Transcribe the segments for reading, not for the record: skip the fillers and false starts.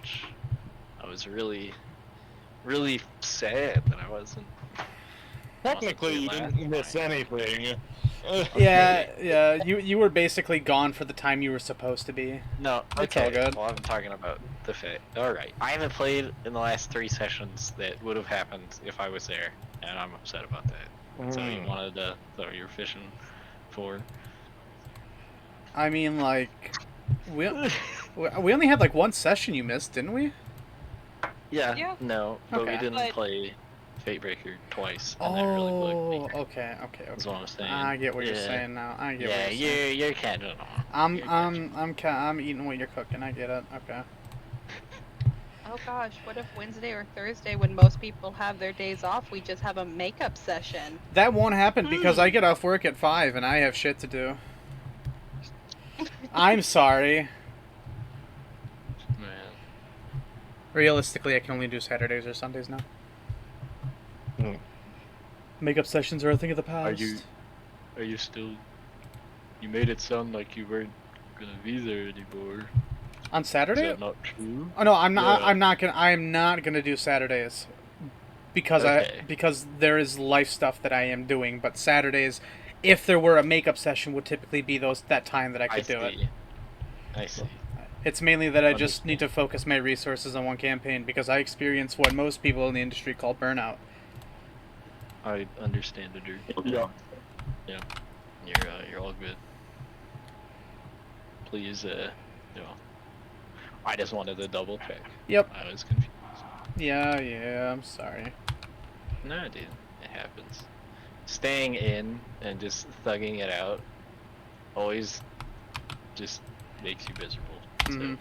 which I was really, really sad that I wasn't. Technically, you didn't miss anything. Yeah. You were basically gone for the time you were supposed to be. No, It's okay. all good. Well, I'm talking about the fit. Alright. I haven't played in the last 3 sessions that would have happened if I was there, and I'm upset about that. So you wanted to throw your fishing for? I mean, like, we only had like one session you missed, didn't we? Yeah. No, but Okay. we didn't But- play Fatebreaker twice, and that really bugged me. Okay. That's what I'm saying. I get what you're Yeah. saying now. I get Yeah, what you're saying. you're catching on. I'm eating what you're cooking. I get it. Okay. Oh gosh, what if Wednesday or Thursday, when most people have their days off, we just have a makeup session? That won't happen because I get off work at 5 and I have shit to do. I'm sorry. Man. Realistically, I can only do Saturdays or Sundays now. Makeup sessions are a thing of the past. Are you still? You made it sound like you weren't gonna be there anymore. On Saturday? Is that not true? Oh no, I'm not. Yeah. I'm not gonna do Saturdays because because there is life stuff that I am doing. But Saturdays, if there were a makeup session, would typically be that time that I could do it. I see. It's mainly that I just need to focus my resources on one campaign because I experience what most people in the industry call burnout. I understand it. Yeah. Yeah. You're all good. Please, I just wanted to double check. Yep. I was confused. Yeah. I'm sorry. No, dude, it happens. Staying in and just thugging it out always just makes you miserable. Mhm.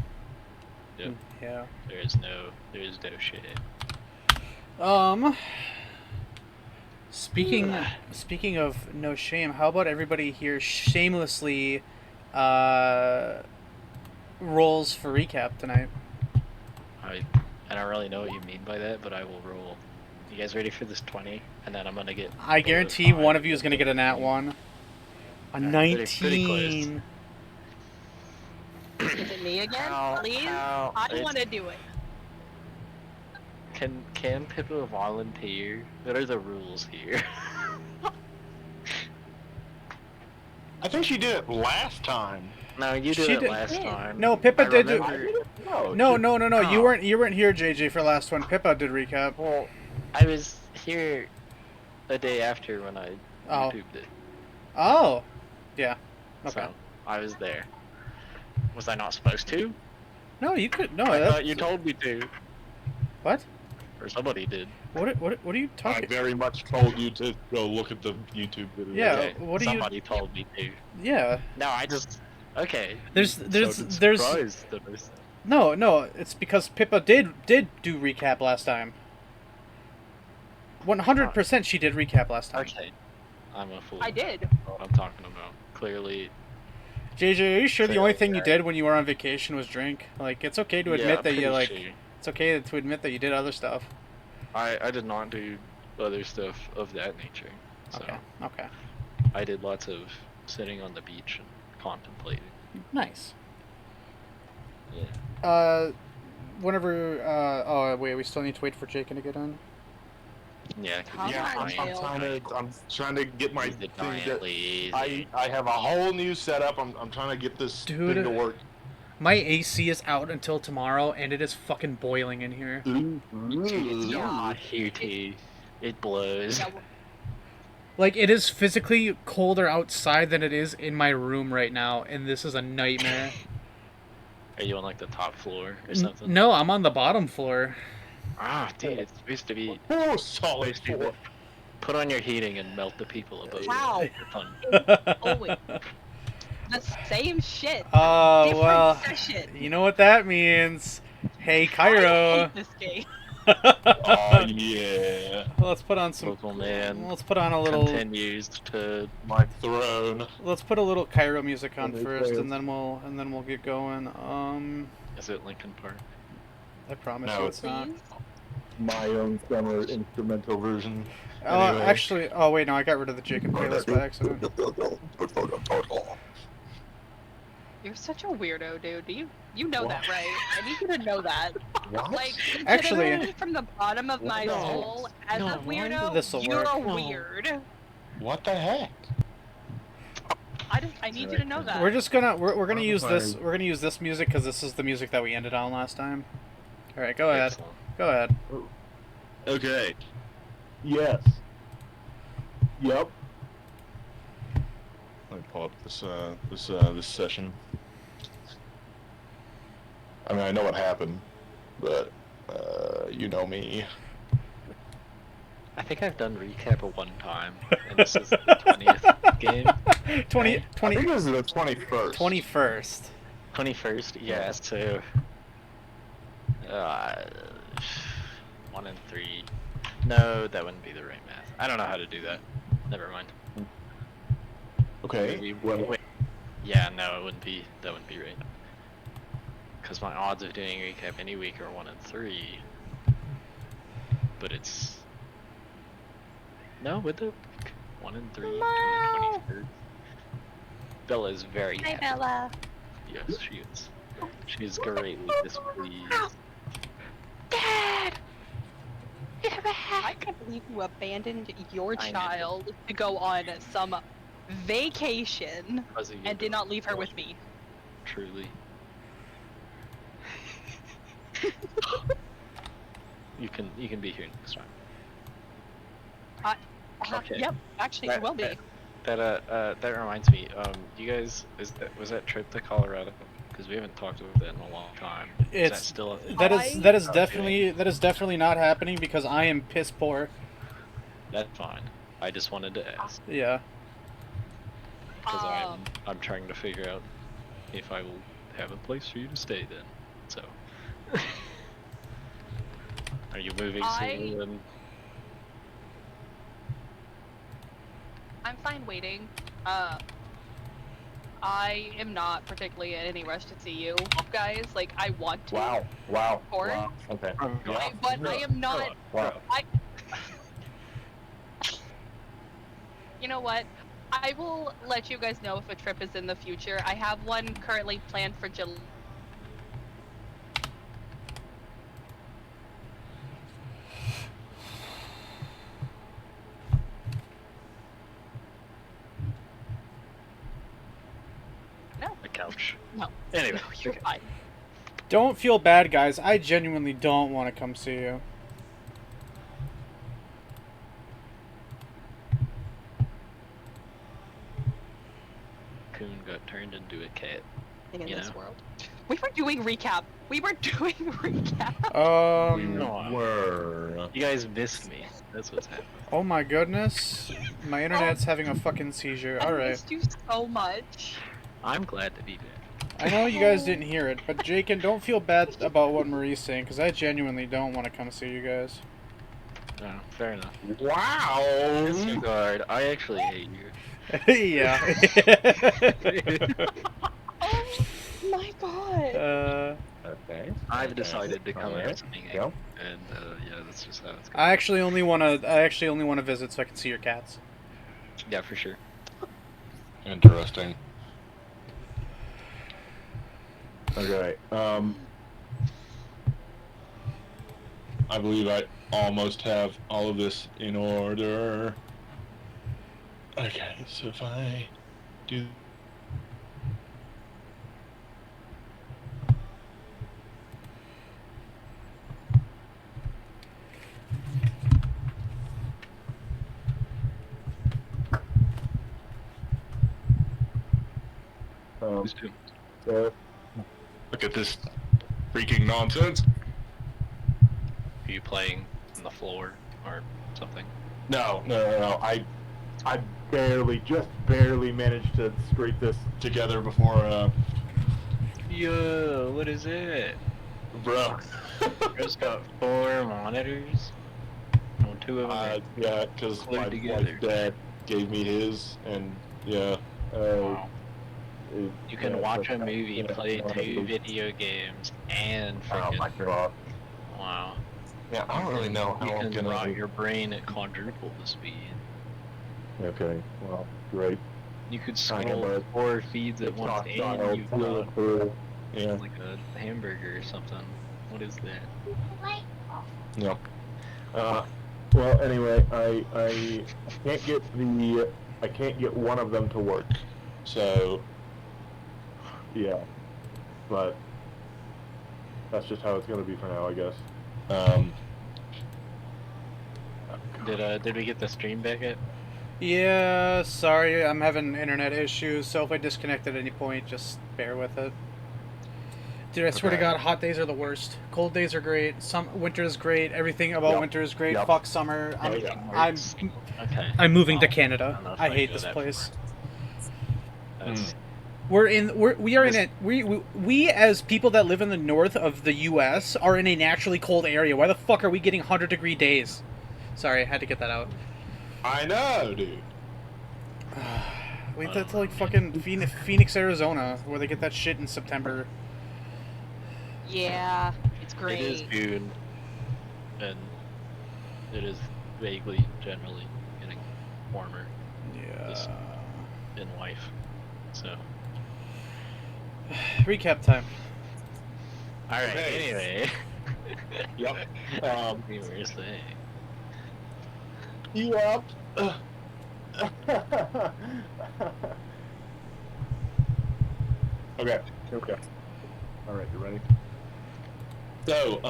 So, yep, Yeah. there is no shit. Speaking of no shame, how about everybody here shamelessly rolls for recap tonight? I don't really know what you mean by that, but I will roll. You guys ready for this 20? And then I'm gonna get. I guarantee one of you is gonna get a nat 1. A Pretty close. 19. Is it me again? Ow, Please? ow, I it's- want to do it. Can Pippa volunteer? What are the rules here? I think she did it last time. No, you did She it did- last time. No, Pippa I did do- remember- No. No. You Oh. weren't here, JJ, for last one. Pippa did recap. Well, I was here a day after when I Oh. YouTubed it. Oh. Yeah. Okay. So I was there. Was I not supposed to? No, you could. No, I that's, thought you told me to. What? Or somebody did. What are you I talking? very much told you to go look at the YouTube video. Yeah. Okay, what are you- somebody told me to. Yeah. No, I just. Okay. There's Surprised that I said- No. It's because Pippa did do recap last time. 100% she did recap last time. Okay. I'm a fool. I did. What I'm talking about. Clearly. JJ, are you sure the only thing you Yeah. did when you were on vacation was drink? Like, it's okay to Yeah, admit I'm that you pretty sure. it's okay to admit that you did other stuff. I did not do other stuff of that nature. So Okay. I did lots of sitting on the beach and contemplating. Nice. Yeah. Whenever oh wait, we still need to wait for Jacob to get in. Yeah. 'cause How he's Yeah, Alright, I'm giant. trying to get my He's the thing. giant lazy. I have a whole new setup. I'm trying to get this Dude. thing to work. My AC is out until tomorrow, and it is fucking boiling in here. It's Yeah. not here too. It blows. Yeah, Like, it is physically colder outside than it is in my room right now, and this is a nightmare. Are you on like the top floor or something? No, I'm on the bottom floor. Ah, dude, it's supposed to be. Oh, solid supposed to be four. Put on your heating and melt the people above Wow. you. Fun. always the same shit. Oh, Different well, session. you know what that means. Hey, I Cairo. hate this game. Oh yeah, Let's put on some. Local man Let's put on a little. continues to. my throne. Let's put a little Cairo music on Okay, first, please. and then we'll get going. Is it Lincoln Park? I promise No, you it's not. Please. My own summer instrumental version. Oh, Anyway. actually, oh wait, no, I got rid of the Jacob playlist by accident. You're such a weirdo, dude. You know What? that, right? I need you to know that. What? Like, Actually- legitimately from the bottom of my No. soul, as No, a weirdo, this'll you're work. No. weird. What the heck? I need you to know that. We're just gonna we're gonna use this Fine. we're gonna use this music because this is the music that we ended on last time. All right, go ahead. Excellent. Go ahead. Okay. Yes. Yep. Let me pull up this session. I mean, I know what happened, but you know me. I think I've done recap at one time, and this is the 20th game. 20, I 20 think this is the 21st. 21st. 21st, yeah, so... 1 and 3. No, that wouldn't be the right math. I don't know how to do that. Never mind. Okay. Maybe, Well, wait. Yeah, no, it wouldn't be. That wouldn't be right. Because my odds of doing recap any week are 1 and 3. But it's... No, with the 1 and 3 to the 23rd. Bella is very Hi, happy. Bella. Yes, she is. She's greatly displeased. Dad! I can't believe you abandoned your I know. child to go on some vacation Because of you, and did Bella. not leave her with me. Truly. You can be here next time. Okay. Yep, actually, it will be. That reminds me. You guys, was that trip to Colorado? Because we haven't talked about that in a long time. Is that It's still a that is Okay. definitely not happening because I am piss poor. That's fine. I just wanted to ask Yeah. because I'm trying to figure out if I will have a place for you to stay then. So, are you moving soon? And I'm fine waiting. I am not particularly in any rush to see you guys. Like, I want to. wow. Of course. Wow. Okay. But I am not. Wow. You know what? I will let you guys know if a trip is in the future. I have one currently planned for July. No, a couch. no. Anyway, You're okay. fine. Don't feel bad, guys. I genuinely don't want to come see you. Coon got turned into a cat. In You this know? world. We were doing recap. We were doing recap. We no. were. You guys missed me. That's what's happening. Oh my goodness. My internet's having a fucking seizure. I Alright. missed you so much. I'm glad to be back. I know you guys didn't hear it, but Jakin, don't feel bad about what Marie's saying, because I genuinely don't want to come see you guys. No, fair enough. Wow. Disregard. I actually hate you. Yeah. Oh my god. Okay. I've decided to come Alright. out singing, Yep. and yeah, that's just how it's going. I actually only want to visit so I can see your cats. Yeah, for sure. Interesting. Okay. I believe I almost have all of this in order. Okay, so if I do. Who's who? Look at this freaking nonsense. Are you playing on the floor or something? No. I just barely managed to scrape this together before, Yo, what is it? bro. Bro's got 4 monitors. Well, 2 of them are Yeah, because glued my together. dad gave me his, and yeah. Wow. You can watch a movie, play 2 video games, and Oh freaking... my god. Wow. Yeah, I don't really know how You I'm can gonna. rot your brain at quadruple the speed. Okay, well, great. You could Kind of scroll a 4 feeds at once and TikTok-style you feel got through. Yeah. like a hamburger or something. What is that? Yeah. Well, anyway, I can't get one of them to work. So, yeah. But that's just how it's going to be for now, I guess. Did we get the stream back yet? Yeah, sorry, I'm having internet issues, so if I disconnect at any point, just bear with it. Dude, I swear to Okay. God, hot days are the worst. Cold days are great. Winter is great. Everything about Yep. winter is great. Yep. Fuck summer. Okay. I'm moving to Well, Canada. don't know if I I'd hate go this that place. far. That's- We as people that live in the north of the U.S. are in a naturally cold area. Why the fuck are we getting 100-degree days? Sorry, I had to get that out. I know, dude. Wait, that's like fucking Phoenix, Arizona, where they get that shit in September. Yeah, it's great. It is June, and it is vaguely, generally getting warmer Yeah. in life. So, Recap time. all right. Okay. Anyway. Yep. We were saying. Yep. Okay. Okay. All right, you ready? So,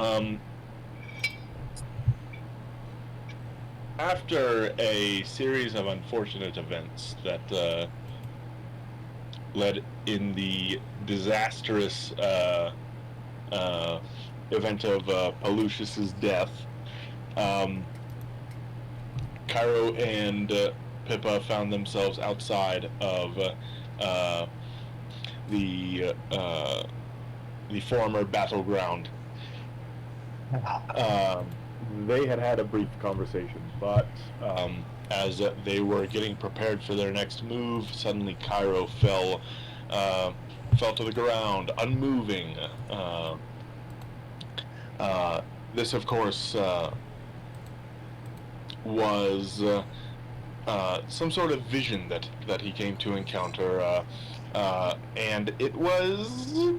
after a series of unfortunate events that led in the disastrous event of Pelusius's death, Cairo and Pippa found themselves outside of the former battleground. They had a brief conversation, but as they were getting prepared for their next move, suddenly Cairo fell to the ground, unmoving. This, of course, was some sort of vision that he came to encounter, and it was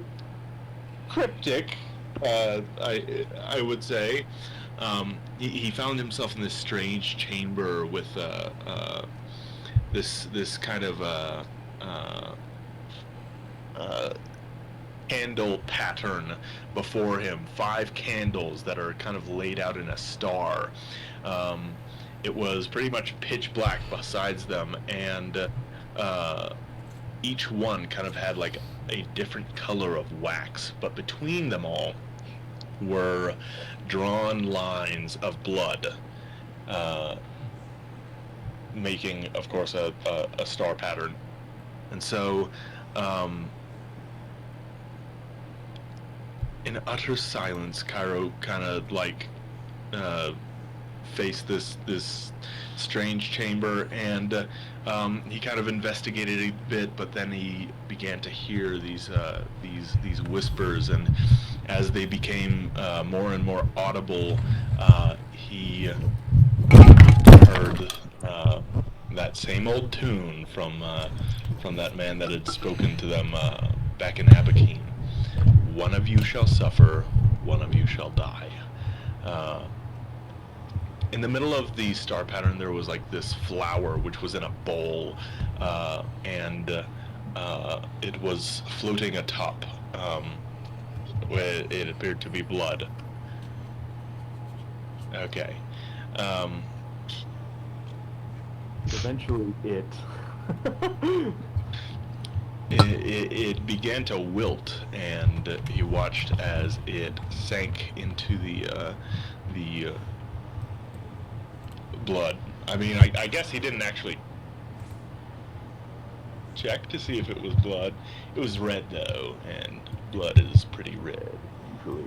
cryptic, I would say. He found himself in this strange chamber with this kind of candle pattern before him. 5 candles that are kind of laid out in a star. It was pretty much pitch black besides them, and each one kind of had like a different color of wax, but between them all were drawn lines of blood, making, of course, a star pattern. And so, in utter silence, Cairo kind of like faced this strange chamber, and he kind of investigated a bit, but then he began to hear these whispers, and as they became more and more audible, he heard that same old tune from that man that had spoken to them back in Abakeen. One of you shall suffer, one of you shall die. In the middle of the star pattern, there was like this flower which was in a bowl, and it was floating atop. Where it appeared to be blood. Okay. Eventually, it began to wilt, and he watched as it sank into the blood. I mean, I guess he didn't actually check to see if it was blood. It was red though, and blood is pretty red usually.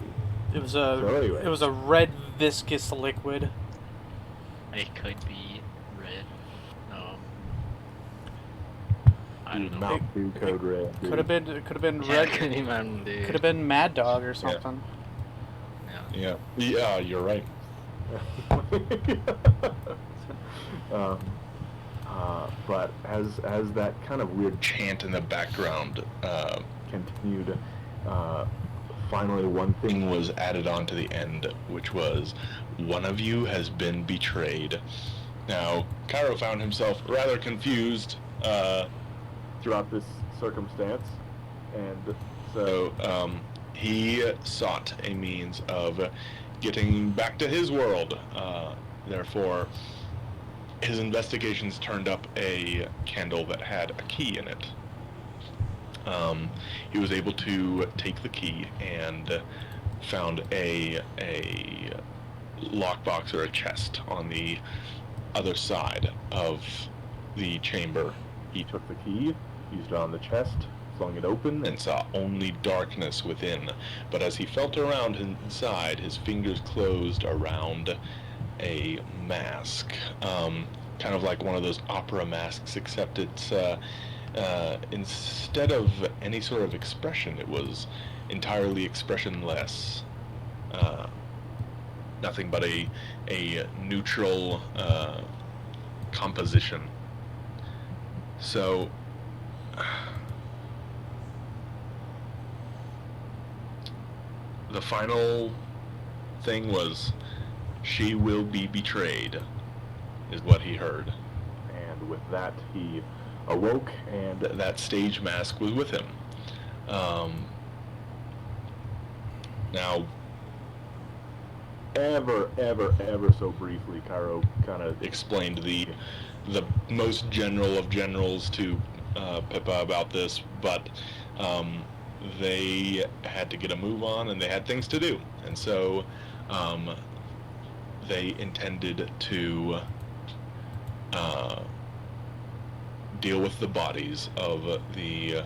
It was anyway. It was a red viscous liquid. It could be red. I don't know. Mountain Dew code red. Could have been Yeah, red. could be Mountain Dew. Could have been Mad Dog or something. Yeah. Yeah, you're right. But as that kind of weird chant in the background continued, finally one thing was added on to the end, which was, one of you has been betrayed. Now, Cairo found himself rather confused throughout this circumstance, and so he sought a means of getting back to his world. Therefore, his investigations turned up a candle that had a key in it. He was able to take the key and found a lockbox or a chest on the other side of the chamber. He took the key, used it on the chest, flung it open, and saw only darkness within. But as he felt around inside, his fingers closed around a mask, kind of like one of those opera masks, except it's instead of any sort of expression, it was entirely expressionless. Nothing but a neutral composition. So the final thing was, "She will be betrayed," is what he heard. And with that, he awoke, and that stage mask was with him. Now, ever so briefly, Cairo kind of explained the most general of generals to Pippa about this, but they had to get a move on, and they had things to do, and so they intended to deal with the bodies of the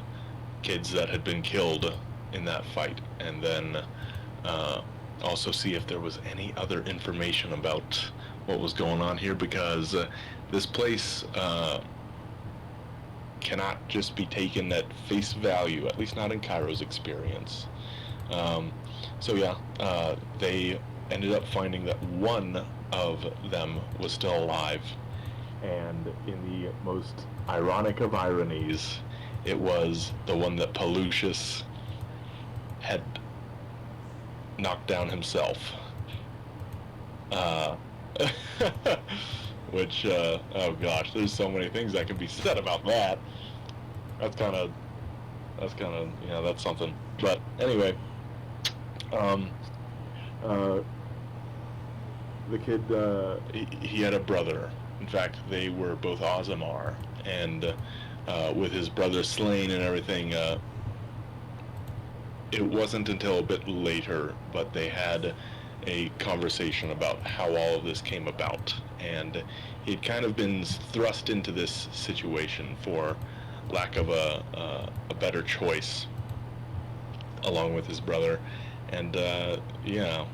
kids that had been killed in that fight, and then also see if there was any other information about what was going on here, because this place cannot just be taken at face value, at least not in Cairo's experience. So yeah, they ended up finding that one of them was still alive, and in the most ironic of ironies, it was the one that Pelucius had knocked down himself. Which, oh gosh, there's so many things that can be said about that. That's kind of, that's something. But anyway, the kid, he had a brother. In fact, they were both Ozamar, and with his brother slain and everything, it wasn't until a bit later, but they had a conversation about how all of this came about, and he'd kind of been thrust into this situation for lack of a better choice, along with his brother, and yeah,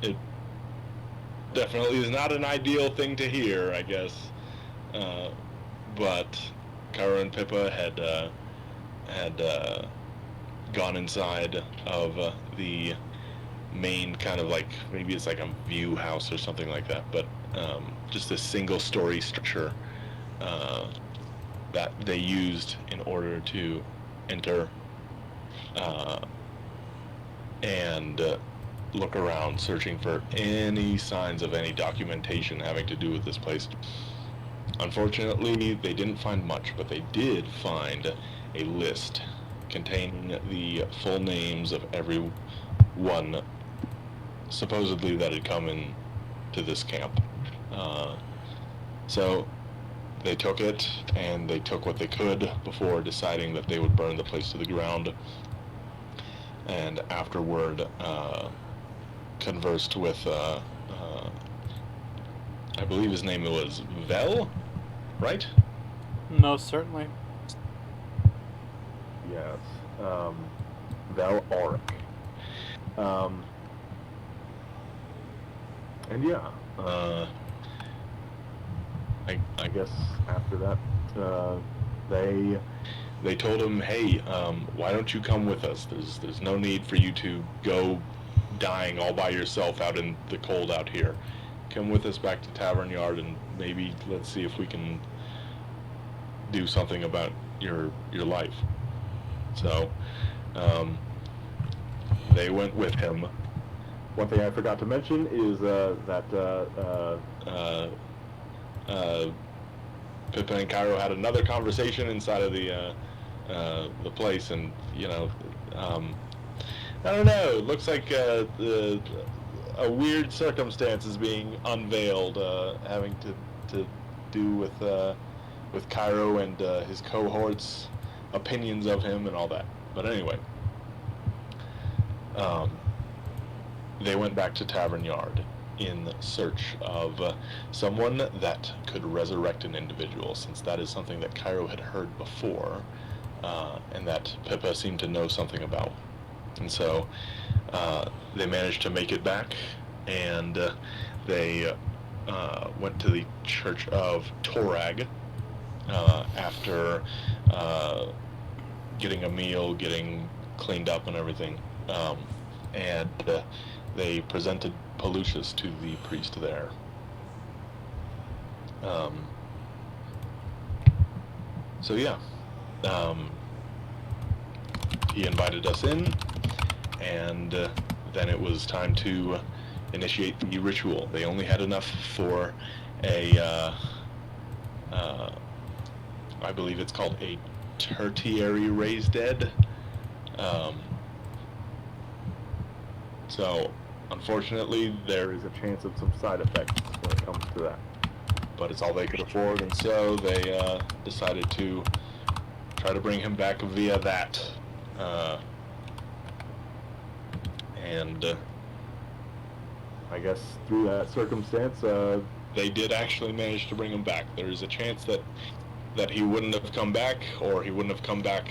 it definitely is not an ideal thing to hear, I guess, but Kara and Pippa had gone inside of the main kind of, like, maybe it's like a view house or something like that, but just a single story structure that they used in order to enter and look around, searching for any signs of any documentation having to do with this place. Unfortunately, they didn't find much, but they did find a list containing the full names of everyone supposedly that had come in to this camp. So they took it, and they took what they could before deciding that they would burn the place to the ground, and afterward conversed with I believe his name was Vel, right? Most certainly. Yes, Vel Auric. And yeah, I guess after that, they told him, "Hey, why don't you come with us? There's no need for you to go dying all by yourself out in the cold out here. Come with us back to Tavern Yard, and maybe let's see if we can do something about your life. So they went with him. One thing I forgot to mention is that Pippin and Cairo had another conversation inside of the place, and I don't know. It looks like a weird circumstance is being unveiled, having to do with Cairo and his cohorts' opinions of him and all that. But anyway, they went back to Tavern Yard in search of someone that could resurrect an individual, since that is something that Cairo had heard before, and that Pippa seemed to know something about. And so they managed to make it back, and they went to the Church of Torag after getting a meal, getting cleaned up and everything, and they presented Pelusius to the priest there. So yeah, he invited us in, and then it was time to initiate the ritual. They only had enough for a, I believe it's called a tertiary raised dead. So, unfortunately, there is a chance of some side effects when it comes to that. But it's all they could afford, and so they decided to try to bring him back via that. And I guess through that circumstance, they did actually manage to bring him back. There is a chance that he wouldn't have come back, or he wouldn't have come back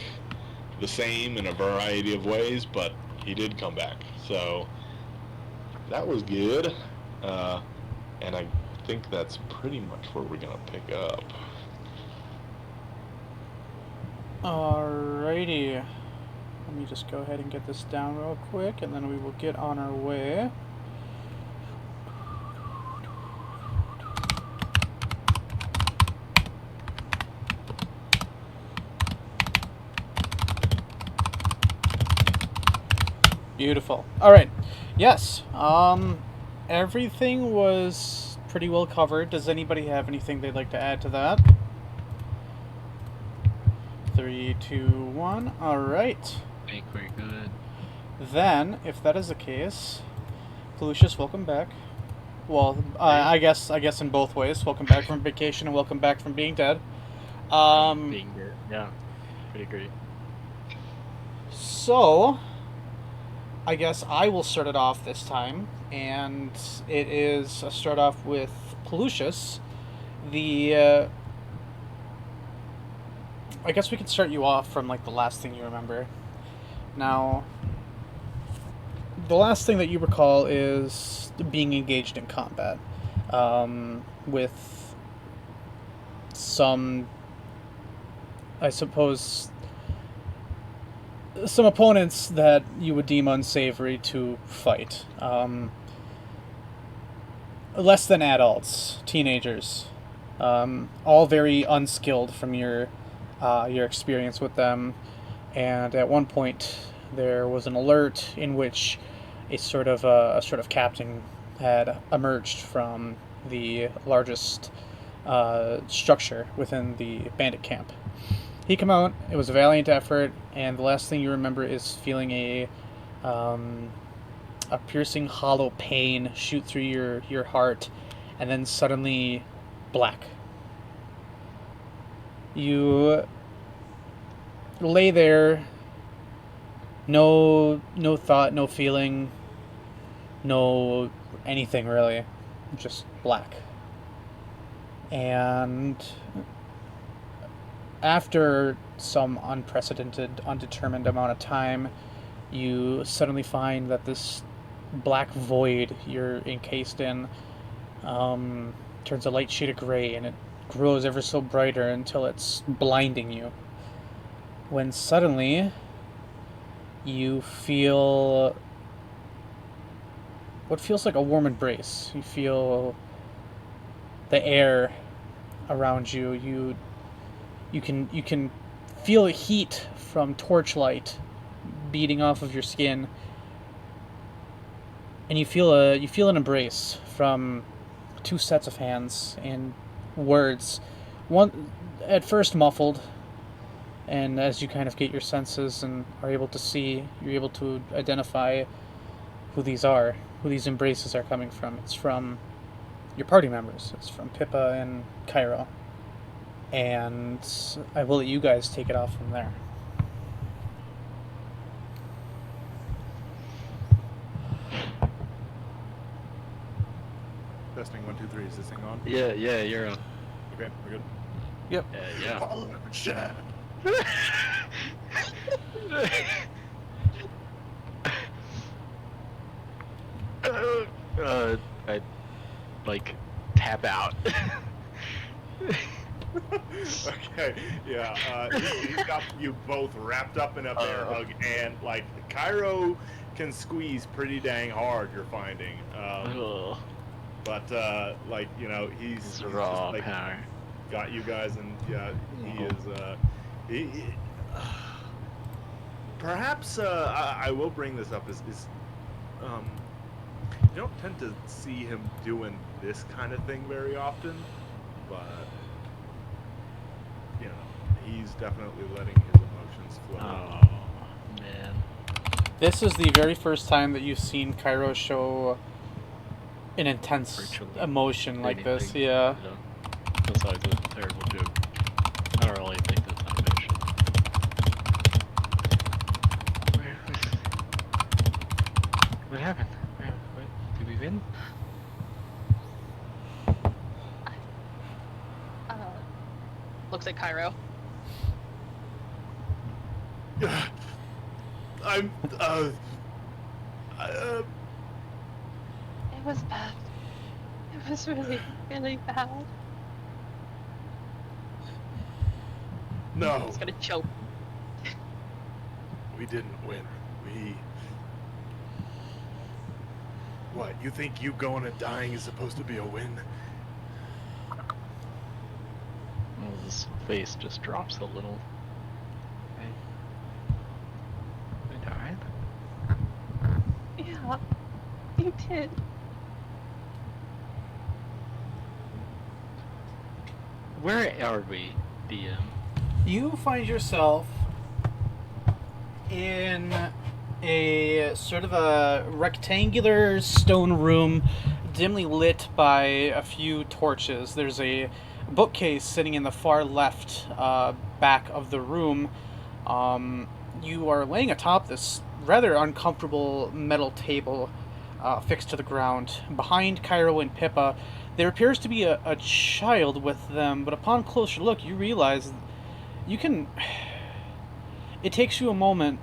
the same in a variety of ways, but he did come back. So that was good. And I think that's pretty much where we're going to pick up. Alrighty. Let me just go ahead and get this down real quick, and then we will get on our way. Beautiful. Alright. Yes. Everything was pretty well covered. Does anybody have anything they'd like to add to that? 3, 2, 1. Alright. I think we're good. Then, if that is the case, Lucius, welcome back. Well, I guess in both ways. Welcome back from vacation and welcome back from being dead. Being dead. Yeah. Pretty great. So, I guess I will start it off this time, and it is a start off with Pelusius. I guess we can start you off from like the last thing you remember. Now, the last thing that you recall is being engaged in combat with some, I suppose, some opponents that you would deem unsavory to fight. Less than adults, teenagers, all very unskilled from your experience with them. And at one point, there was an alert in which a sort of captain had emerged from the largest structure within the bandit camp. He came out. It was a valiant effort, and the last thing you remember is feeling a piercing, hollow pain shoot through your heart, and then suddenly black. You lay there, no thought, no feeling, no anything really, just black. And after some unprecedented, undetermined amount of time, you suddenly find that this black void you're encased in turns a light shade of gray, and it grows ever so brighter until it's blinding you. When suddenly you feel what feels like a warm embrace. You feel the air around you. You can feel heat from torchlight beating off of your skin, and you feel an embrace from two sets of hands and words. One at first muffled, and as you kind of get your senses and are able to see, you're able to identify who these embraces are coming from. It's from your party members. It's from Pippa and Cairo. And I will let you guys take it off from there. Testing 1, 2, 3. Is this thing on? Yeah, you're on. Okay, we're good. Yep. Yeah. Oh, shit. I like tap out. Okay, yeah. He's got you both wrapped up in a bear hug, and like Cairo can squeeze pretty dang hard. You're finding, but like he's It's just, raw like, power. got you guys, and yeah, he is. He, perhaps I will bring this up. Is you don't tend to see him doing this kind of thing very often, but he's definitely letting his emotions flow. Oh man. This is the very first time that you've seen Cairo show an intense Virtually emotion like this. anything. Yeah. That's always a terrible joke. I don't really think that's not fiction. What happened? What? Did we win? Looks like Cairo. I'm It was bad. It was really, really bad. no, It's gonna choke. we didn't win. What, you think you going and dying is supposed to be a win? Oh, his face just drops a little. I died? Yeah, you did. Where are we, DM? You find yourself in a sort of a rectangular stone room dimly lit by a few torches. There's a bookcase sitting in the far left back of the room. You are laying atop this rather uncomfortable metal table fixed to the ground. Behind Cairo and Pippa, there appears to be a child with them, but upon closer look, you realize you can... It takes you a moment,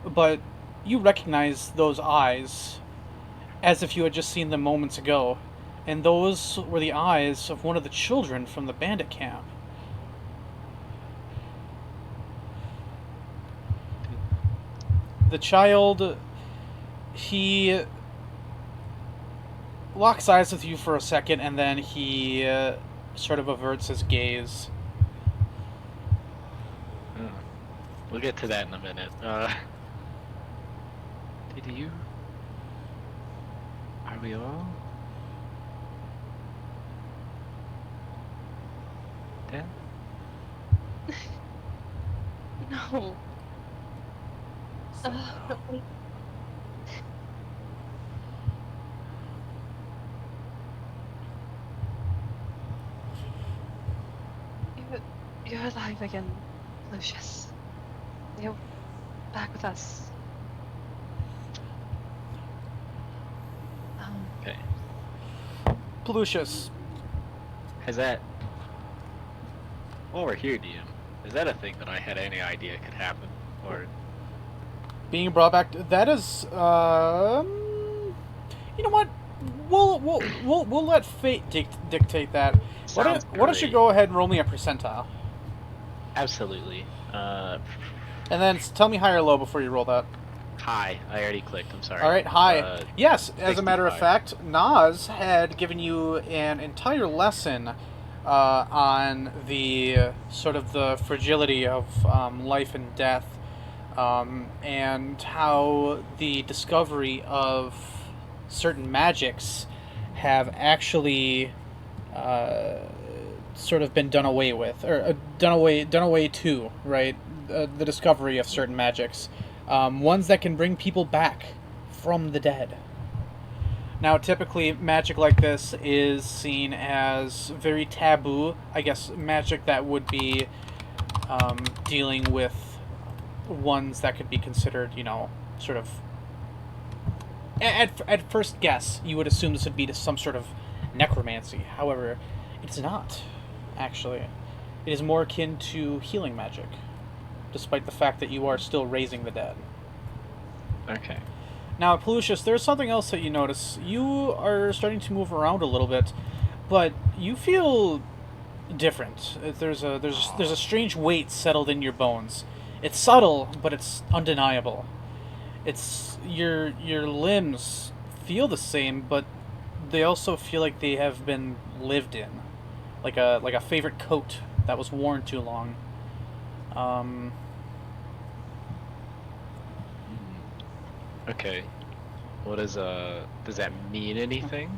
but you recognize those eyes as if you had just seen them moments ago. And those were the eyes of one of the children from the bandit camp. The child, he locks eyes with you for a second, and then he sort of averts his gaze. We'll get to that in a minute. Did you? Are we all? Dead? No. You're alive again, Lucius. You're back with us. Okay. Lucius, Is that... While we're here, DM, is that a thing that I had any idea could happen? Or... being brought back, that is, you know what? We'll let fate dictate that. Why Sounds don't you great. go ahead and roll me a percentile, Absolutely. and then tell me high or low before you roll that. High. I already clicked, I'm sorry. All right, high. Yes, as a matter of 65. fact, Nas had given you an entire lesson on the sort of the fragility of life and death, and how the discovery of certain magics have actually sort of been done away with, or done away to, right? The discovery of certain magics, ones that can bring people back from the dead. Now, typically, magic like this is seen as very taboo. I guess magic that would be dealing with ones that could be considered, sort of. At first guess, you would assume this would be some sort of necromancy. However, it's not, actually. It is more akin to healing magic, despite the fact that you are still raising the dead. Okay. Now, Pelusius, there's something else that you notice. You are starting to move around a little bit, but you feel different. There's a strange weight settled in your bones. It's subtle, but it's undeniable. It's your limbs feel the same, but they also feel like they have been lived in, like a favorite coat that was worn too long. Okay. What is does that mean anything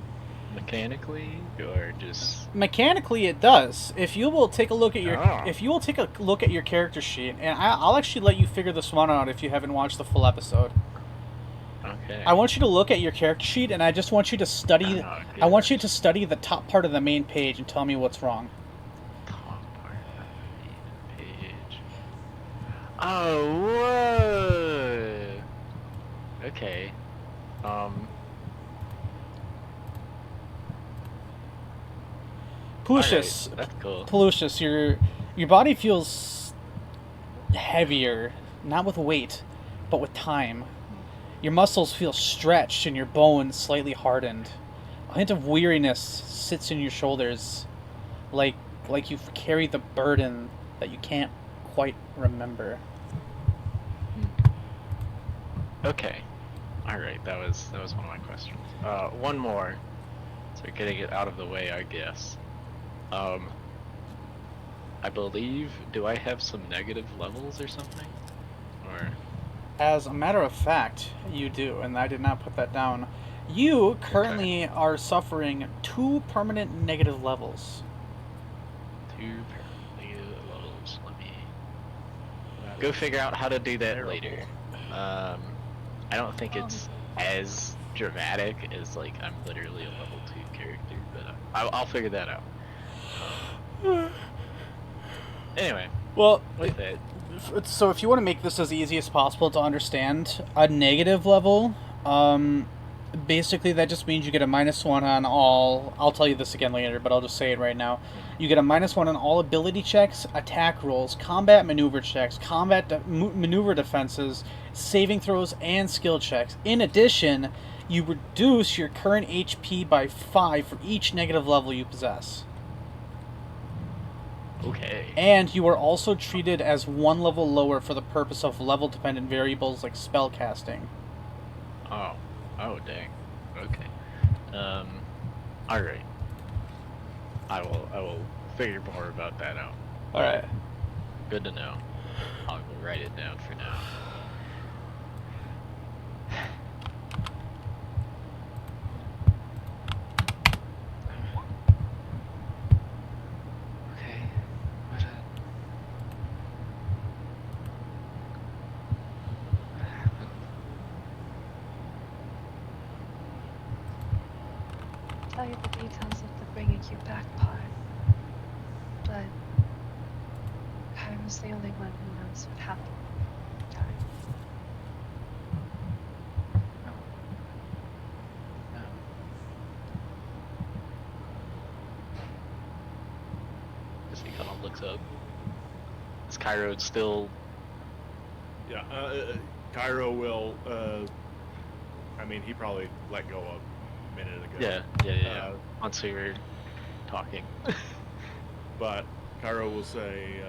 mechanically, or just Mechanically, it does. If you will take a look at your character sheet, and I'll actually let you figure this one out if you haven't watched the full episode. okay? I want you to look at your character sheet, and I just want you to study. Oh, I want you to study the top part of the main page and tell me what's wrong. Top part of the main page. Oh, whoa. Okay. Pelusius, alright, that's cool. Pelusius, your body feels heavier, not with weight, but with time. Your muscles feel stretched and your bones slightly hardened. A hint of weariness sits in your shoulders, like you've carried the burden that you can't quite remember. Okay. Alright, that was one of my questions. One more. So getting it out of the way, I guess. I believe, do I have some negative levels or something? Or As a matter of fact, you do, and I did not put that down. You currently are suffering 2 permanent negative levels. 2 negative levels. Let me go figure out how to do that later. I don't think it's as dramatic as like I'm literally a level 2 character, but I'll figure that out. Anyway, Well, with that, so if you want to make this as easy as possible to understand, a negative level, basically that just means you get a -1 on all. I'll tell you this again later, but I'll just say it right now. You get a -1 on all ability checks, attack rolls, combat maneuver checks, maneuver defenses, saving throws, and skill checks. In addition, you reduce your current HP by 5 for each negative level you possess. okay. And you are also treated as 1 level lower for the purpose of level-dependent variables like spell casting. Oh dang. Okay. Alright. I will figure more about that out. Alright. Good to know. I'll go write it down for now. Okay. What happened? Tell you the details of the bringing you back part, but Kyra's the only one who knows what happened at the time. No. As he kind of looks up. Is Cairo still? Yeah, Cairo will. I mean, he probably let go a minute ago. Yeah. Once we were talking. But Cairo will say,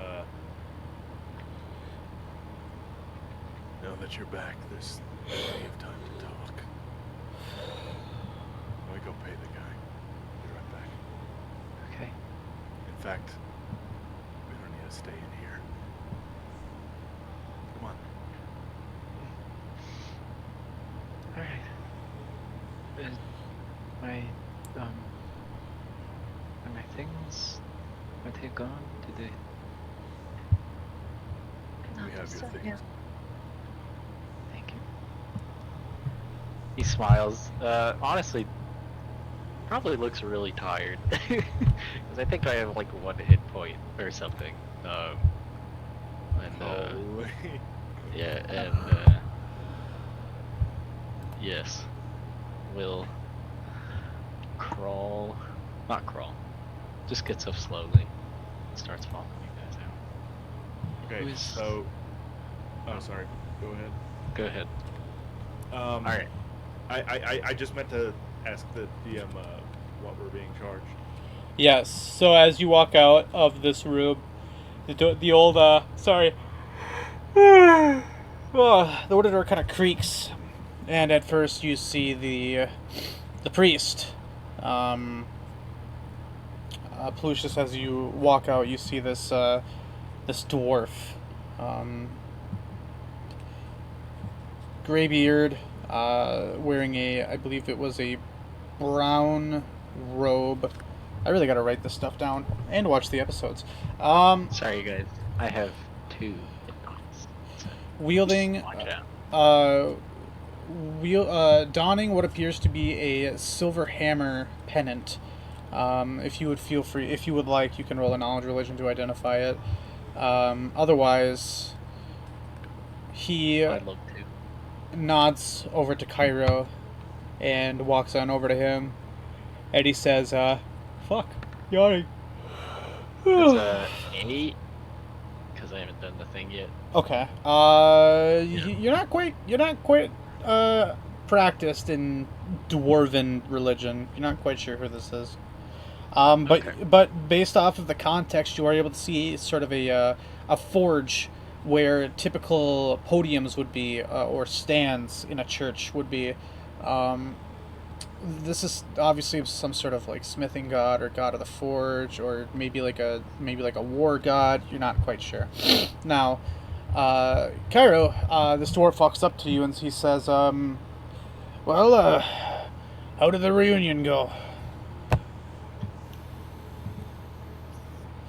"Now that you're back, there's plenty of time to talk. Let me go pay the guy. Be right back." Okay. And fact, we don't need to stay in here. Come on. Alright. My, are my things, are they gone? Did they? No, We have they're your still things. here. Thank you. He smiles. Honestly, probably looks really tired. Because I think I have like 1 hit point or something. And Holy. yeah, and yes, will crawl, not crawl, just gets up slowly, starts following you guys out. Okay, Who is- so... Oh, sorry. Go ahead. Go ahead. All right. I just meant to ask the DM what we're being charged. Yes. So as you walk out of this room, the old sorry, the order door kind of creaks, and at first you see the priest. Plucius, as you walk out, you see this this dwarf, graybeard, wearing I believe it was a brown robe. I really got to write this stuff down and watch the episodes. Sorry, guys. I have 2 hit points. So Wielding, watch out. donning what appears to be a silver hammer pennant. If you would feel free, if you would like, you can roll a knowledge religion to identify it. Otherwise, he I'd love to. nods over to Cairo and walks on over to him, and he says, fuck, yawning. It's 8, because I haven't done the thing yet. Okay. You're not quite practiced in dwarven religion. You're not quite sure who this is. Okay. But based off of the context, you are able to see sort of a forge where typical podiums would be, or stands in a church would be. This is obviously some sort of like smithing god or god of the forge, or maybe like a war god. You're not quite sure. Now, Cairo, this dwarf walks up to you and he says, "Well, how did the reunion go?"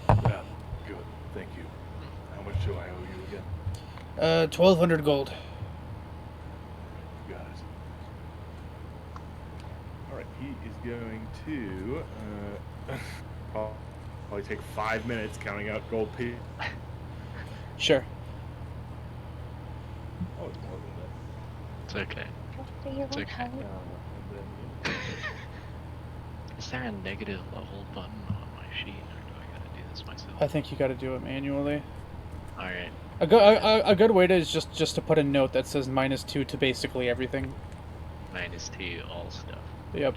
Yeah, good. Thank you. How much do I owe you again? 1,200 gold. You got it. All right, he is going to probably take 5 minutes counting out gold pieces. Sure. Oh, it's more than that. It's okay. It's okay. And then, Is there a negative level button on my sheet, or do I gotta do this myself? I think you got to do it manually. Alright. A good way to is just to put a note that says -2 to basically everything. -2 all stuff. Yep.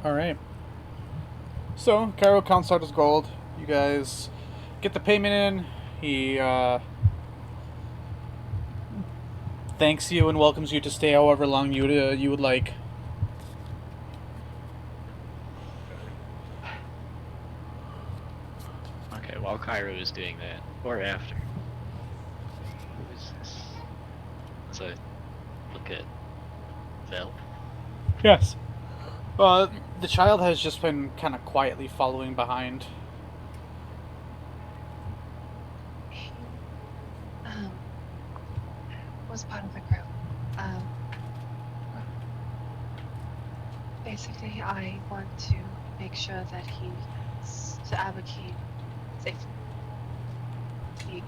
All right. So Cairo counts out his gold. You guys get the payment in. He thanks you and welcomes you to stay however long you would like. Okay, while Cairo is doing that, or after. Who is this? So, look at Vel. Yes. The child has just been kind of quietly following behind. He was part of the group. Basically, I want to make sure that he's to advocate safety. He,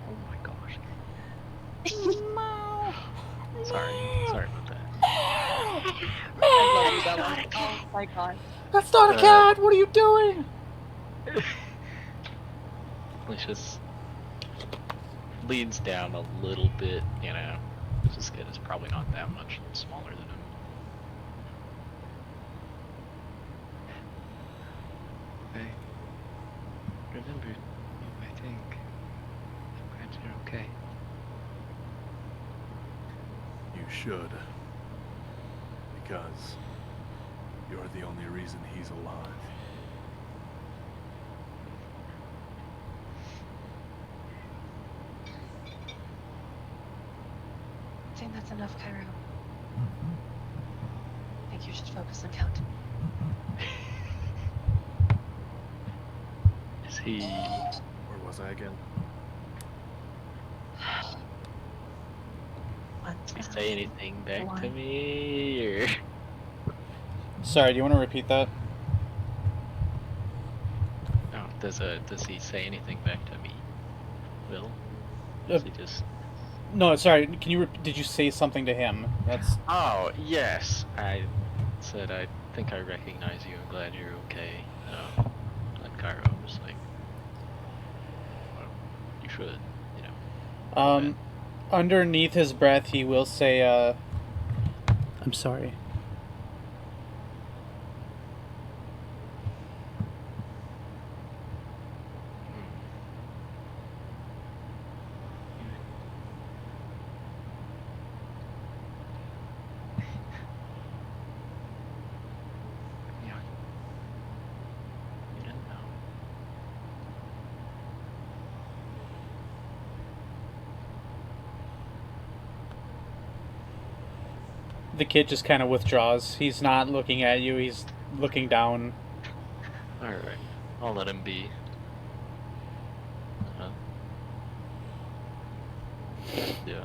Oh my gosh. Sorry about that. I love you, Bella. Oh my god. That's not a cat. What are you doing? Lucius leans down a little bit, you know. This kid is probably not that much smaller than him. I remembered you, I think. I'm glad you're okay. You should. Because you're the only reason he's alive. I think that's enough, Cairo. I think you should focus on counting. Is he... Where was I again? One Does he down. say anything back to One. me, or... Sorry, do you want to repeat that? No, does he say anything back to me? Will? Uh, Does he just... No, sorry. Can you? Did you say something to him? That's Oh, yes. I said, I think I recognize you. I'm glad you're okay. And Cairo was like, well, you should, you know. underneath his breath, he will say, "I'm sorry." Yeah. You didn't know. The kid just kind of withdraws. He's not looking at you. He's looking down. Alright. I'll let him be. Uh-huh. Yeah.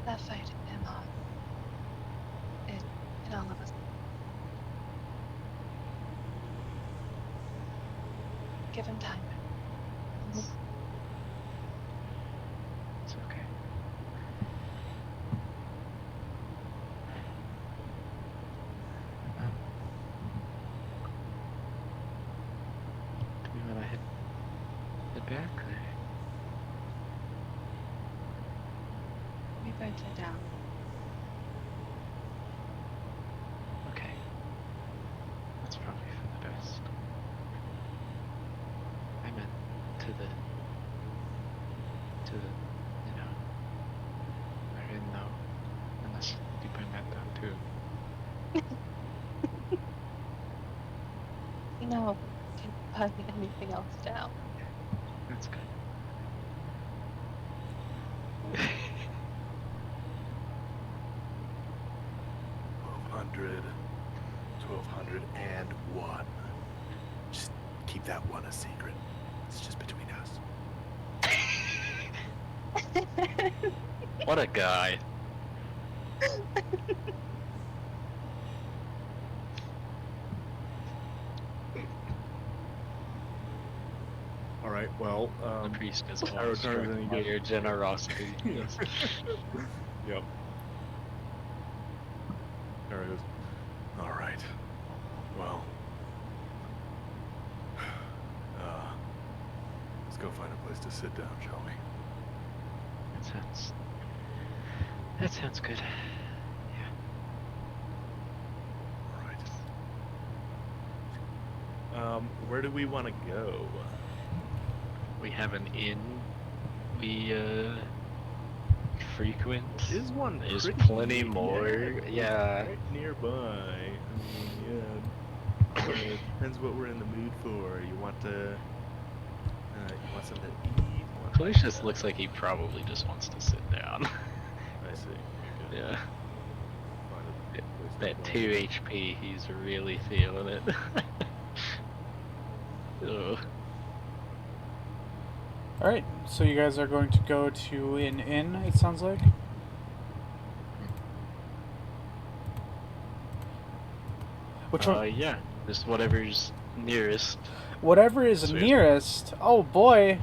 That fight, Emma. It all of us. Give him time. It's okay. Do we want to head back? Or... We burnt it down. Okay. That's probably for the best. I meant to the, you know, I didn't know, unless you bring that down too. No, can put anything else down. That's good. 1200, 1201. Just keep that one a secret. It's just between us. What a guy. All right. Well, The priest is Cairo always turns struck and he by goes, your generosity. Yes. Yep. There it is. All right. Well, let's go find a place to sit down, shall we? That sounds good. Yeah. All right. Where do we want to go? We have an inn we frequent. Is one There's pretty plenty near- more. Yeah. Right nearby. I mean, yeah. It depends what we're in the mood for. You want to? You want something to eat? You want- Felice just looks like he probably just wants to sit down. I see. Okay. Yeah. Find a place to That go. 2 HP, he's really feeling it. Ugh. All right, so you guys are going to go to an inn. It sounds like. Which one? Yeah, just whatever's nearest. Whatever is Sweet. nearest. Oh boy,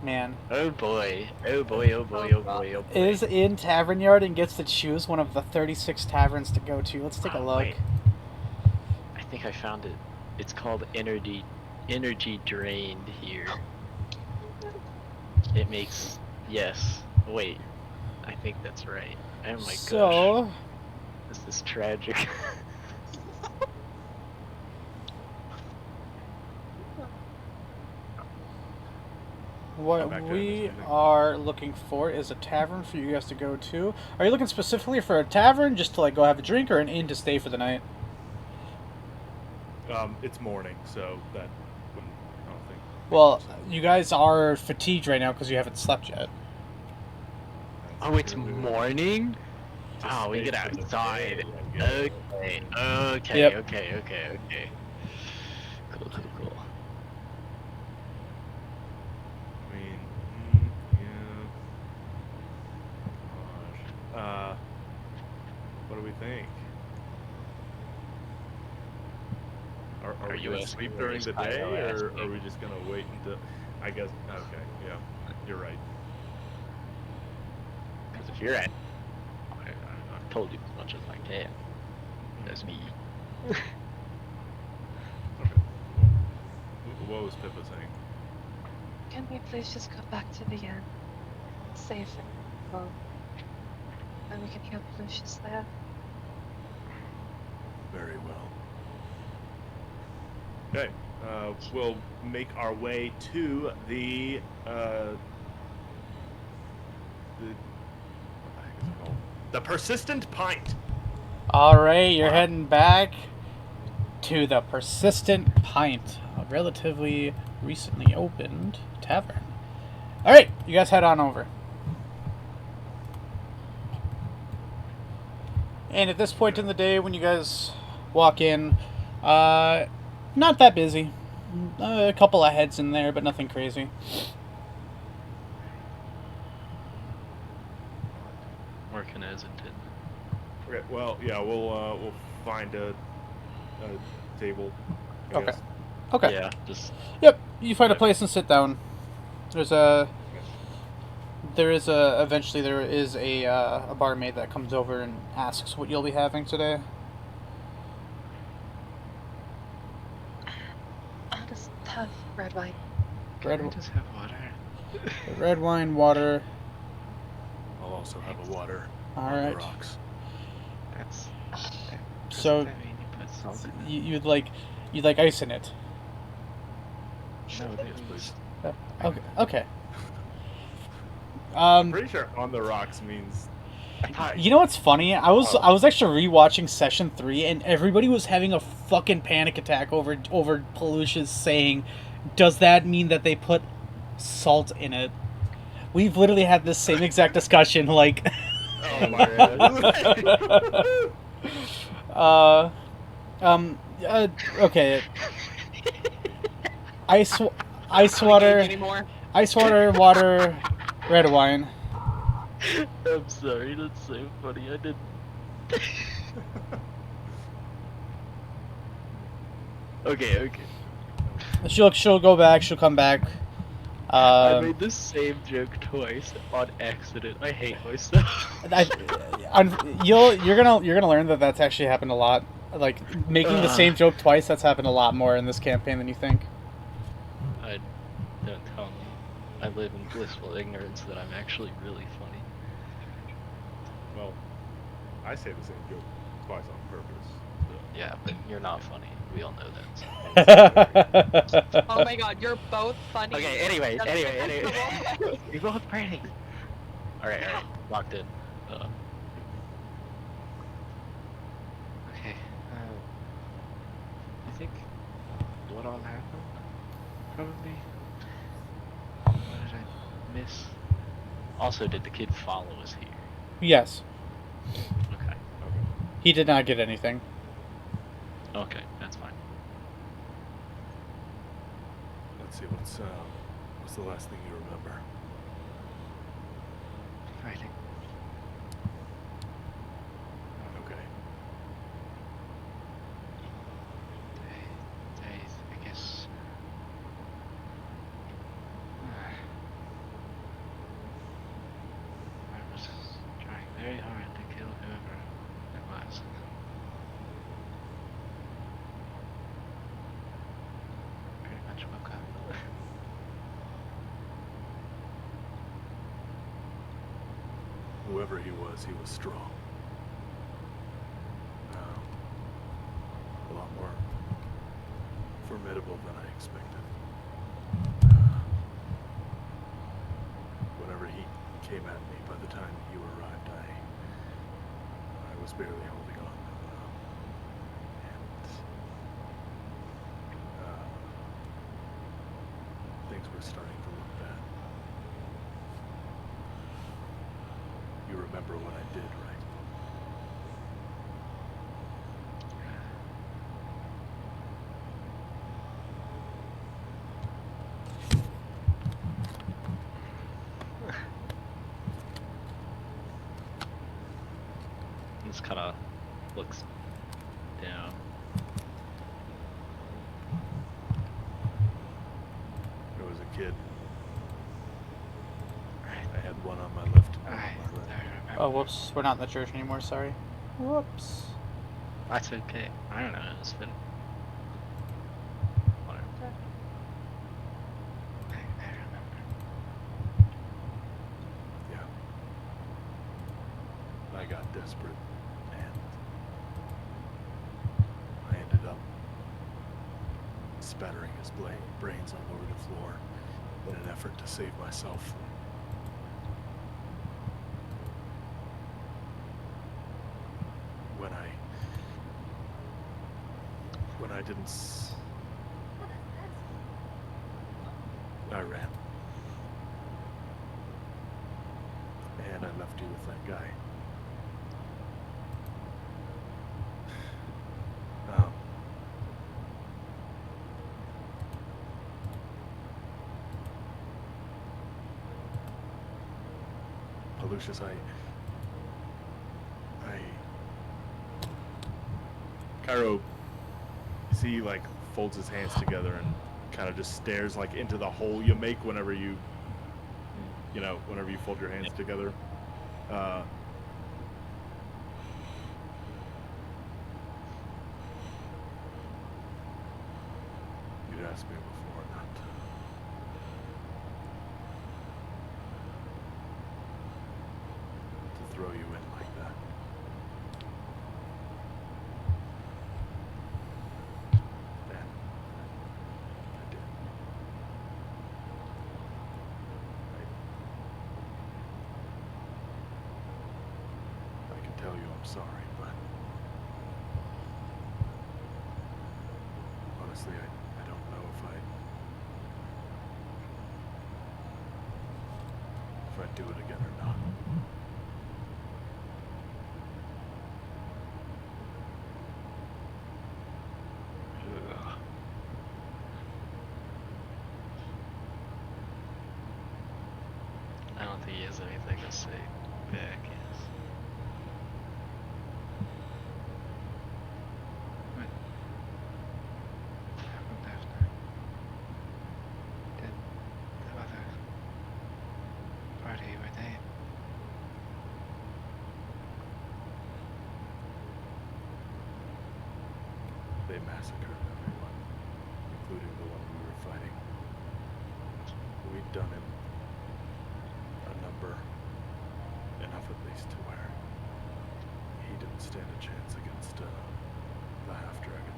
man. Oh boy. Oh boy, oh boy, oh boy, oh boy. Is in Tavern Yard and gets to choose one of the 36 taverns to go to. Let's take a look. Wait. I think I found it. It's called Energy Drained here. It makes... Yes. Wait. I think that's right. Oh my gosh. So, This is tragic. what back to we understanding. are looking for is a tavern for you guys to go to. Are you looking specifically for a tavern just to like go have a drink, or an inn to stay for the night? It's morning, so that wouldn't. I don't think. Well, you guys are fatigued right now because you haven't slept yet. Oh, it's morning? Just Oh, we stay get for the outside. day, I guess. Okay. Yep. Okay. Cool. I mean, yeah. Gosh. What do we think? Are we you gonna asking sleep or during is the Kyle day, or asking? are we just gonna wait until? I guess. Okay. Yeah. You're right. Because if you're at... I've told you as much as I can. That's me. Okay. What was Pippa saying? Can we please just go back to the inn? It's safe and well. And we can heal Lucius there. Very well. Okay. We'll make our way to the what the heck is it called? The Persistent Pint. All right, you're Wow. heading back to the Persistent Pint, a relatively recently opened tavern. All right, you guys head on over. And at this point in the day, when you guys walk in, not that busy. A couple of heads in there, but nothing crazy. Working as intended. Okay. Well, yeah, we'll find a table. I Okay. guess. Okay. Yeah, just... Yep. You find a Yeah. place and sit down. Eventually there is a barmaid that comes over and asks what you'll be having today. I'll just have red wine. Red, Can I just have water? red wine, water. I'll also have a water All on the right. rocks. That's... So doesn't that mean you put salt in it? you'd like ice in it. No, Yes, please. Okay. Okay. I'm pretty sure on the rocks means. You know what's funny? I was actually rewatching session 3, and everybody was having a fucking panic attack over Pelusia's saying, "Does that mean that they put salt in it?" We've literally had this same exact discussion. Like, Oh my god. okay. Ice Not water, engaged anymore. ice water, water, red wine. I'm sorry, that's so funny. I didn't... Okay. She'll go back. She'll come back. I made the same joke twice on accident. I hate myself. You're gonna learn that that's actually happened a lot. Like making the same joke twice. That's happened a lot more in this campaign than you think. I don't tell me. I live in blissful ignorance that I'm actually really funny. Well, I say the same joke twice on purpose. So. Yeah, but you're not funny. We all know that. Oh my god, you're both funny. Okay, anyway. That's You're both pretty. Alright, locked in. Okay, I think what all happened? Probably. What did I miss? Also, did the kid follow us here? Yes, Okay. he did not get anything. Okay, that's fine. Let's see what's the last thing you remember? Fighting. Okay. I guess. I was trying very hard to kill whoever it was. Pretty much woke up. Whoever he was strong. A lot more formidable than I expected. came at me. By the time you arrived, I was barely holding on. Things were starting to look bad. You remember what I did, right? This kind of looks down. I was a kid. I had one on my left and one on my right. Oh, whoops. We're not in the church anymore, sorry. Whoops. That's okay. I don't know. It's been. Whatever. I remember. Yeah. I got desperate and I ended up spattering his brains all over the floor in an effort to save myself. When I didn't I ran. And I left you with that guy. Lucius, Cairo, see, he like folds his hands together and kind of just stares like into the hole you make whenever you fold your hands together. You'd asked me before not to throw you in like that. And I did. I can tell you I'm sorry, but honestly, I don't know if I'd do it again or not. Ugh. I don't think he has anything to say back. Yes. What happened after? Did the other party, were They massacred everyone, including the one we were fighting. We'd done him a number, enough at least to where he didn't stand a chance against the half-dragon.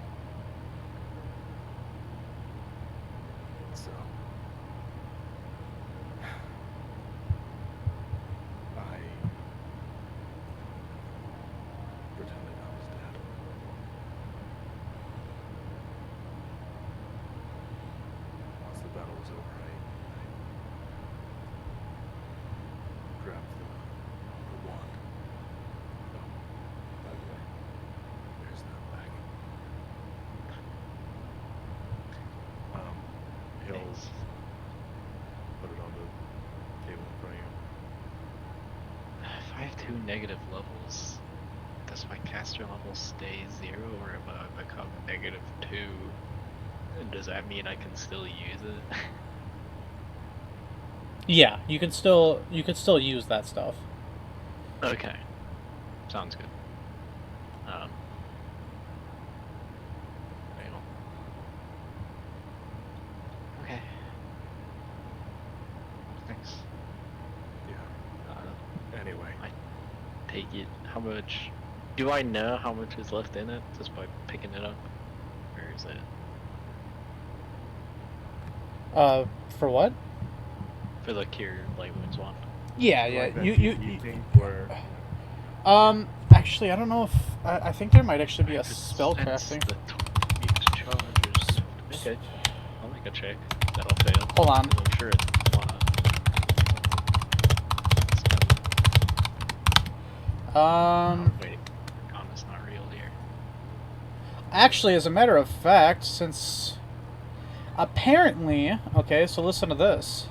So I pretended I was dead. Once the battle was over, I grabbed the wand. Oh, by the way, there's that back. He'll Thanks. put it on the table in front of you. If I have two negative levels, does my caster level stay 0 or if I become -2? And does that mean I can still use it? Yeah, you could still use that stuff. Okay. Sounds good. Anyway. Okay. Thanks. Yeah. Anyway, Take it. How much? Do I know how much is left in it just by picking it up? Or is it? For what? For the Cure Light Wounds one. Yeah, Or yeah. like that You thing where actually, I don't know if I think there might actually be a I could spell sense crafting. the torch charges. Okay, I'll make a check. That'll fail. Hold on. 'cause I'm sure it's Um, wait, Arcana's not real here. actually, as a matter of fact, since apparently, okay, so listen to this.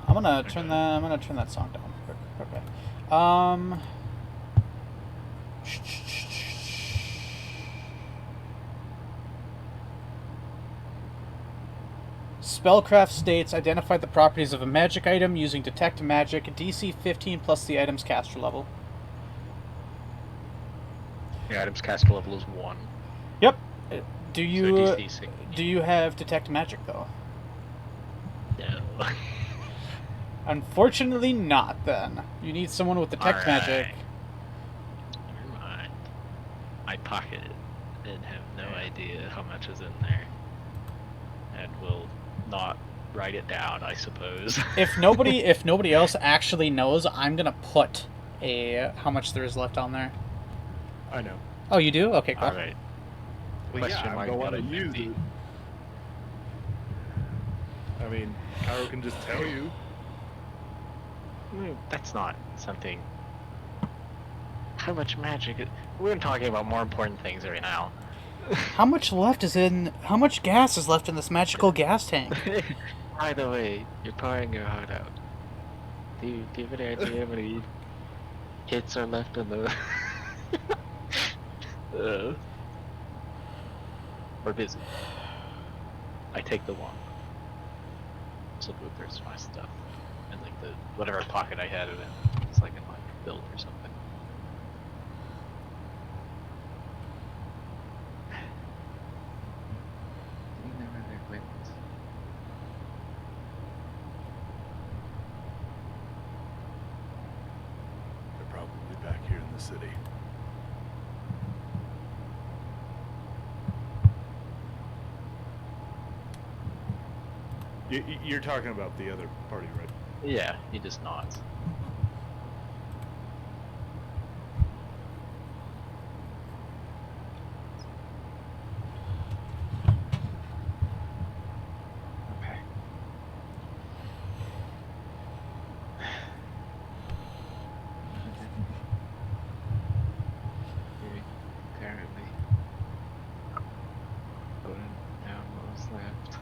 I'm gonna turn that song down. Okay. Spellcraft states identify the properties of a magic item using Detect Magic, DC 15 plus the item's caster level. The item's caster level is 1. Yep. So Do you DC 6. do you have Detect Magic though? No. Unfortunately, not. Then you need someone with Detect Magic. Alright. Never mind. I pocket it and have no idea how much is in there. And will not write it down, I suppose. If nobody else actually knows, I'm gonna put how much there is left on there. I know. Oh, you do? Okay, cool. Alright. Well, Question yeah, I'm mark, going got to a use 50. it. I mean, Cairo can just tell you. That's not something. How much magic? We're talking about more important things right now. How much gas is left in this magical gas tank? By the way, you're pouring your heart out. Do you have any idea how many hits are left in the... We're busy. I take the wand. So there's my stuff. And like the whatever pocket I had it in. It's like in my build or something. They're probably back here in the city. You're talking about the other party, right? Yeah, he just nods. Okay. Currently going down what's left.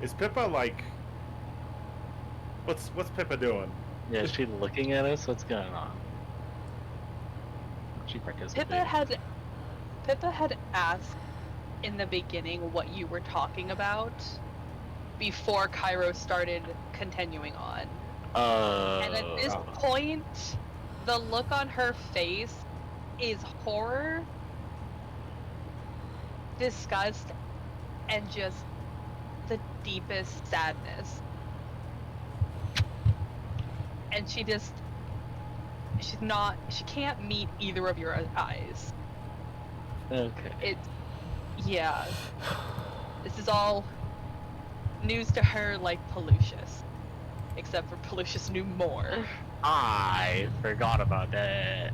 Is Pippa like? What's Pippa doing? Yeah, is she looking at us? What's going on? She participating. Pippa had asked in the beginning what you were talking about before Cairo started continuing on. And at this point, the look on her face is horror, disgust, and just the deepest sadness. And she can't meet either of your eyes. Okay. Yeah. This is all news to her like Pelucius. Except for Pelucius knew more. I forgot about that.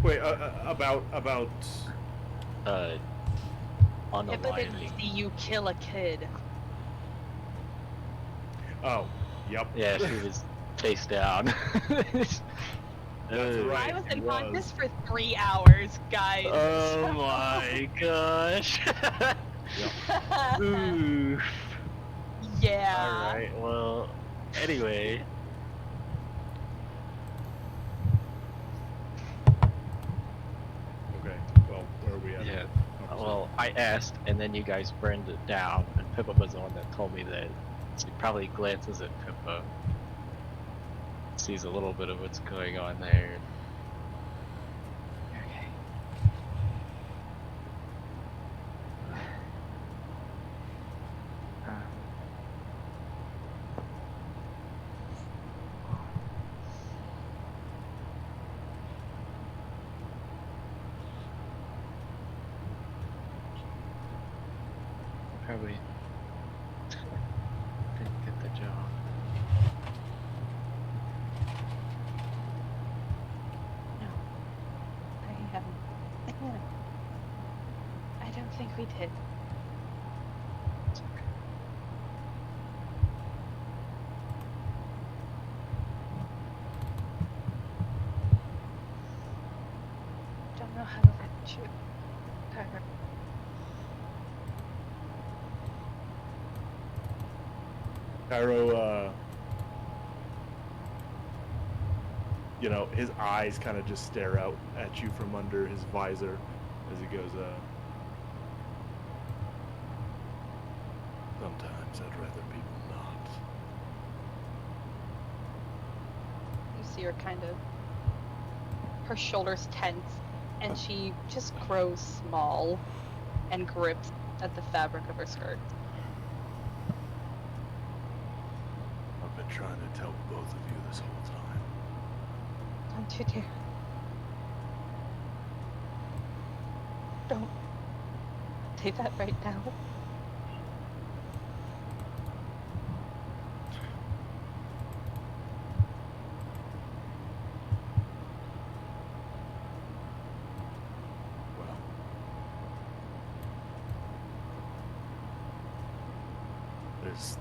Wait, about Pippa Unaliving. didn't see you kill a kid. Oh, yep. Yeah, she was face down. That's right. I was he unconscious for 3 hours, guys. Oh my gosh. Oof. Yeah. Alright, well, anyway. Okay. Well, where are we at? Yeah. Well, I asked, and then you guys burned it down, and Pippa was the one that told me that. She probably glances at Pippa, sees a little bit of what's going on there. Okay. Probably didn't get the job. I don't think we did. Don't know how to let you, Carter. Cairo, his eyes kind of just stare out at you from under his visor as he goes, sometimes I'd rather people not. You see her her shoulders tense, and she just grows small and grips at the fabric of her skirt. I've been trying to tell both of you this whole time. Don't you dare. Don't say that right now. Well, there's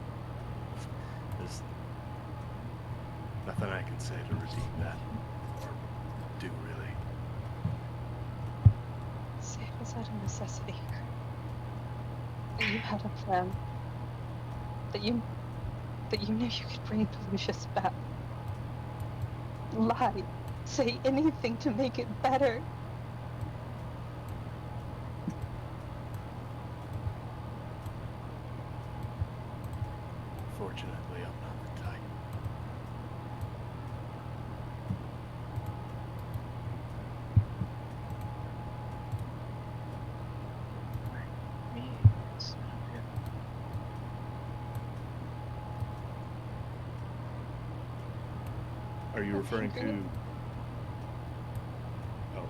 nothing I can say to redeem that, or do really. Say it was out of necessity. That you had a plan. That you knew you could bring Lucius back. Lie. Say anything to make it better. Fortunately, I'm not the type. Are you referring to? Oh,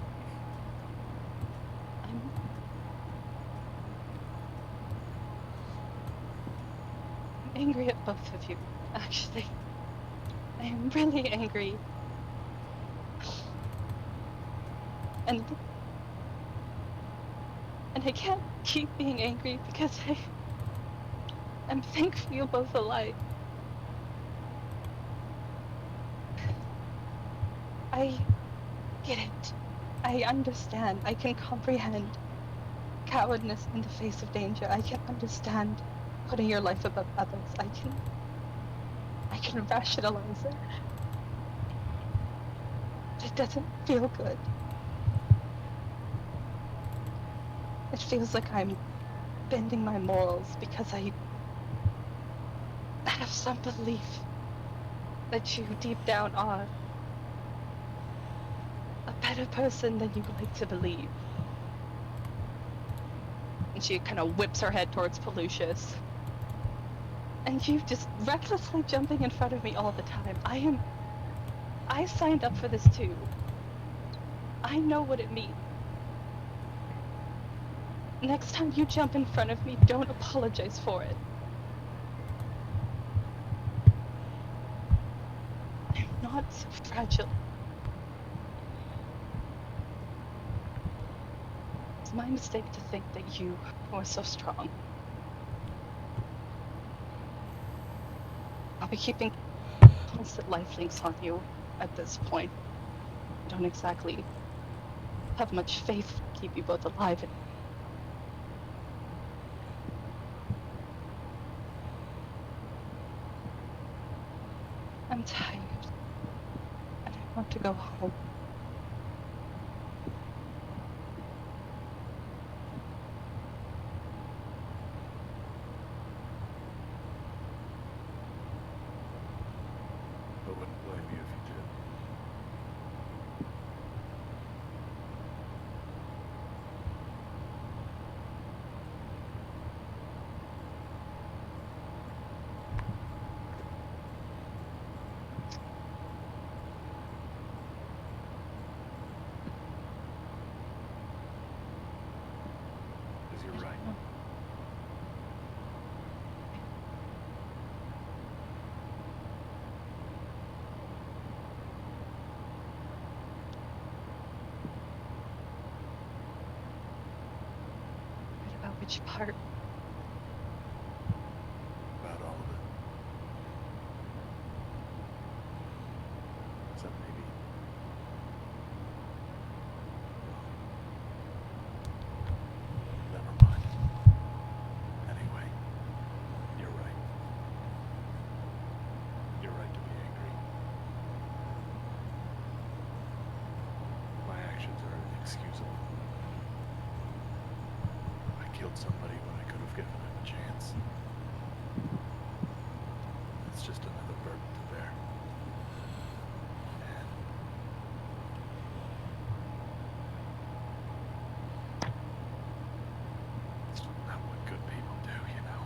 I'm angry at both of you, actually. I am really angry. And I can't keep being angry because I'm thankful you're both alive. I get it. I understand. I can comprehend cowardness in the face of danger. I can understand putting your life above others. I can rationalize it. It doesn't feel good. It feels like I'm bending my morals because I have some belief that you deep down are a better person than you like to believe. And she kind of whips her head towards Pelucius. And you just recklessly jumping in front of me all the time. I signed up for this too. I know what it means. Next time you jump in front of me, don't apologize for it. I'm not so fragile. It's my mistake to think that you were so strong. I'll be keeping constant lifelinks on you at this point. I don't exactly have much faith to keep you both alive. I'm tired. And I want to go home. I wouldn't blame you if you did. Because you're right. Which part? About all of it. Except maybe. Never mind. Anyway, you're right. You're right to be angry. My actions are inexcusable. I killed somebody when I could have given him a chance. It's just another burden to bear. And it's not what good people do, you know.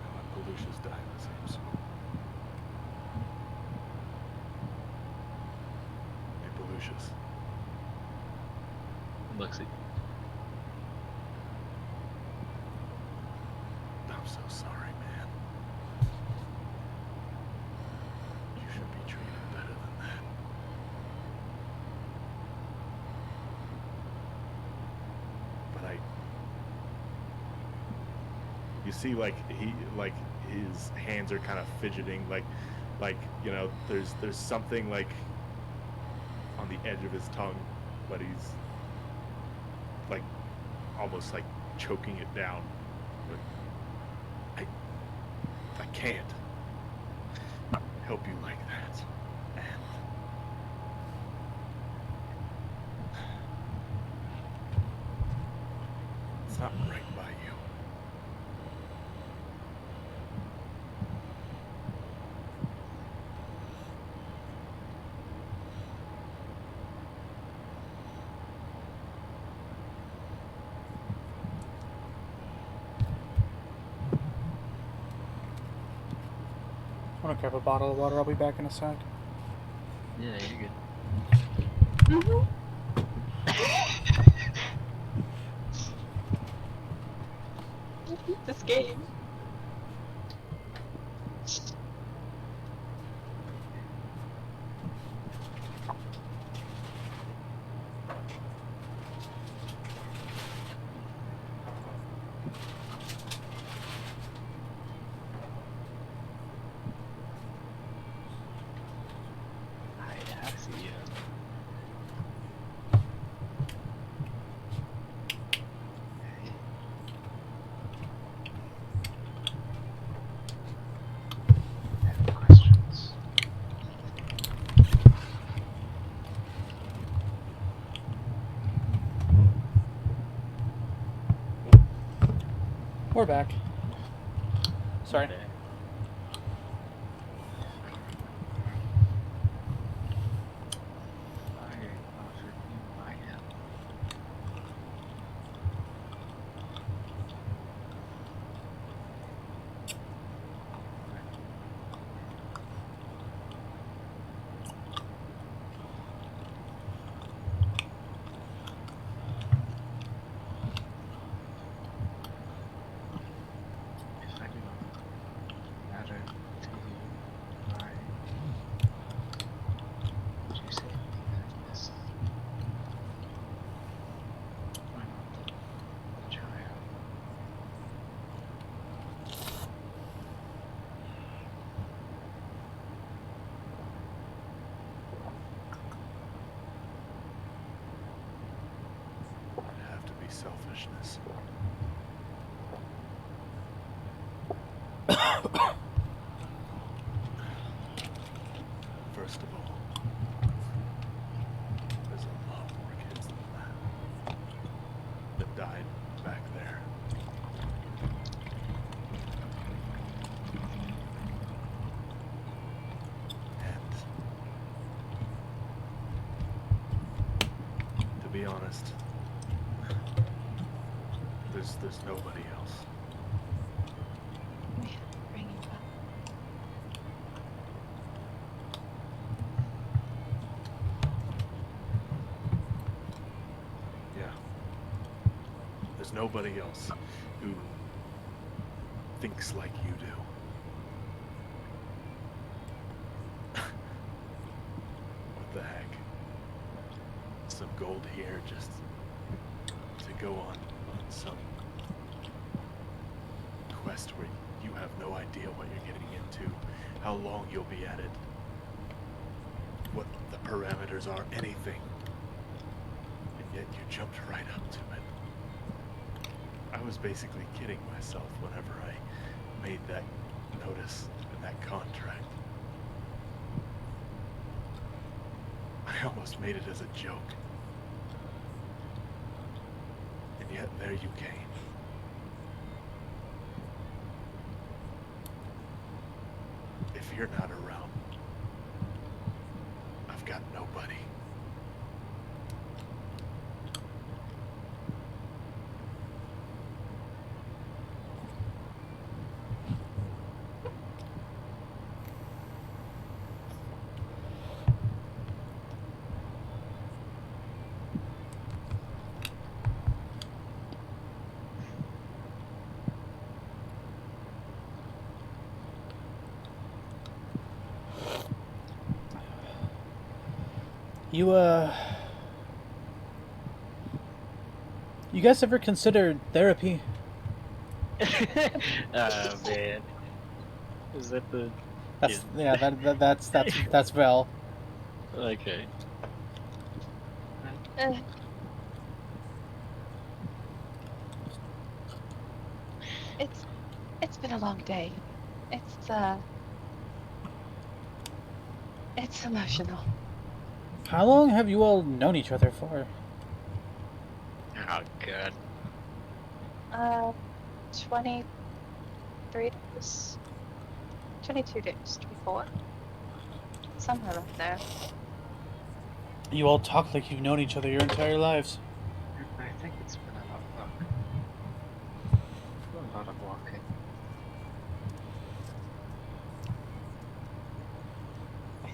Now, Belushas died the same swoop. Hey, Belushas. Lexi. I'm so sorry, man. You should be treated better than that. But you see, like his hands are kind of fidgeting, like you know, there's something like on the edge of his tongue, but he's like almost like choking it down. But I can't help you like that. And it's not right by you. I'm gonna grab a bottle of water. I'll be back in a sec. Yeah, you're good. This game. I see you. Any questions? We're back. Sorry. Okay. I offered you my help. If I do not matter to you, why would you say anything like this? Why not the child? It'd have to be selfishness. First of all, there's a lot more kids than that died back there. And to be honest, there's nobody else. We have to bring you back. Yeah. There's nobody else who thinks like you do. What the heck? Some gold here just to go on some quest where you have no idea what you're getting into, how long you'll be at it, what the parameters are, anything. And yet you jumped right up to it. I was basically kidding myself whenever I made that notice and that contract. I almost made it as a joke. And yet there you came. If you're not around, I've got nobody. You guys ever considered therapy? Oh man, is that the? That's Val. Okay. It's been a long day. It's emotional. How long have you all known each other for? Oh god. 23 days. 22 days, 24. Somewhere around there. You all talk like you've known each other your entire lives. I think it's been a lot of walking.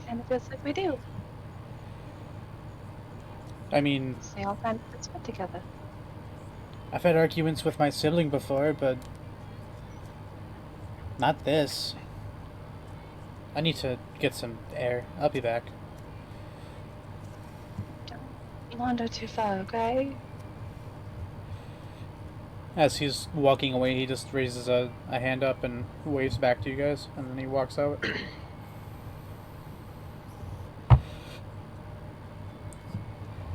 And it feels like we do. I mean, We all kind of spent together. I've had arguments with my sibling before, but not this. I need to get some air. I'll be back. Don't wander too far, okay? As he's walking away, he just raises a hand up and waves back to you guys, and then he walks out. You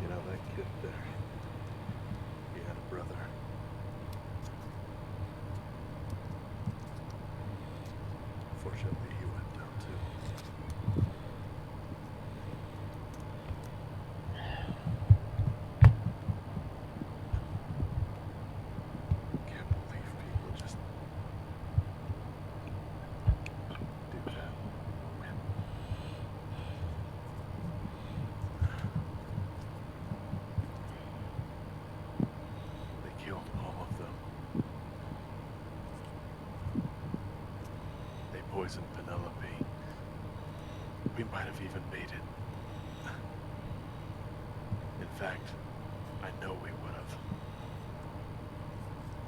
know that kid there? He had a brother. Fortunately, he went down too. Can't believe people just do that. Man. They killed all of them. They poisoned Penelope. We might have even made it. In fact, I know we would have.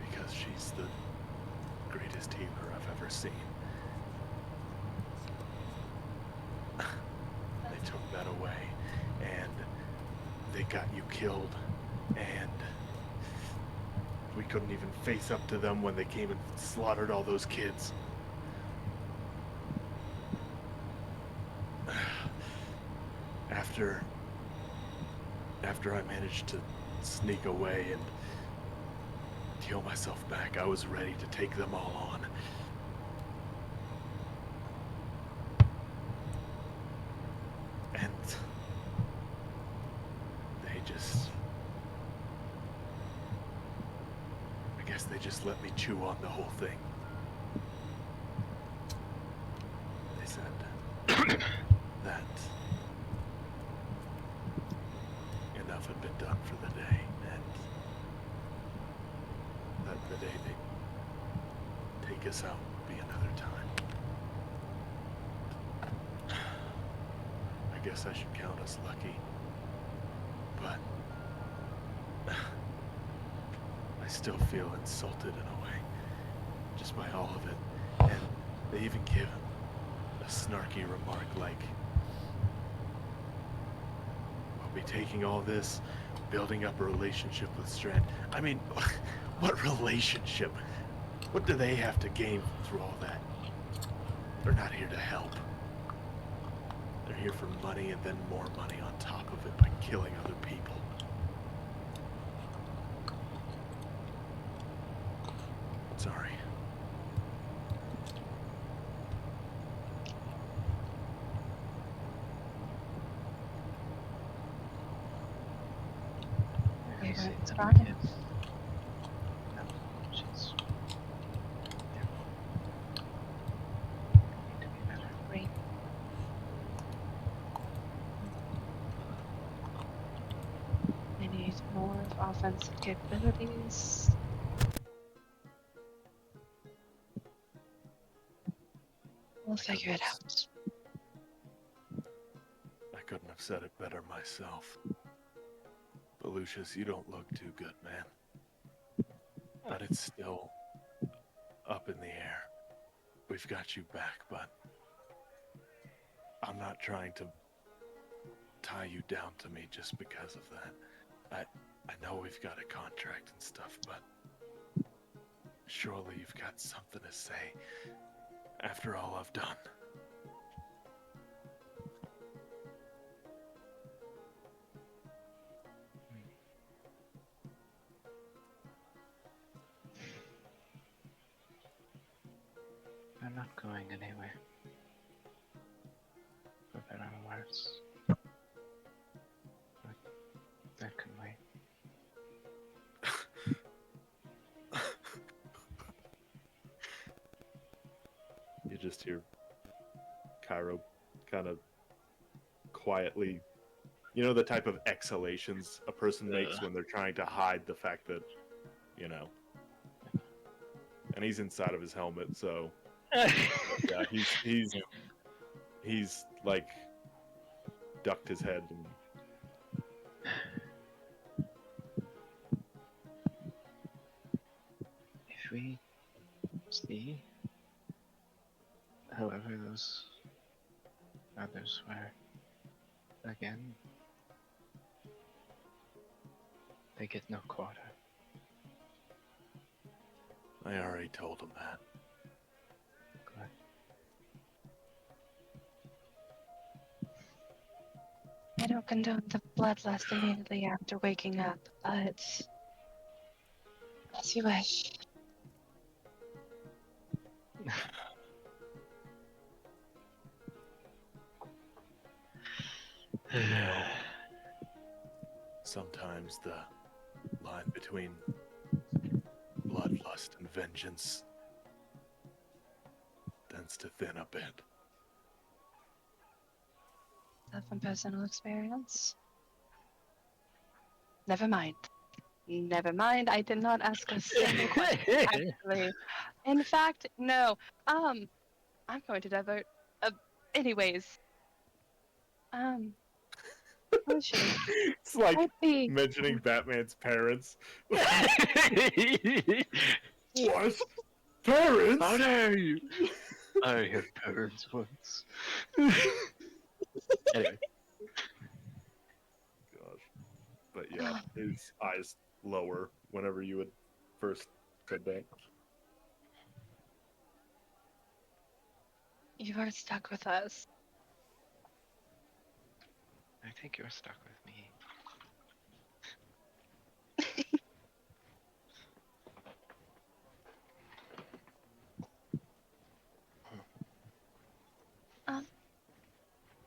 Because she's the greatest healer I've ever seen. They took that away, and they got you killed, and we couldn't even face up to them when they came and slaughtered all those kids. After I managed to sneak away and heal myself back, I was ready to take them all on. And they just... I guess they just let me chew on the whole thing. They said that enough had been done for the day, and that the day they take us out would be another time. I guess I should count us lucky, but I still feel insulted in a way. just by all of it. And they even give a snarky remark like, "I'll be taking all this, building up a relationship with Strand." I mean, what relationship? What do they have to gain through all that? They're not here to help. They're here for money and then more money on top of it by killing other people. Sorry. We Is were it trying. yes. No, she's need to be better. Great. I need more offensive capabilities. We'll figure it out. I couldn't have said it better myself. But Lucius, you don't look too good, man. But it's still up in the air. We've got you back, but I'm not trying to tie you down to me just because of that. I know we've got a contract and stuff, but surely you've got something to say after all I've done. I'm not going anywhere. For better or worse. But that can wait. You just hear Cairo kind of quietly, you know, the type of exhalations a person makes when they're trying to hide the fact that, you know, and he's inside of his helmet, so yeah, he's like ducked his head and If we see however those others were again, they get no quarter. I already told him that. Good. I don't condone the bloodlust immediately after waking up, but as you wish. You know, sometimes the line between bloodlust and vengeance tends to thin a bit. Is that from personal experience? Never mind. Never mind. I did not ask a single question. Actually, in fact, no. I'm going to divert. Anyways. Lucius, It's like I'd be. mentioning Batman's parents. What? Parents? How dare you? I had parents once. Anyway. Gosh. But yeah, his eyes lower whenever you had first said that. You are stuck with us. I think you're stuck with me.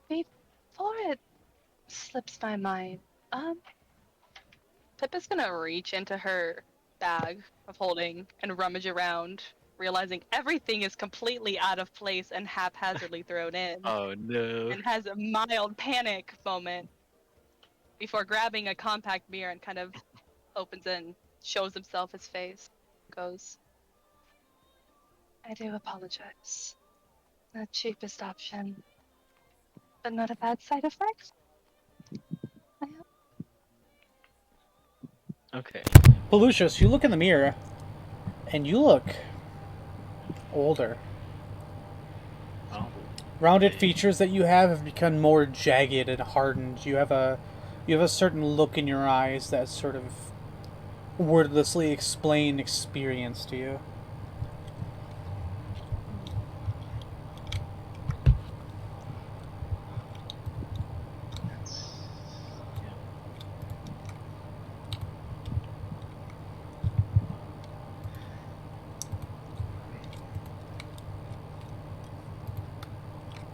Before it slips my mind, Pippa's gonna reach into her bag of holding and rummage around, realizing everything is completely out of place and haphazardly thrown in, Oh no. and has a mild panic moment before grabbing a compact mirror and kind of opens and shows himself his face. Goes, I do apologize. The cheapest option, but not a bad side effect. I hope. Okay. Lucius, you look in the mirror, and you look older. Oh. Rounded Okay. features that you have become more jagged and hardened. You have a certain look in your eyes that sort of wordlessly explain experience to you. That's yeah.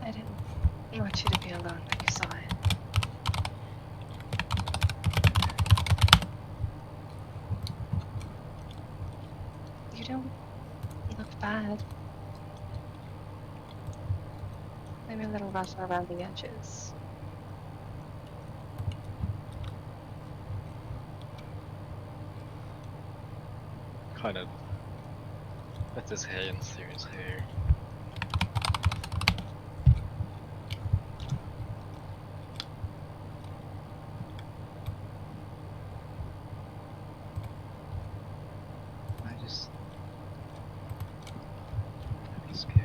I didn't want you to be alone when you saw it. You don't look bad. Maybe a little rough around the edges. Kind of puts his hands through his hair. I just I'd be scared.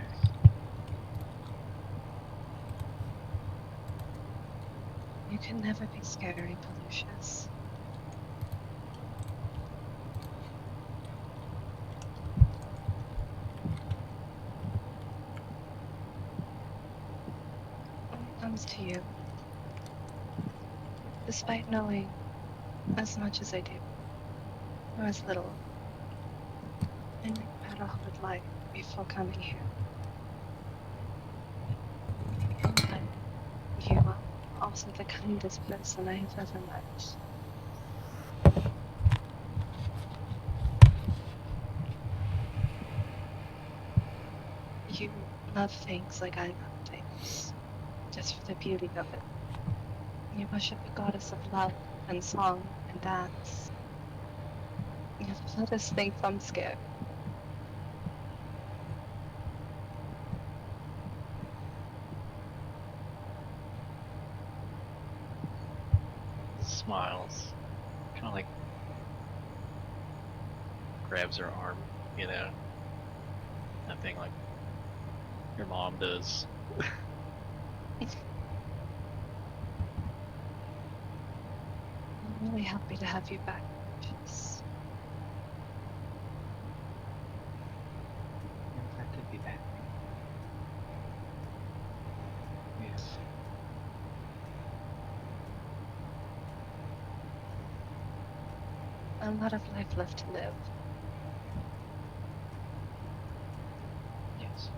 You can never be scary, Pollucious. When it comes to you, despite knowing as much as I do, or as little, I knew had a hard life before coming here. But you are also the kindest person I have ever met. You love things like I love things, just for the beauty of it. You worship a goddess of love and song and dance. You never let us think I'm scared. Smiles. Kind of like grabs her arm, you know? That thing like your mom does. I'm really happy to have you back, Precious. I'm glad to be back. Yes. A lot of life left to live. Yes.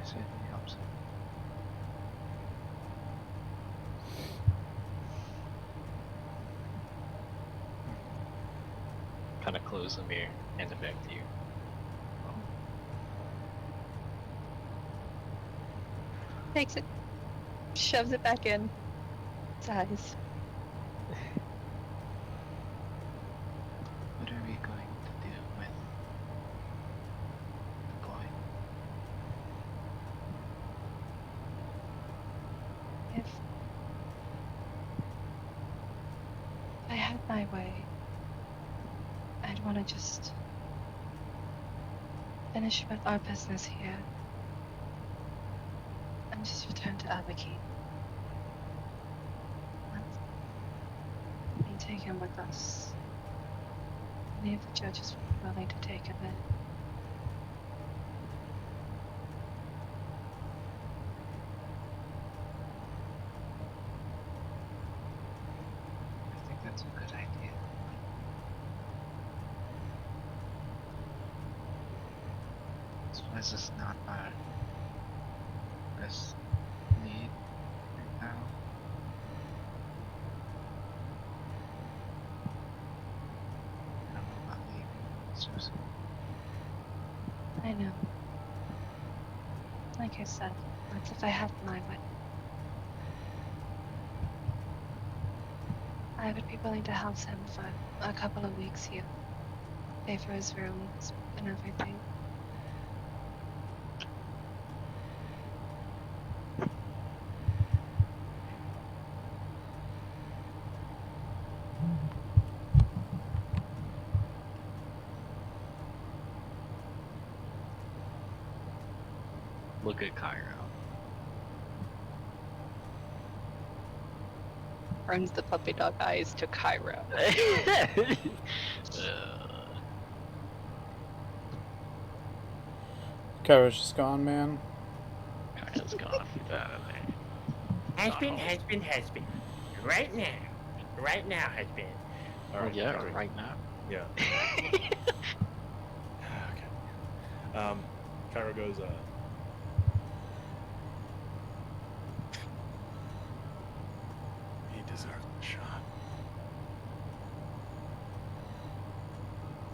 I certainly hope so. Kind of close the mirror, hand it back to you. Takes it, shoves it back in. His eyes. What are we going to do with the boy? If I had my way, I'd want to just finish with our business here and just return to Abigail. And take him with us. Any of the judges would be willing to take him in. I think that's a good idea. This place is not our best need right now. I don't know about leaving Susan. I know. Like I said, that's if I had my way. I would be willing to house him for a couple of weeks here. Pay for his rooms and everything. look at Cairo. Turns the puppy dog eyes to Cairo. Kara's just gone, man. Cairo's gone. Get out of there. Has been. Right now has been. All Oh right. yeah, Cairo. right now. Yeah. Okay. Cairo goes. He deserves a shot.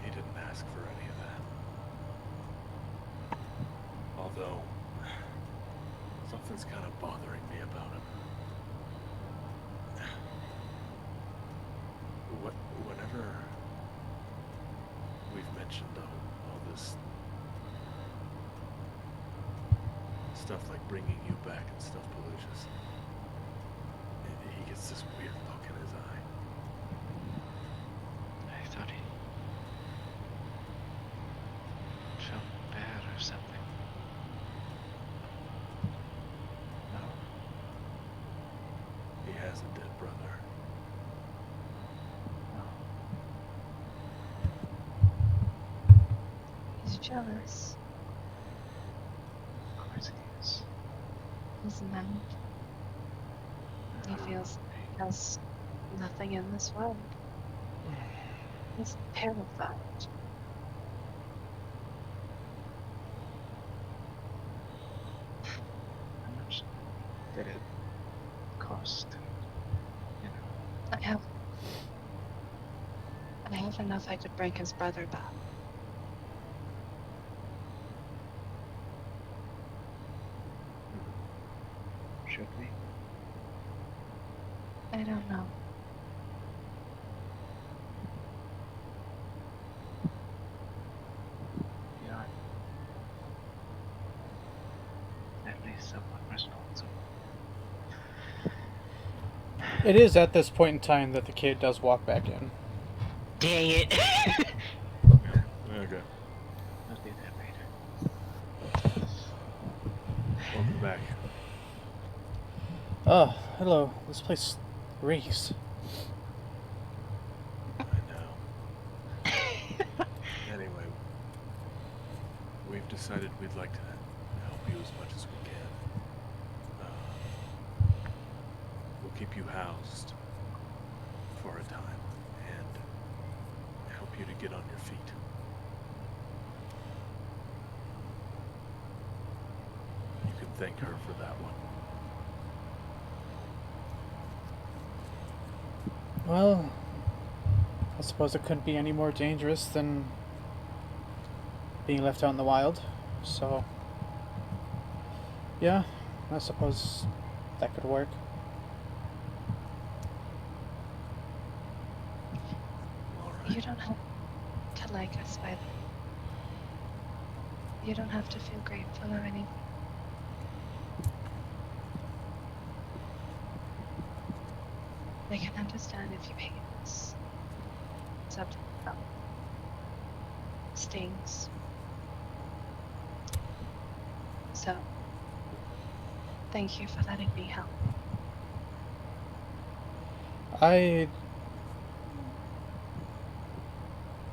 He didn't ask for any of that. Although, something's kind of bothering me about him. Whenever we've mentioned all this stuff like bringing you back and stuff, Belucius, he gets this weird look in his eye. I thought he felt bad or something. No. He has a dead brother. He's jealous, Of course he is. isn't that? He feels he has nothing in this world. He's terrified. How much did it cost? You know. I have enough I could bring his brother back. Should we? I don't know. You are at least somewhat responsible. It is at this point in time that the kid does walk back in. Dang it. Okay. I'll do that later. Welcome back. Oh, hello. This place reeks. I know. Anyway, we've decided we'd like to help you as much as we can. We'll keep you housed for a time and help you to get on your feet. You can thank her for that one. Well, I suppose it couldn't be any more dangerous than being left out in the wild. So, yeah, I suppose that could work. All right. You don't have to like us by You don't have to feel grateful or anything. I can understand if you hate us. It's up to them. Stings. So, thank you for letting me help. I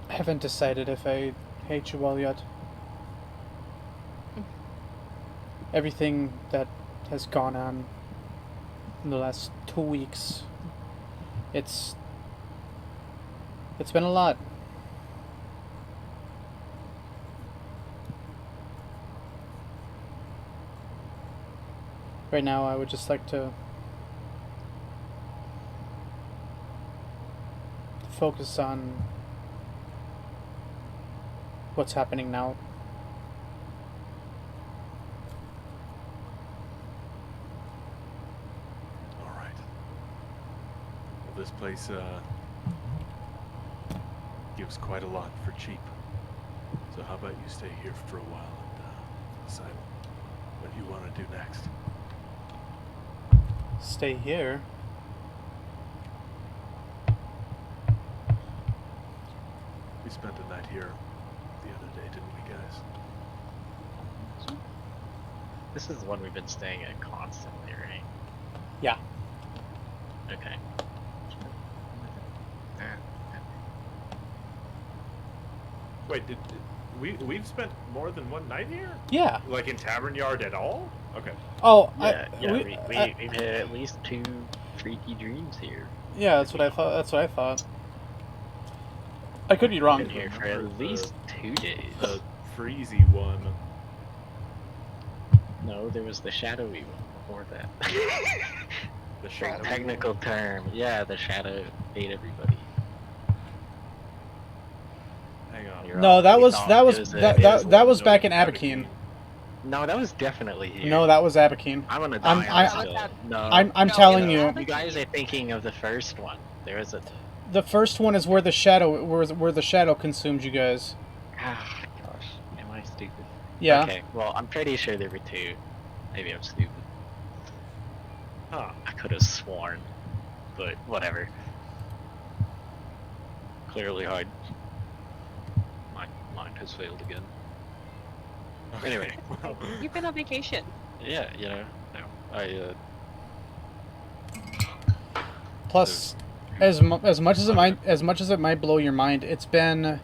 haven't decided if I hate you all yet. Everything that has gone on in the last 2 weeks, it's been a lot. Right now, I would just like to focus on what's happening now. All right. Well, this place gives quite a lot for cheap. So how about you stay here for a while and decide what you want to do next? Stay here. We spent a night here the other day, didn't we, guys? This is the one we've been staying at constantly, right? Yeah. Okay. Wait, we've spent more than one night here? Yeah. Like in Tavern Yard at all? Okay. Oh, Yeah, we, we've had at least 2 freaky dreams here. yeah, that's what I thought. That's what I thought. I could be wrong. Been here for at least 2 days. The freezy one. No, there was the shadowy one before that. The shadow. Technical term. Yeah, the shadow ate everybody. Hang on. You're No, all- that we was thought that it was a- that it that, that was no, back in Abekeen. Abekeen. No, that was definitely here. No, that was Abekeen. I'm gonna I'm- die I- on this hill. No, I'm No, telling it you, was you guys are thinking of the first one. There was a. the first one is where the shadow where the shadow consumed you guys. Ah, gosh, am I stupid? Yeah. Okay, well, I'm pretty sure there were 2. Maybe I'm stupid. Huh. I could have sworn, but whatever. Clearly hard. My mind has failed again. Anyway, Well, You've been on vacation. yeah, no, I Plus, as much as it might blow your mind, it's been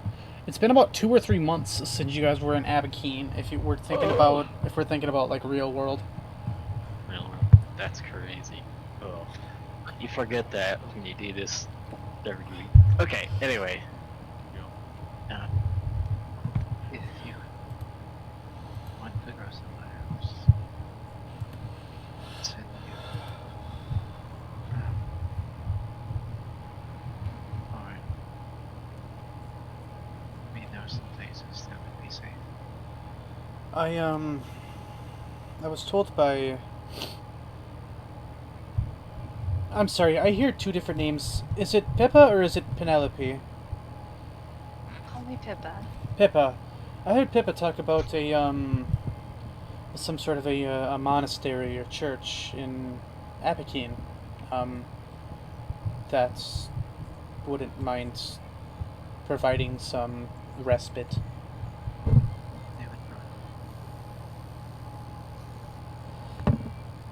about 2 or 3 months since you guys were in Abekeen. If we're thinking about like real world. well, that's crazy. oh. You forget that when you do this every week. Okay, anyway. If you want to go somewhere else, send you. Or we know some places that would be safe. I was told by. I'm sorry, I hear 2 different names. Is it Pippa or is it Penelope? Call me Pippa. Pippa. I heard Pippa talk about some sort of a monastery or church in Abekeen. That wouldn't mind providing some respite. They would know.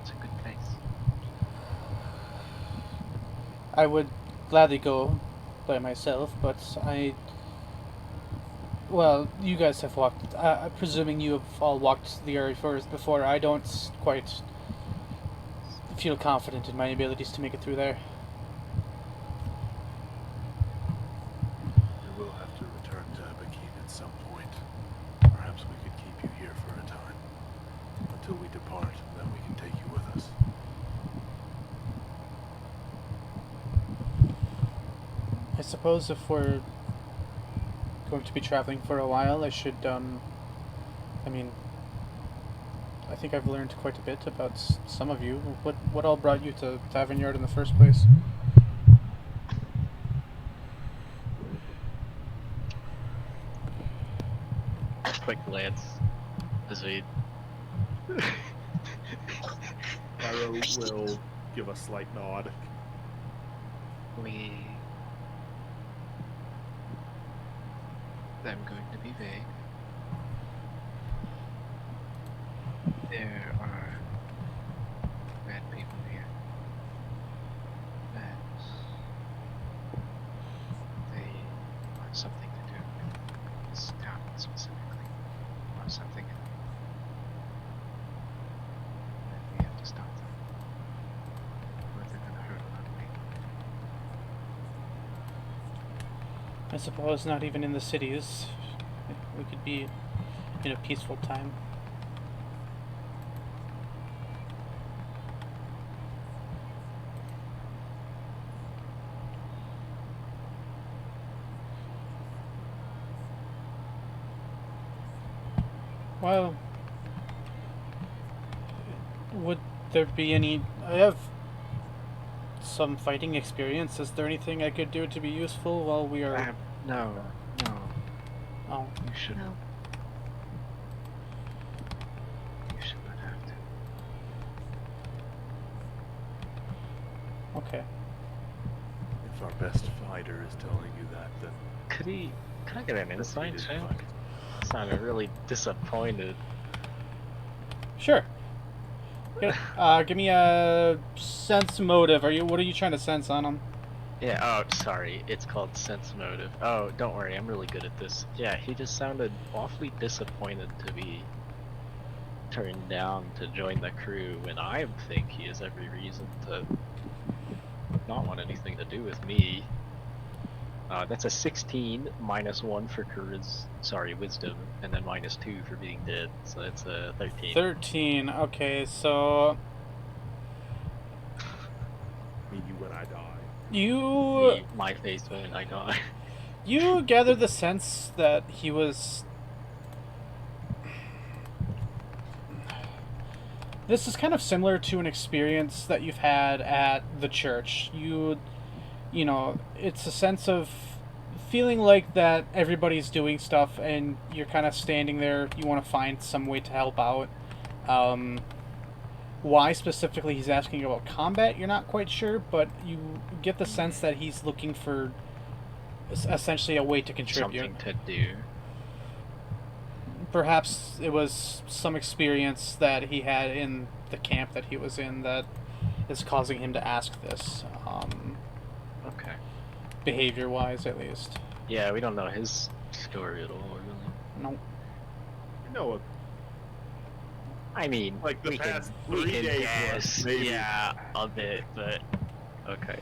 It's a good place. I would gladly go by myself, but well, you guys have walked. Presuming you have all walked the area first before, I don't quite feel confident in my abilities to make it through there. We will have to return to Abekeen at some point. Perhaps we could keep you here for a time. Until we depart, then we can take you with us. I suppose if we're going to be traveling for a while, I should, I mean, I think I've learned quite a bit about some of you. What all brought you to Tavern Yard in the first place? Quick glance as we. Pyro will give a slight nod. I'm going to be vague. There are bad people here. That they want something to do with this town specifically. Want something. And we have to stop them. Or they're gonna hurt a lot of people. I suppose not even in the cities. We could be in a peaceful time. Well, would there be any... I have some fighting experience. Is there anything I could do to be useful while we are... No. Oh, You should. No. You should not have to. okay. If our best fighter is telling you that, then Could I get an insight it is check? fine. Sounded really disappointed. Sure. Give me a sense motive. What are you trying to sense on him? Yeah, oh, sorry. It's called sense motive. Oh, don't worry. I'm really good at this. Yeah, he just sounded awfully disappointed to be turned down to join the crew, and I think he has every reason to not want anything to do with me. That's a 16, -1 for wisdom, and then -2 for being dead, so it's a 13. 13, okay, so... Me when I die. My face when I die. You gather the sense that he was... This is kind of similar to an experience that you've had at the church. You know, it's a sense of feeling like that everybody's doing stuff and you're kind of standing there. You want to find some way to help out. Why specifically he's asking about combat, you're not quite sure, but you get the sense that he's looking for essentially a way to contribute. Something to do. Perhaps it was some experience that he had in the camp that he was in that is causing him to ask this. Okay. Behavior-wise, at least. Yeah, we don't know his story at all, really. No. No, I mean, like the past we 3 can days guess, worth, maybe. yeah, a bit, but okay.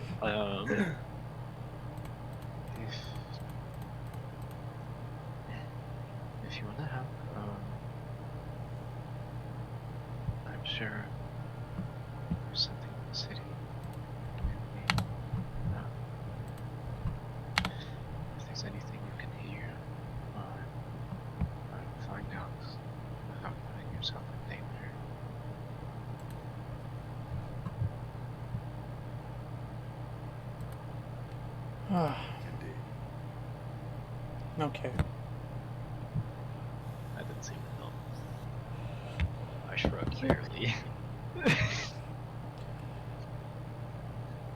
If you want to help, I'm sure there's something in the city. If there's anything you can hear, find out without putting yourself in danger. Okay. That didn't seem to help. I shrugged barely.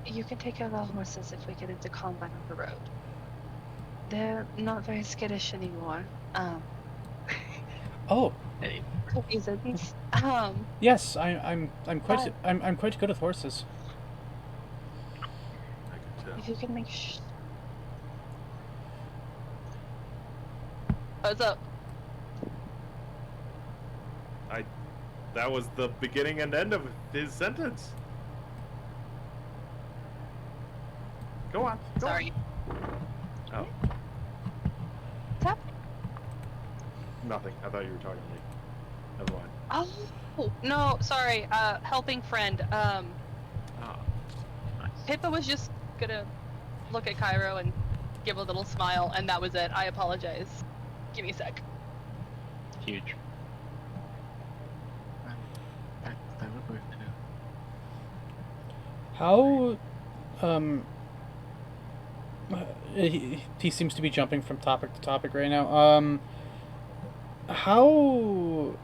You can take care of our horses if we get into combat on the road. They're not very skittish anymore. Oh. Anyway. For reasons. Yes, I'm quite good with horses. I can tell. If you can make What's up? That was the beginning and end of his sentence. Go on. Go Sorry. On. Oh, What's happening? nothing. I thought you were talking to me. Never mind. Oh no, sorry. Helping friend. Nice. Pippa was just gonna look at Cairo and give a little smile, and that was it. I apologize. Give me a sec. Huge. That would work too. How, he seems to be jumping from topic to topic right now. How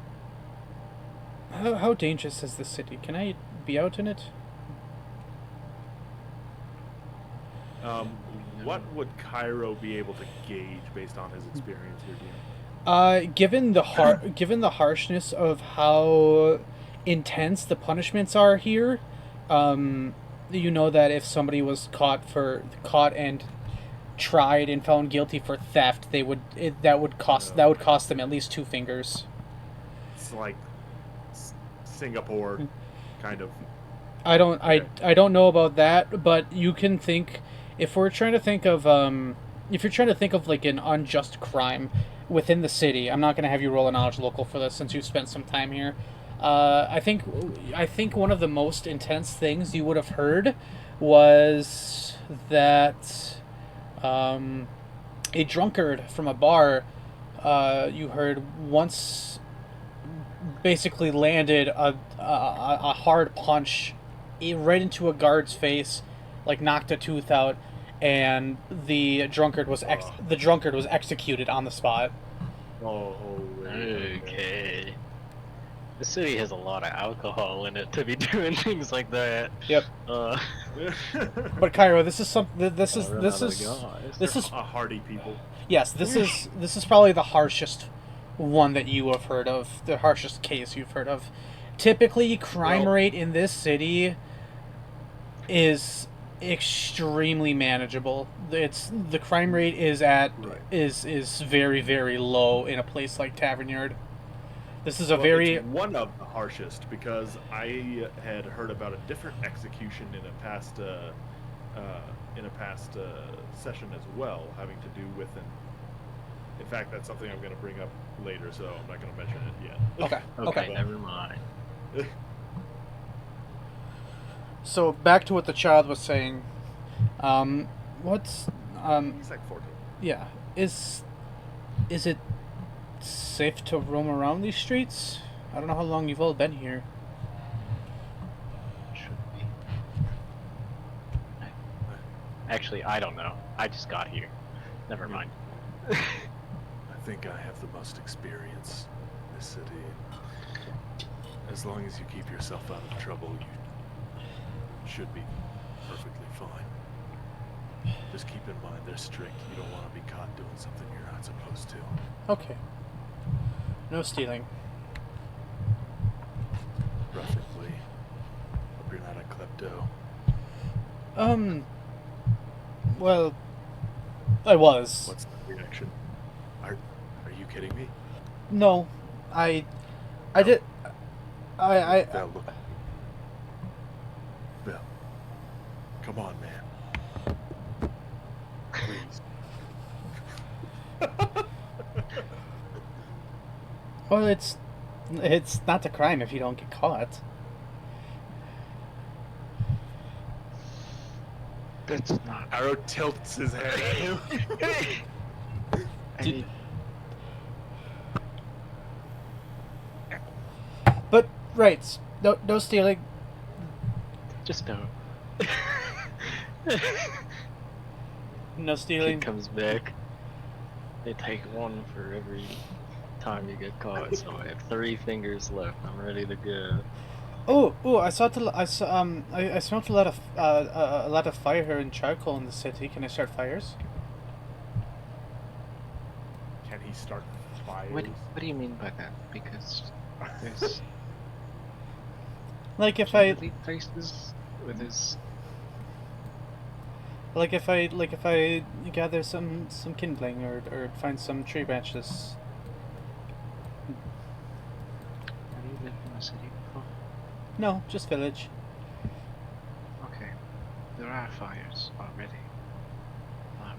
dangerous is the city? Can I be out in it? What would Cairo be able to gauge based on his experience here, DM? Given the harshness of how intense the punishments are here, you know that if somebody was caught and tried and found guilty for theft, that would cost them at least 2 fingers. It's like Singapore, kind of. I don't know about that, but you can think, if you're trying to think of like an unjust crime within the city. I'm not going to have you roll a knowledge local for this since you've spent some time here. I think one of the most intense things you would have heard was that a drunkard from a bar you heard once basically landed a hard punch right into a guard's face, like knocked a tooth out, and the drunkard was executed on the spot. Oh, okay. The city has a lot of alcohol in it to be doing things like that. Yep. But Cairo, this is a hardy people. Yes, this is probably the harshest one that you have heard of, the harshest case you've heard of. typically crime Well- rate in this city is extremely manageable. The crime rate is is very, very low in a place like Tavern Yard. This is a Well, very it's one of the harshest because I had heard about a different execution in a past session as well, having to do with an. In fact, that's something I'm going to bring up later, so I'm not going to mention it yet. Okay. Never mind. So back to what the child was saying. What's He's like 14. yeah, is it safe to roam around these streets? I don't know how long you've all been here. Should be. Actually, I don't know. I just got here. Never mind. I think I have the most experience in this city. As long as you keep yourself out of trouble, you should be perfectly fine. Just keep in mind they're strict. You don't want to be caught doing something you're not supposed to. Okay. No stealing. Roughly. Hope you're not a klepto. Well, I was. What's the reaction? Are you kidding me? No, I did. Val, look. Val, come on, man. Please. Well, it's not a crime if you don't get caught. That's not. Arrow tilts his head. I mean, But right, no stealing. just don't. No He stealing. comes back. They take one for every time you get caught, so I have 3 fingers left. I'm ready to go. Oh! I smelled a lot of fire and charcoal in the city. Can I start fires? Can he start fires? What do you mean by that? Because there's Like if I places with his. like if I gather some kindling or find some tree branches. Have you lived in a city before? No, just village. Okay, there are fires already. On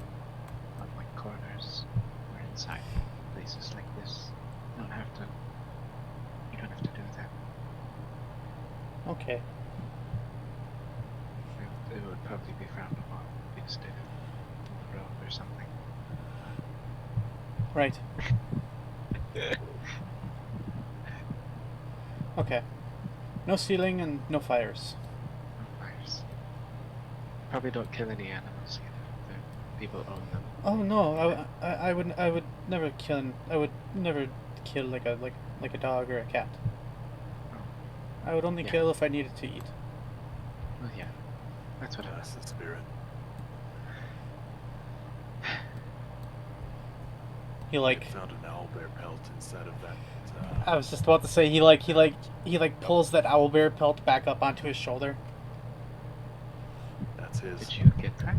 like corners or inside places like this. You don't have to do that. Okay. It would probably be frowned upon if you stayed on the road or something. Right. Okay. No stealing and no fires. No fires. Probably don't kill any animals either. People own them. Oh no, I would never kill. I would never kill like a dog or a cat. I would only Yeah. kill if I needed to eat. Well, yeah, that's what I That's was. the spirit. He like. I found an owlbear pelt inside of that. I was just about to say he pulls that owlbear pelt back up onto his shoulder. That's his. Did you get that?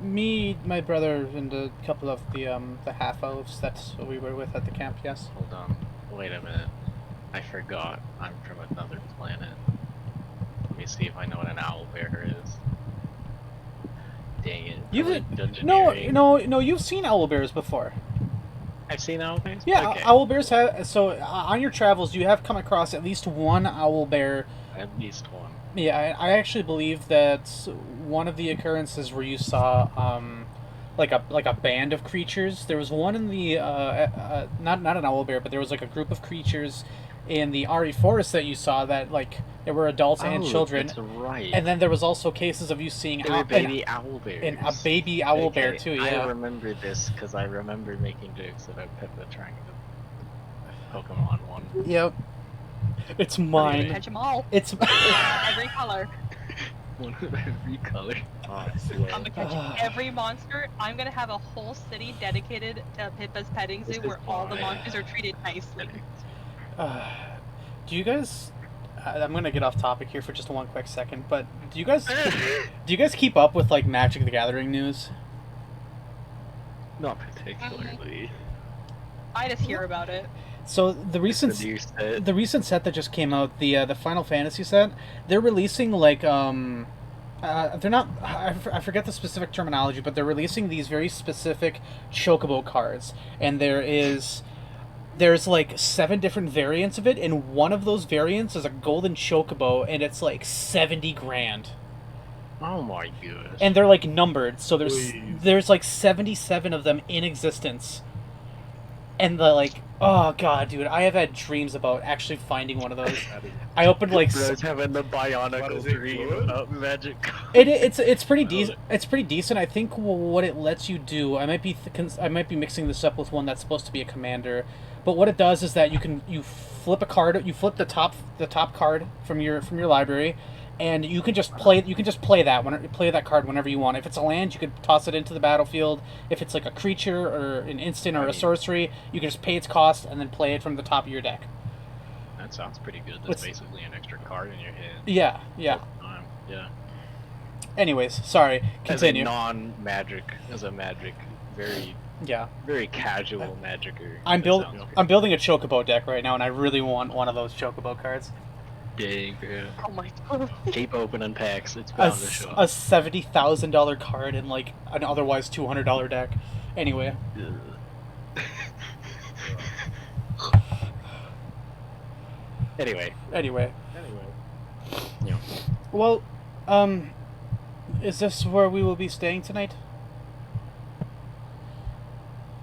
Me, my brother, and a couple of the half elves that we were with at the camp. Yes. Hold on. Wait a minute. I forgot. I'm from another planet. Let me see if I know what an owlbear is. Dang it. You've Like dungeoneering. no. You've seen owlbears before. I've seen owlbears? Yeah, Okay. owlbears have. So on your travels, you have come across at least one owlbear. At least one. Yeah, I actually believe that one of the occurrences where you saw like a band of creatures. There was one in the not an owlbear, but there was like a group of creatures in the RE forest that you saw that like there were adults and children. That's right. And then there was also cases of you seeing There were baby owlbears. and a baby owlbear Okay, too. Yeah. I remember this because I remember making jokes about Pippa trying to Pokemon one. Yep. It's mine. Catch them all. It's Every color. One of every color. I'm gonna catch every monster. I'm gonna have a whole city dedicated to Pippa's petting zoo This is where all the fine. monsters are treated nicely. Do you guys? I'm gonna get off topic here for just one quick second, but do you guys keep up with like Magic the Gathering news? Not particularly. I just hear about it. So the recent set that just came out, the Final Fantasy set, they're releasing like they're not. I forget the specific terminology, but they're releasing these very specific chocobo cards, and there's like 7 different variants of it, and one of those variants is a golden chocobo, and it's like 70 grand. Oh my gosh. And they're like numbered, so Please. there's like 77 of them in existence. And the like, oh god, dude, I have had dreams about actually finding one of those. I opened like Bro's having the bionicle dream about magic. it's pretty decent. It's pretty decent. I think what it lets you do, I might be mixing this up with one that's supposed to be a commander, but what it does is that you flip a card, you flip the top card from your library, and you can just play that card whenever you want. If it's a land, you could toss it into the battlefield. If it's like a creature or an instant or a sorcery, you can just pay its cost and then play it from the top of your deck. That sounds pretty good. That's basically an extra card in your hand. Yeah. Yeah. Anyways, sorry. Continue. As a magic, very casual magicer. I'm building a chocobo deck right now, and I really want one of those chocobo cards. Dang, bro. Oh my god. Keep opening packs. It's bound to show. A $70,000 card in like an otherwise $200 deck. Anyway. Anyway. Yeah. Well, is this where we will be staying tonight?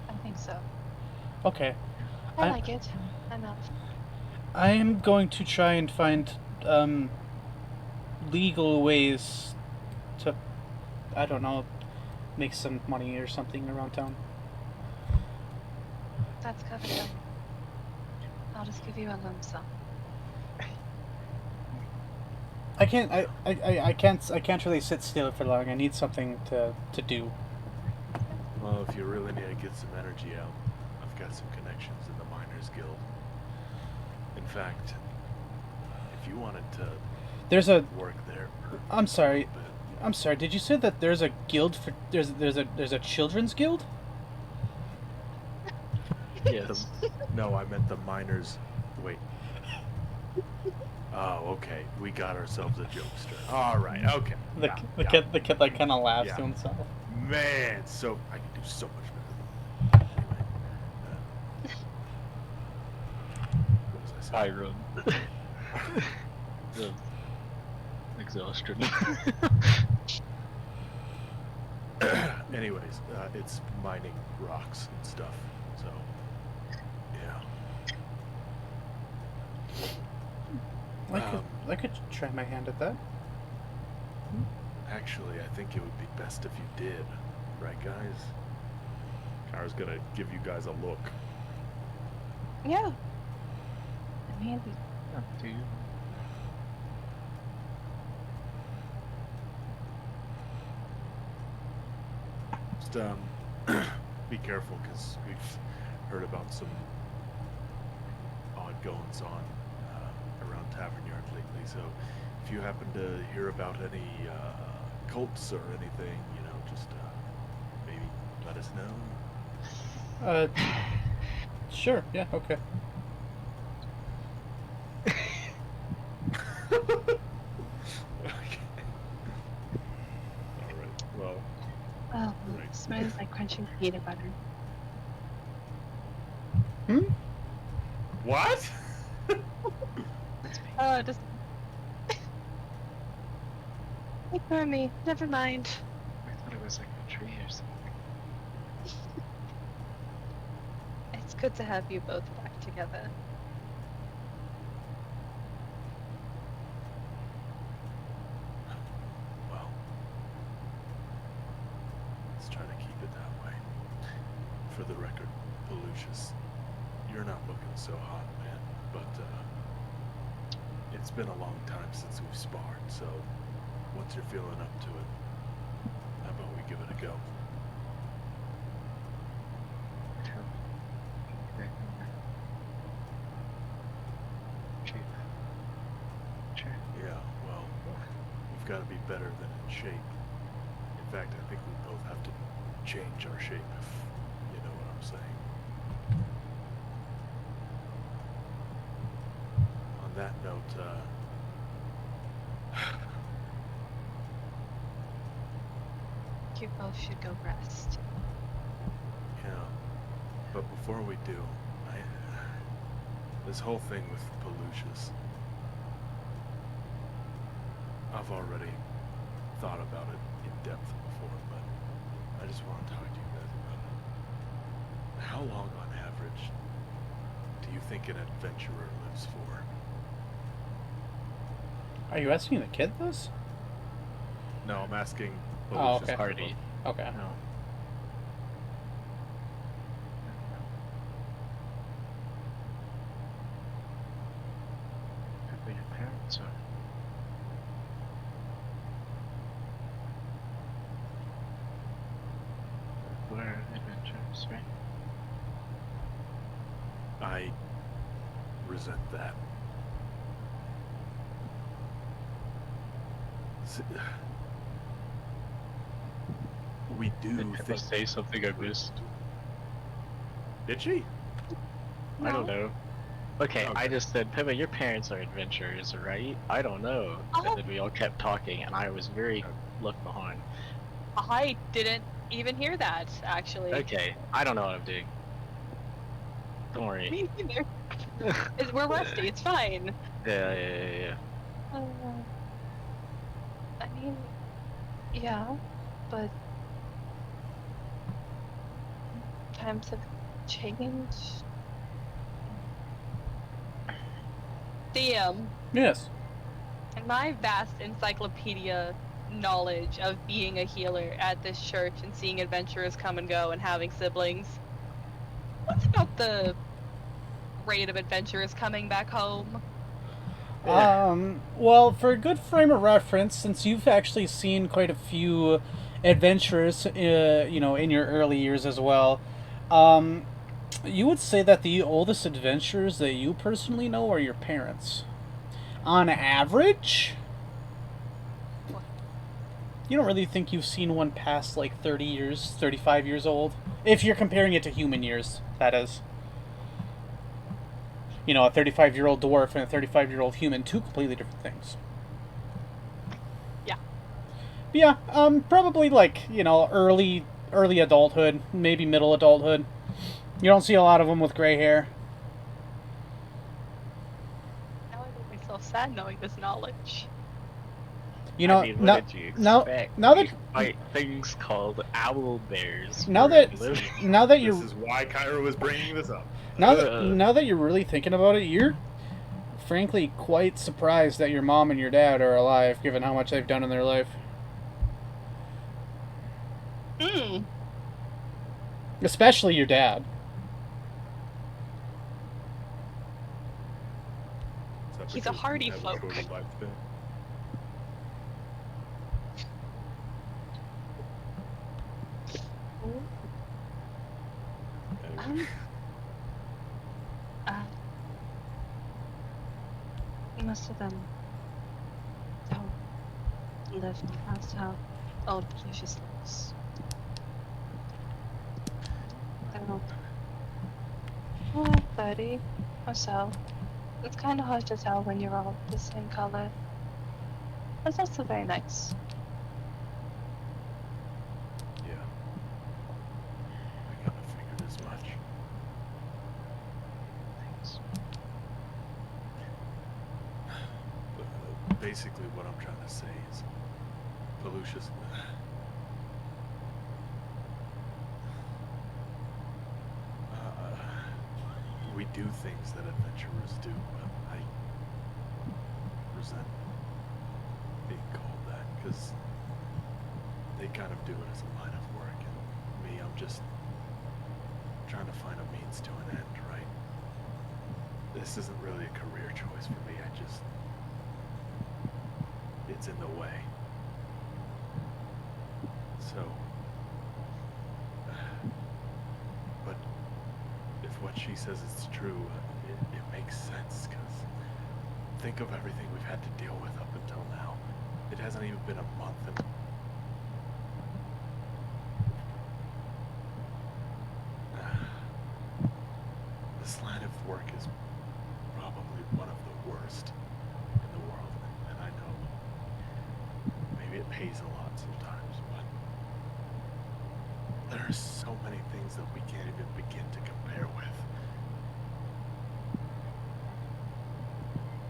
I think so. Okay. I like it enough. I am going to try and find legal ways to, I don't know, make some money or something around town. That's covered then. I'll just give you a lump sum. I can't really sit still for long. I need something to do. Well, if you really need to get some energy out, I've got some connections in the Miners Guild. In fact, if you wanted to work there. I'm sorry. Did you say that there's a guild for there's a children's guild? Yes. No, I meant the Miners. Wait. Oh, okay. We got ourselves a jokester. All right. Okay. The kid like kind of laughs to himself. Man, so I can do so much better. What was I saying? I run. The exhaustion. Anyways, it's mining rocks and stuff. So, yeah. I could try my hand at that. Actually, I think it would be best if you did. Right, guys? Kara's gonna give you guys a look. Yeah. I'm handy. Do you? Just be careful, because we've heard about some odd goings on around Tavern Yard lately. So if you happen to hear about any cults or anything, just maybe let us know. Sure. Yeah. Okay. Alright, well. Oh, smells like crunching peanut butter. What? Oh, just ignore me. Never mind. I thought it was like a tree or something. It's good to have you both back together. Well, let's try to keep it that way. For the record, Lucius, you're not looking so hot, man, but it's been a long time since we've sparred, so once you're feeling up to it, how about we give it a go? Chief. got to be better than in shape. In fact, I think we both have to change our shape, if you know what I'm saying. On that note, You both should go rest. yeah. But before we do, this whole thing with Pelusius, I've already thought about it in depth before, but I just want to talk to you guys about it. How long on average do you think an adventurer lives for? Are you asking the kid this? No, I'm asking Oh, Pelusius. okay. Party. Okay. No. Could be your parents or were adventurers, right? I resent that. We do Did Pippa think. say something I missed? Did she? I don't know. Okay, Okay. I just said, Pippa, your parents are adventurers, right? I don't know. Oh. And then we all kept talking, and I was very looked behind. I didn't even hear that, actually. Okay, I don't know what I'm doing. Don't worry. Me neither. We're rusty, it's fine. Yeah. Uh, I mean, yeah, but times have changed. DM, Yes. in my vast encyclopedia knowledge of being a healer at this church and seeing adventurers come and go and having siblings, what's about the rate of adventurers coming back home? Well, for a good frame of reference, since you've actually seen quite a few adventurers, in your early years as well, you would say that the oldest adventurers that you personally know are your parents. On average, you don't really think you've seen one past like 30 years, 35 years old? If you're comparing it to human years, that is. A 35-year-old dwarf and a 35-year-old human, two completely different things. Yeah. But yeah, probably like, early adulthood, maybe middle adulthood. You don't see a lot of them with gray hair. Now I make myself sad knowing this knowledge. I mean, what did you expect? now We that fight things called owl bears. now for a that living. now that This you're is why Kyra was bringing this up. now that you're really thinking about it, you're frankly quite surprised that your mom and your dad are alive, given how much they've done in their life. Especially your dad. Is that He's a because hardy you have a folk. shorter lifespan? Anyway. Most of them don't live past how old Lucius looks. They're 30 or so. It's kind of hard to tell when you're all the same color. It's also very nice. Yeah. I kind of figured as much. Thanks. But basically, what I'm trying to say is, Pelusius. We do things that adventurers do, but I resent being called that because they kind of do it as a line of work, and me, I'm just trying to find a means to an end, right? This isn't really a career choice for me. It's in the way. So, but if what she says is true, it makes sense, because think of everything we've had to deal with up until now. It hasn't even been a month, and this line of work is probably one of the worst in the world, and I know maybe it pays a lot sometimes, but there are so many things that we can't even begin to compare with.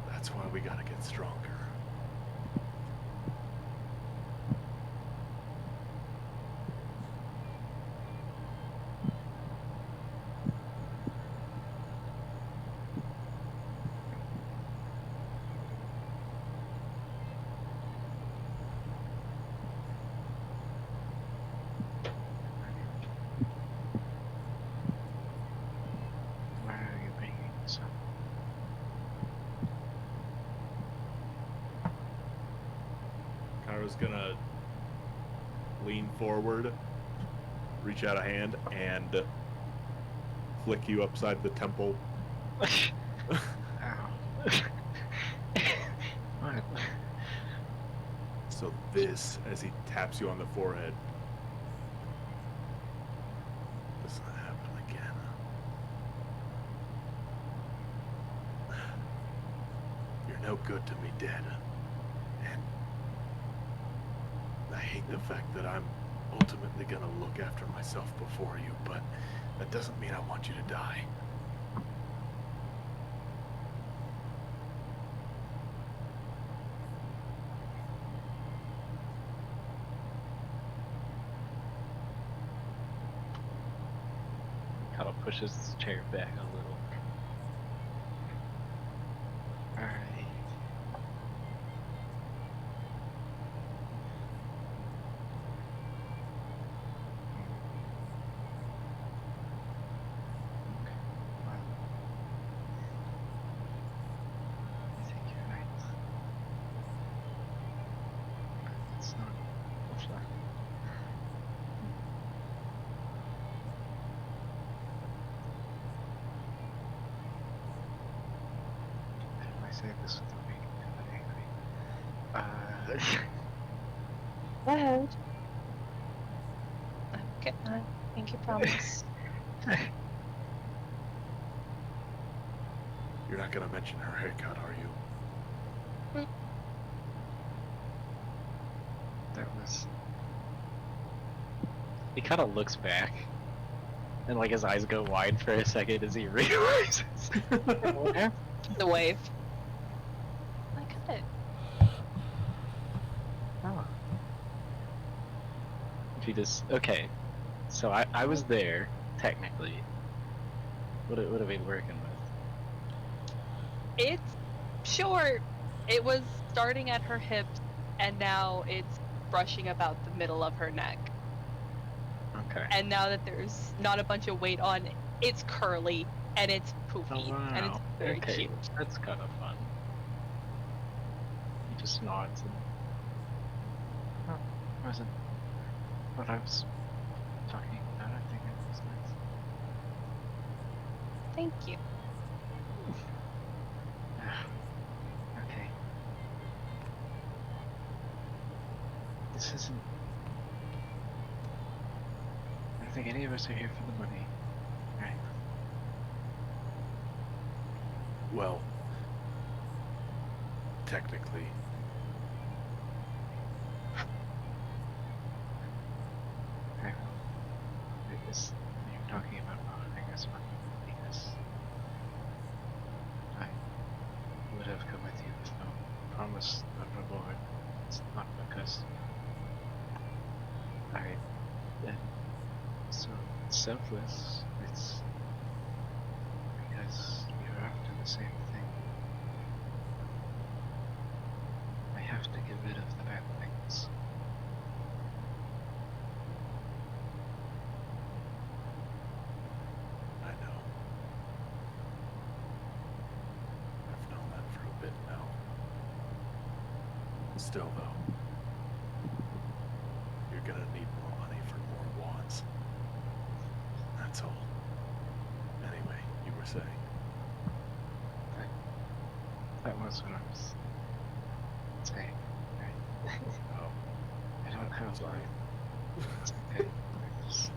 That's why we gotta get stronger. Why are you bringing this up? Kyra's gonna lean forward, reach out a hand, and flick you upside the temple. Ow. What? So this, as he taps you on the forehead, doesn't happen again. You're no good to me, dead. And I hate the fact that I'm ultimately gonna look after myself before you, but that doesn't mean I want you to die. Kind of pushes his chair back a little. Alright. Well, I think you're right. It's not. If I say this without being too angry. Go ahead. Okay, I think you promise. You're not gonna mention her haircut, are you? That was. He kind of looks back, and like his eyes go wide for a second as he realizes. The wave. I got it. Oh. If you just okay, so I was there technically. What are we working with? It's short. It was starting at her hips, and now it's brushing about the middle of her neck. Okay. And now that there's not a bunch of weight on, it's curly and it's poofy Oh wow. and it's very okay, cute. that's kind of fun. He just nods and. Oh, wasn't what I was talking about. I think it was nice. Thank you. Okay. This isn't. I don't think any of us are here for the money, right? Well, technically. Okay. This you're talking about offering us money because I would have come with you with no promise of reward. It's not because I am so selfless. It's because you're after the same thing. I have to get rid of the bad things. I know. I've known that for a bit now. Still, though, you're gonna need more money for more wants. That's all. Anyway, you were saying. That was what I was saying. Right? I don't have Sorry. mine. It's okay. Just-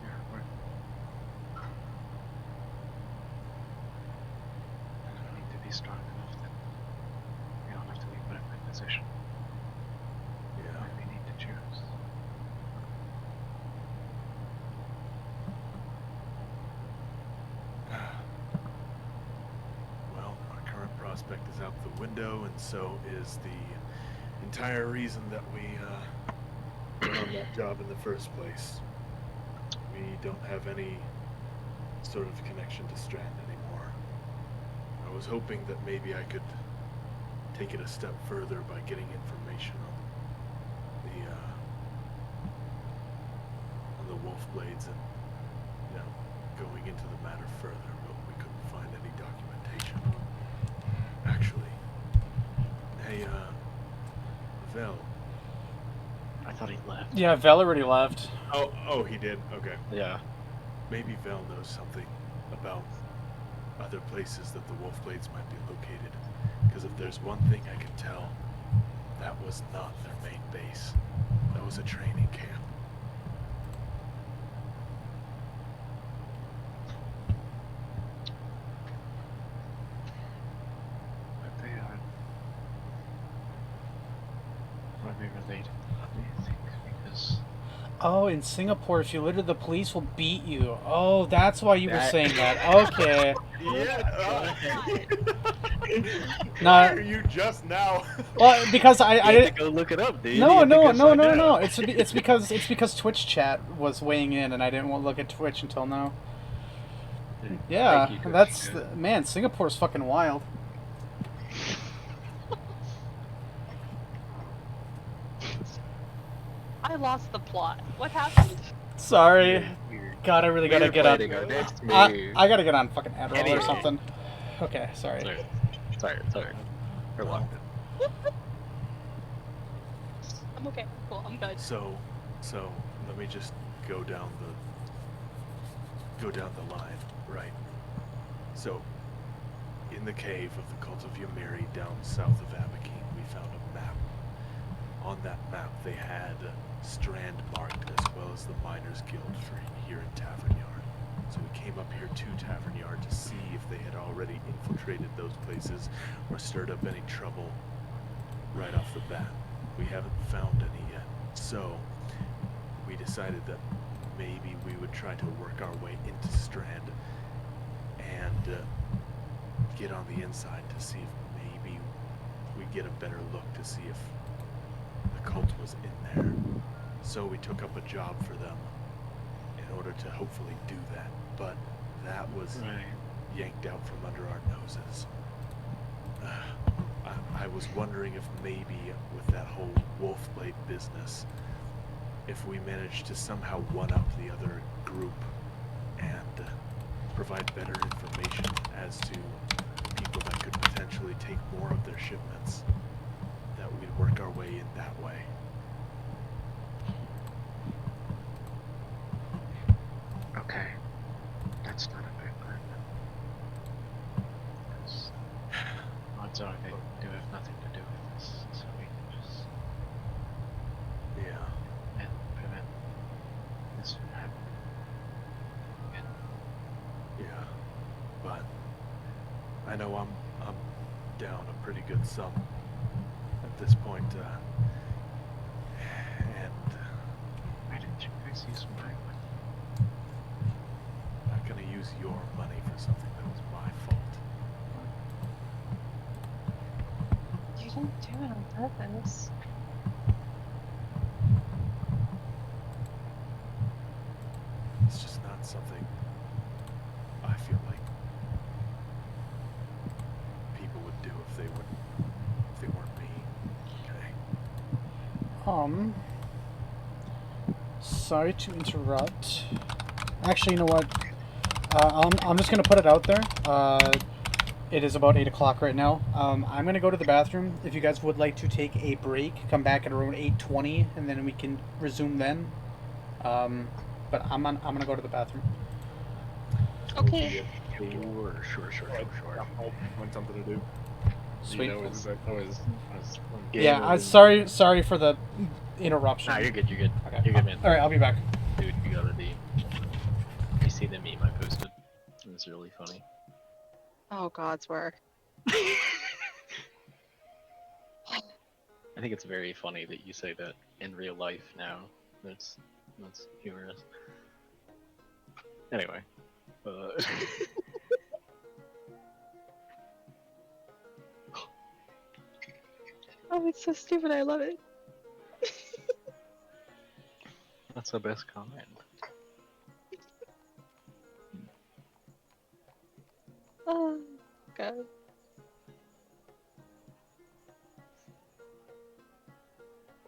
Yeah, I don't need to be strong enough that we don't have to be put in my position. Yeah. We need to choose. Well, our current prospect is out the window, and so is the entire reason that we went on that job in the first place. We don't have any sort of connection to Strand anymore. I was hoping that maybe I could take it a step further by getting information on the wolf blades and, you know, going into the matter further, but we couldn't find any documentation. Actually, hey, Vel. I thought he left. Yeah, Vel already left. Oh, he did. Okay. Yeah. Maybe Vel knows something about other places that the wolf blades might be located. Because if there's one thing I can tell, that was not their main base. That was a training camp. But they are. Are they related? Do you think? Because Oh, in Singapore, if you litter, the police will beat you. Oh, that's why you were That- saying that. Okay. Yeah. Nah. Why are you just now? Well, because I You had to didn't. go look it up, dude. You No, had to no, go no, find no, out. no. It's because Twitch chat was weighing in, and I didn't want to look at Twitch until now. Yeah, Thank you, Twitch that's chat. man. Singapore's fucking wild. I lost the plot. What happened? Sorry. Weird. God, I really gotta We're get on. planning our next move. I gotta get on fucking Adderall Anyway. or something. Okay, sorry. Sorry. We're locked in. I'm okay. Cool. I'm good. So let me just go down the line, right? So, in the cave of the Cult of Ymiri down south of Abakeen, we found a map. On that map, they had Strand marked as well as the Miners Guild for here in Tavern Yard. So we came up here to Tavern Yard to see if they had already infiltrated those places or stirred up any trouble right off the bat. We haven't found any yet. So we decided that maybe we would try to work our way into Strand and get on the inside to see if maybe we get a better look to see if the cult was in there. So we took up a job for them in order to hopefully do that. But that was yanked out from under our noses. I was wondering if maybe with that whole Wolfblade business, if we managed to somehow one-up the other group and provide better information as to people that could potentially take more of their shipments, that we'd work our way in that way. okay, that's not a bad plan. Because odds are they do have nothing to do with this, so we can just Yeah. prevent this from happening again. Yeah, but I know I'm down a pretty good sum at this point, and Why didn't you guys use my money? I'm not gonna use your money for something that was my fault. You didn't do it on purpose. It's just not something I feel like people would do if they weren't me. Okay. Sorry to interrupt. Actually, you know what? I'm just gonna put it out there. It is about 8 o'clock right now. I'm gonna go to the bathroom. If you guys would like to take a break, come back at around 8:20, and then we can resume then. but I'm gonna go to the bathroom. Okay. Sure. I'll find something to do. Sweet. I was Yeah, sorry for the interruption. Nah, you're good. Okay. You're good, man. All right, I'll be back. Dude, you gotta be. You see the meme I posted? It was really funny. Oh, God's work. I think it's very funny that you say that in real life now. That's humorous. Anyway. Oh, it's so stupid. I love it. That's the best comment. Oh, God.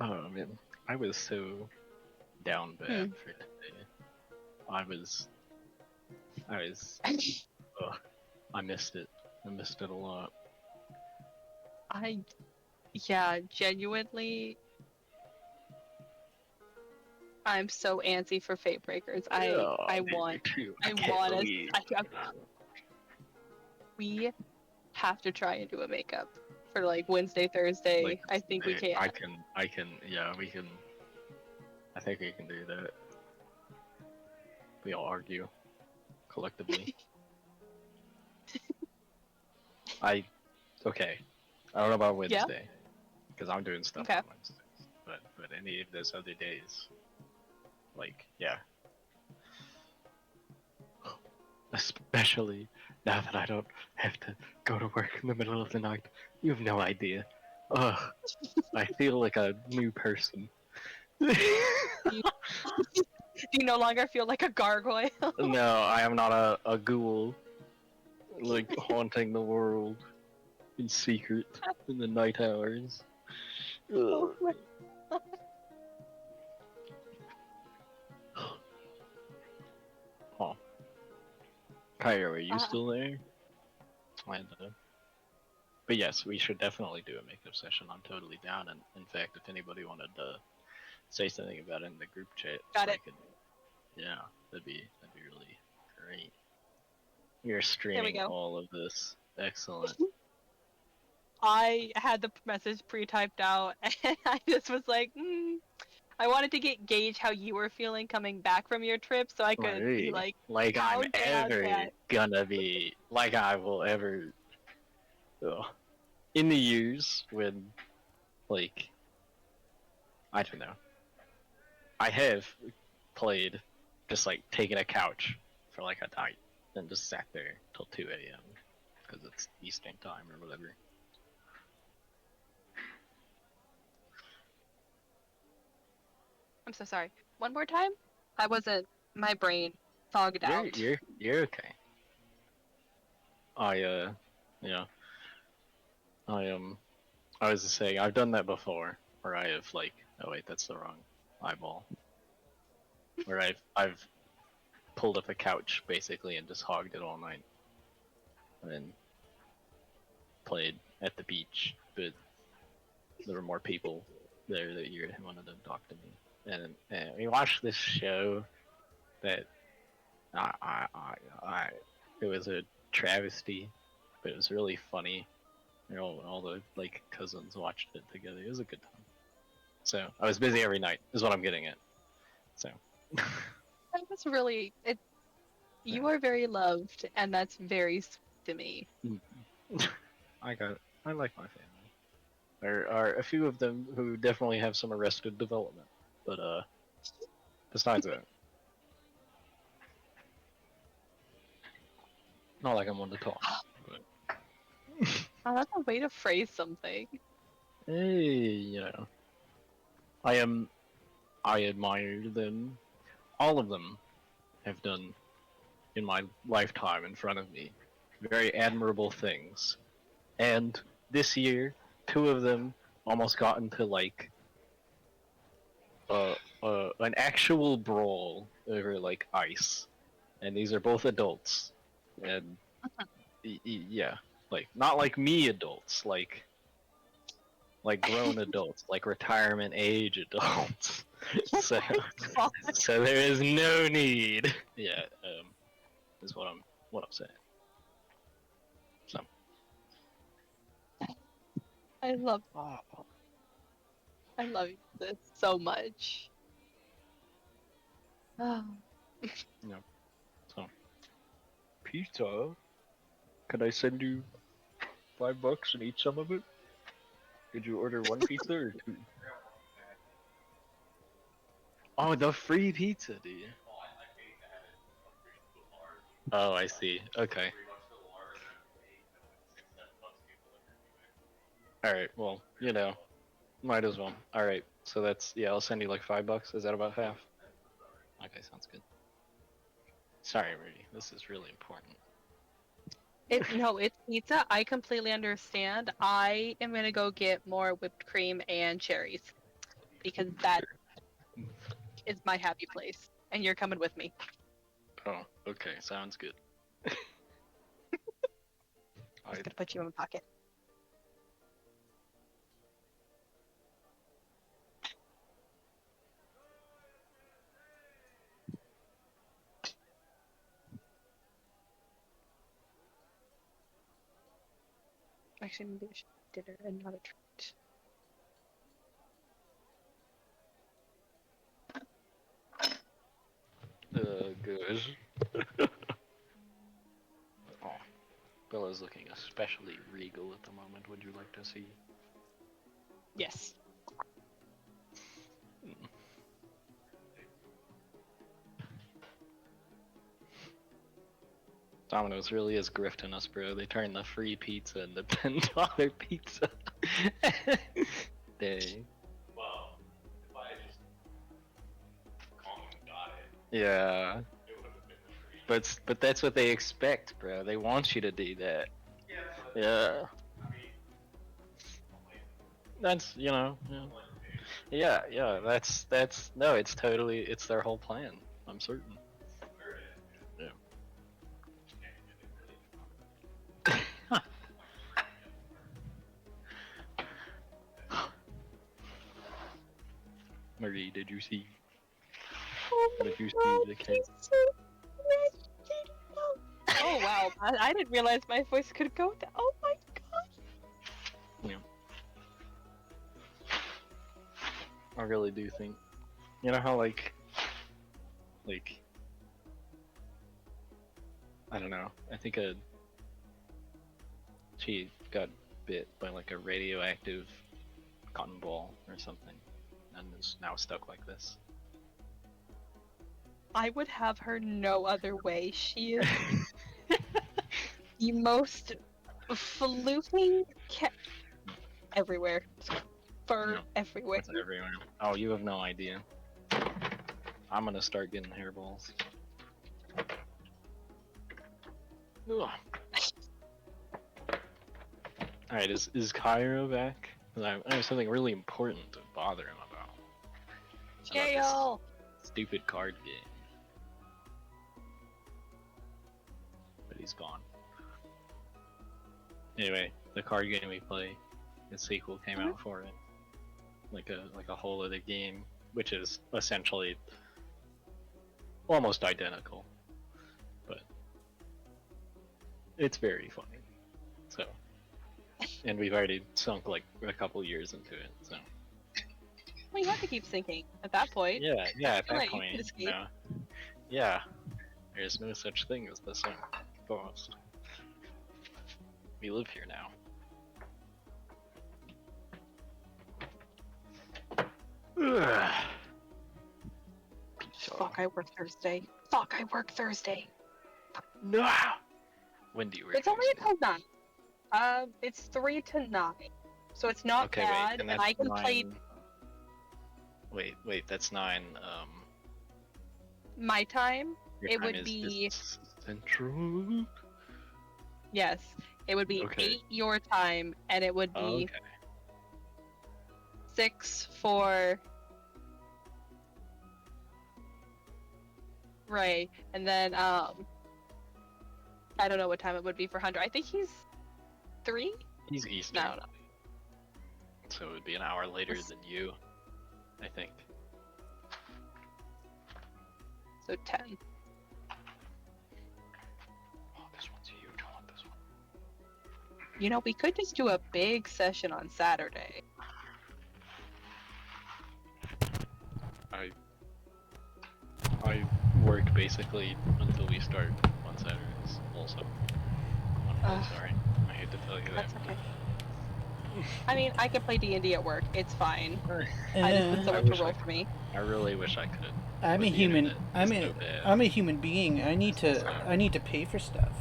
Oh man, I was so down bad for today. I was. Ugh, I missed it. I missed it a lot. Yeah, genuinely, I'm so antsy for Fate Breakers. I want us. We have to try and do a makeup for like Wednesday, Thursday. Like, I think we can. I can. Yeah, we can. I think we can do that. We all argue collectively. Okay. I don't know about Wednesday because I'm doing stuff on Wednesdays, but any of those other days, like yeah. Especially now that I don't have to go to work in the middle of the night. You have no idea. Ugh. I feel like a new person. Do you no longer feel like a gargoyle? No, I am not a ghoul. Like haunting the world in secret in the night hours. Oh my God. Oh. Kyra, are you still there? But yes, we should definitely do a makeup session. I'm totally down, and in fact, if anybody wanted to say something about it in the group chat, Got it. Yeah, that'd be really great. You're streaming go. all of this. Excellent. I had the message pre-typed out, and I just was like, I wanted to gauge how you were feeling coming back from your trip, so I could be like, how I'm ever gonna be like I will ever. Ugh. In the years when, like, I don't know, I have played, just like taking a couch for like a night and just sat there till 2 a.m. because it's Eastern time or whatever. I'm so sorry. One more time? I wasn't. My brain fogged out. You're okay. Yeah. I was just saying, I've done that before, where I have like, oh wait, that's the wrong eyeball. Where I've pulled up a couch basically and just hogged it all night, and then played at the beach, but there were more people there that year who wanted to talk to me, and we watched this show that it was a travesty, but it was really funny. All the like cousins watched it together. It was a good time. So I was busy every night, is what I'm getting at. So That was really it. You are very loved, and that's very sweet to me. I like my family. There are a few of them who definitely have some arrested development, but besides that, not like I'm one to talk. But Oh, that's a way to phrase something. hey, I admire them. All of them have done in my lifetime in front of me very admirable things. And this year, 2 of them almost got into like an actual brawl over like ice. And these are both adults. And yeah, like not like me adults, like grown adults, like retirement age adults. so, God. so there is no need. Yeah, is what I'm saying. So. I love this so much. Oh. No. So. Pizza? Could I send you $5 and eat some of it? Did you order one pizza or two? Oh, the free pizza, do you? Oh, I see. Okay. Alright, well, might as well. Alright, so I'll send you like $5. Is that about half? Okay, sounds good. Sorry, Rudy. This is really important. It's pizza. I completely understand. I am gonna go get more whipped cream and cherries because that is my happy place, and you're coming with me. Oh, okay, sounds good. I'm just gonna put you in my pocket. Actually, maybe I should have dinner and not a treat. Good. Oh, Bella's looking especially regal at the moment. Would you like to see? Yes. Domino's really is grifting us, bro. They turned the free pizza into $10 pizza. Dang. Well, if I just calmly got it, Yeah. it would have been free. But that's what they expect, bro. They want you to do that. Yeah. Yeah. I mean, That's yeah. That's no. It's totally. It's their whole plan. I'm certain. Yeah. Marie, did you see? Did you see the cat? Oh wow! I didn't realize my voice could go down. Oh my god! Yeah. I really do think. You know how like. I don't know. I think she got bit by like a radioactive cotton ball or something, and is now stuck like this. I would have her no other way. She is the most floofing cat everywhere. Fur No, everywhere. It's everywhere. Oh, you have no idea. I'm gonna start getting hairballs. Alright, is Cairo back? 'Cause I have something really important to bother him about. Jail! This stupid card game. But he's gone. Anyway, the card game we play, the sequel came out for it. Like a whole other game, which is essentially almost identical. But it's very funny. So, and we've already sunk like a couple years into it, so. Well, you have to keep sinking at that point. Yeah, at feel that like you point, could escape. yeah, there's no such thing as the sunk cost. We live here now. Fuck, I work Thursday. Fuck, I work Thursday. No! When do you work? It's only until 9. It's 3 to 9. So it's not Okay, bad, wait, and that's I can play 9. Wait, that's 9. my time. Your It time would is be Central. yes. It would be Okay. 8 your time, and it would be Okay. 6 for Ray, and then I don't know what time it would be for Hunter. I think he's 3. He's Eastern. No, no. So it would be an hour later than you, I think. So 10. Oh, this one's huge. I want this one. You know, we could just do a big session on Saturday. I work basically until we start on Saturdays. Also, I'm really sorry. I hate to tell you that. That's okay. I mean, I can play D&D at work. It's fine. I just Uh, need someone to roll for me. I really wish I could. I'm a but the human. internet I'm is a. so bad. I'm a human being. I need to pay for stuff.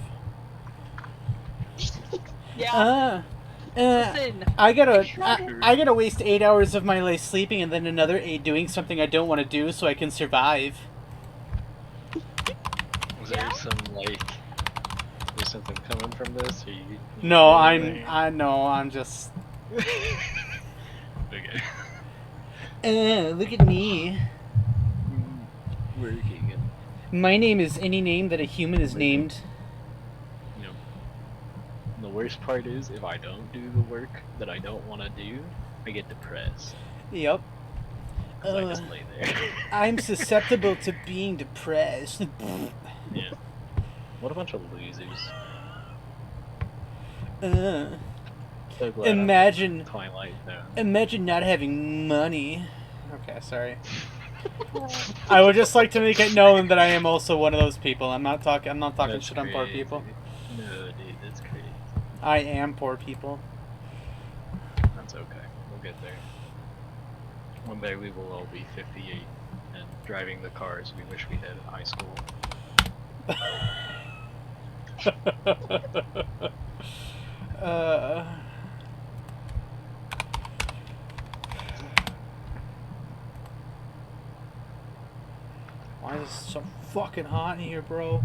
Yeah. Listen, I gotta waste 8 hours of my life sleeping and then another 8 doing something I don't want to do so I can survive. Is there there's something coming from this? Or you No, feeling I'm just. Okay. Look at me. Working and My name is any name that a human is named. you know. The worst part is if I don't do the work that I don't want to do, I get depressed. Yep. 'Cause I just lay there. I'm susceptible to being depressed. Yeah. What a bunch of losers. So glad I'm Imagine Twilight though. Imagine not having money. Okay, sorry. I would just like to make it known that I am also one of those people. I'm not talking That's shit on poor crazy. people. No, dude, that's crazy. I am poor people. That's okay. We'll get there. One day we will all be 58 and driving the cars we wish we had in high school. Why is it so fucking hot in here, bro?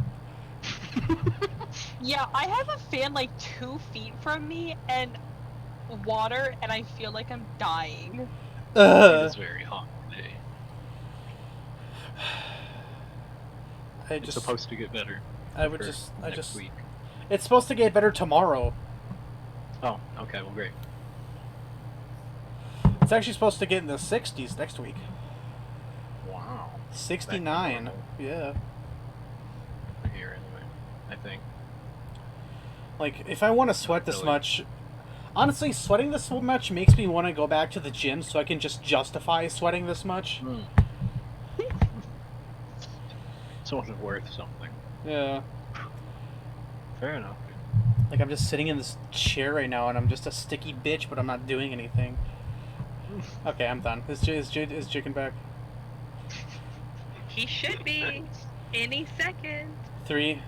yeah, I have a fan like 2 feet from me and water, and I feel like I'm dying. It is very hot today. It's supposed to get better. Next week. It's supposed to get better tomorrow. Oh, okay, well great. It's actually supposed to get in the 60s next week. Wow. 69. Yeah. Here anyway, I think. Like, if I want to sweat this much... Honestly, sweating this much makes me want to go back to the gym so I can just justify sweating this much. So it's worth something. Yeah. Fair enough. Like, I'm just sitting in this chair right now and I'm just a sticky bitch, but I'm not doing anything. Okay, I'm done. Is Chicken back? He should be any second. 3,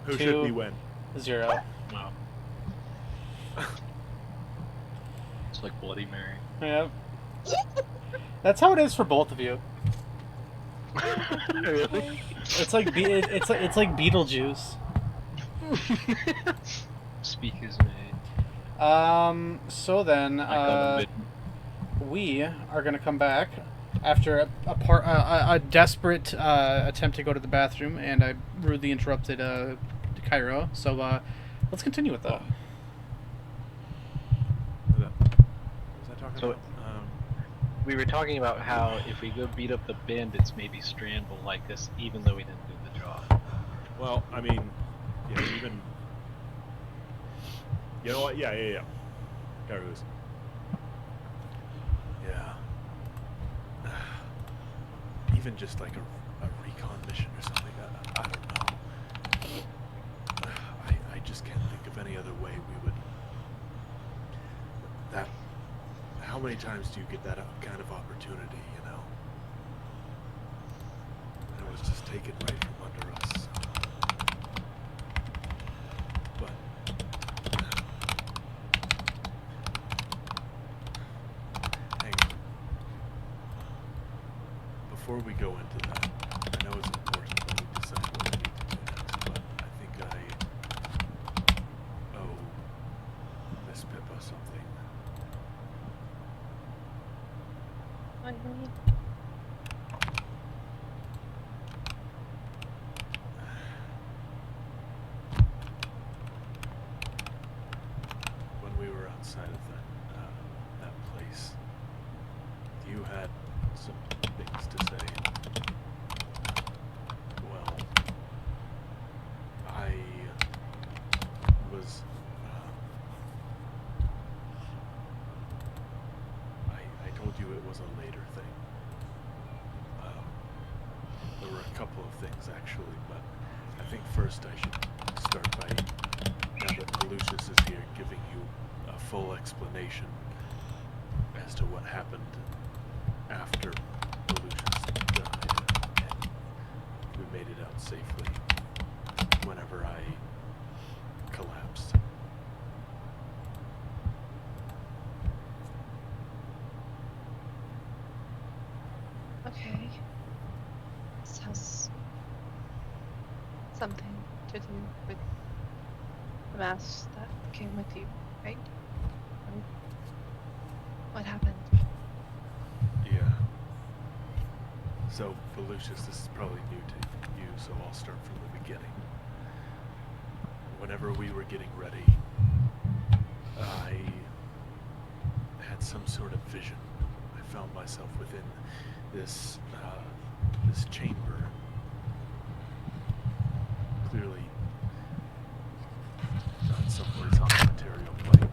Who 2, should be when? 0. Wow. It's like Bloody Mary. Yep. That's how it is for both of you. Really? It's like Beetlejuice. Speak as me. So then, we are gonna come back after a desperate attempt to go to the bathroom, and I rudely interrupted Cairo. So let's continue with that. What was I talking So- about? We were talking about how if we go beat up the bandits, maybe Strand will like us, even though we didn't do the job. Well, I mean, yeah, even. You know what? Yeah. Carlos. Yeah. Even just like a recon mission or something. I don't know. I just can't think of any other way we would. That. How many times do you get that kind of opportunity? You know. And it was just taken right from under us. But. Hang on. Before we go into that, I know it's important that we decide what we need to do next, but I think I owe Miss Pippa something. When we were outside of that place, you had some things to say. was... I told you it was a later thing. There were a couple of things, actually, but I think first I should start by, now that Lucius is here, giving you a full explanation as to what happened after Lucius died, and we made it out safely whenever I collapsed. Okay. This has something to do with the mask that came with you, right? What happened? Yeah. So, Lucius, this is probably new to you, so I'll start from the beginning. Whenever we were getting ready, I had some sort of vision. I found myself within this chamber. Clearly not someplace on the material plane.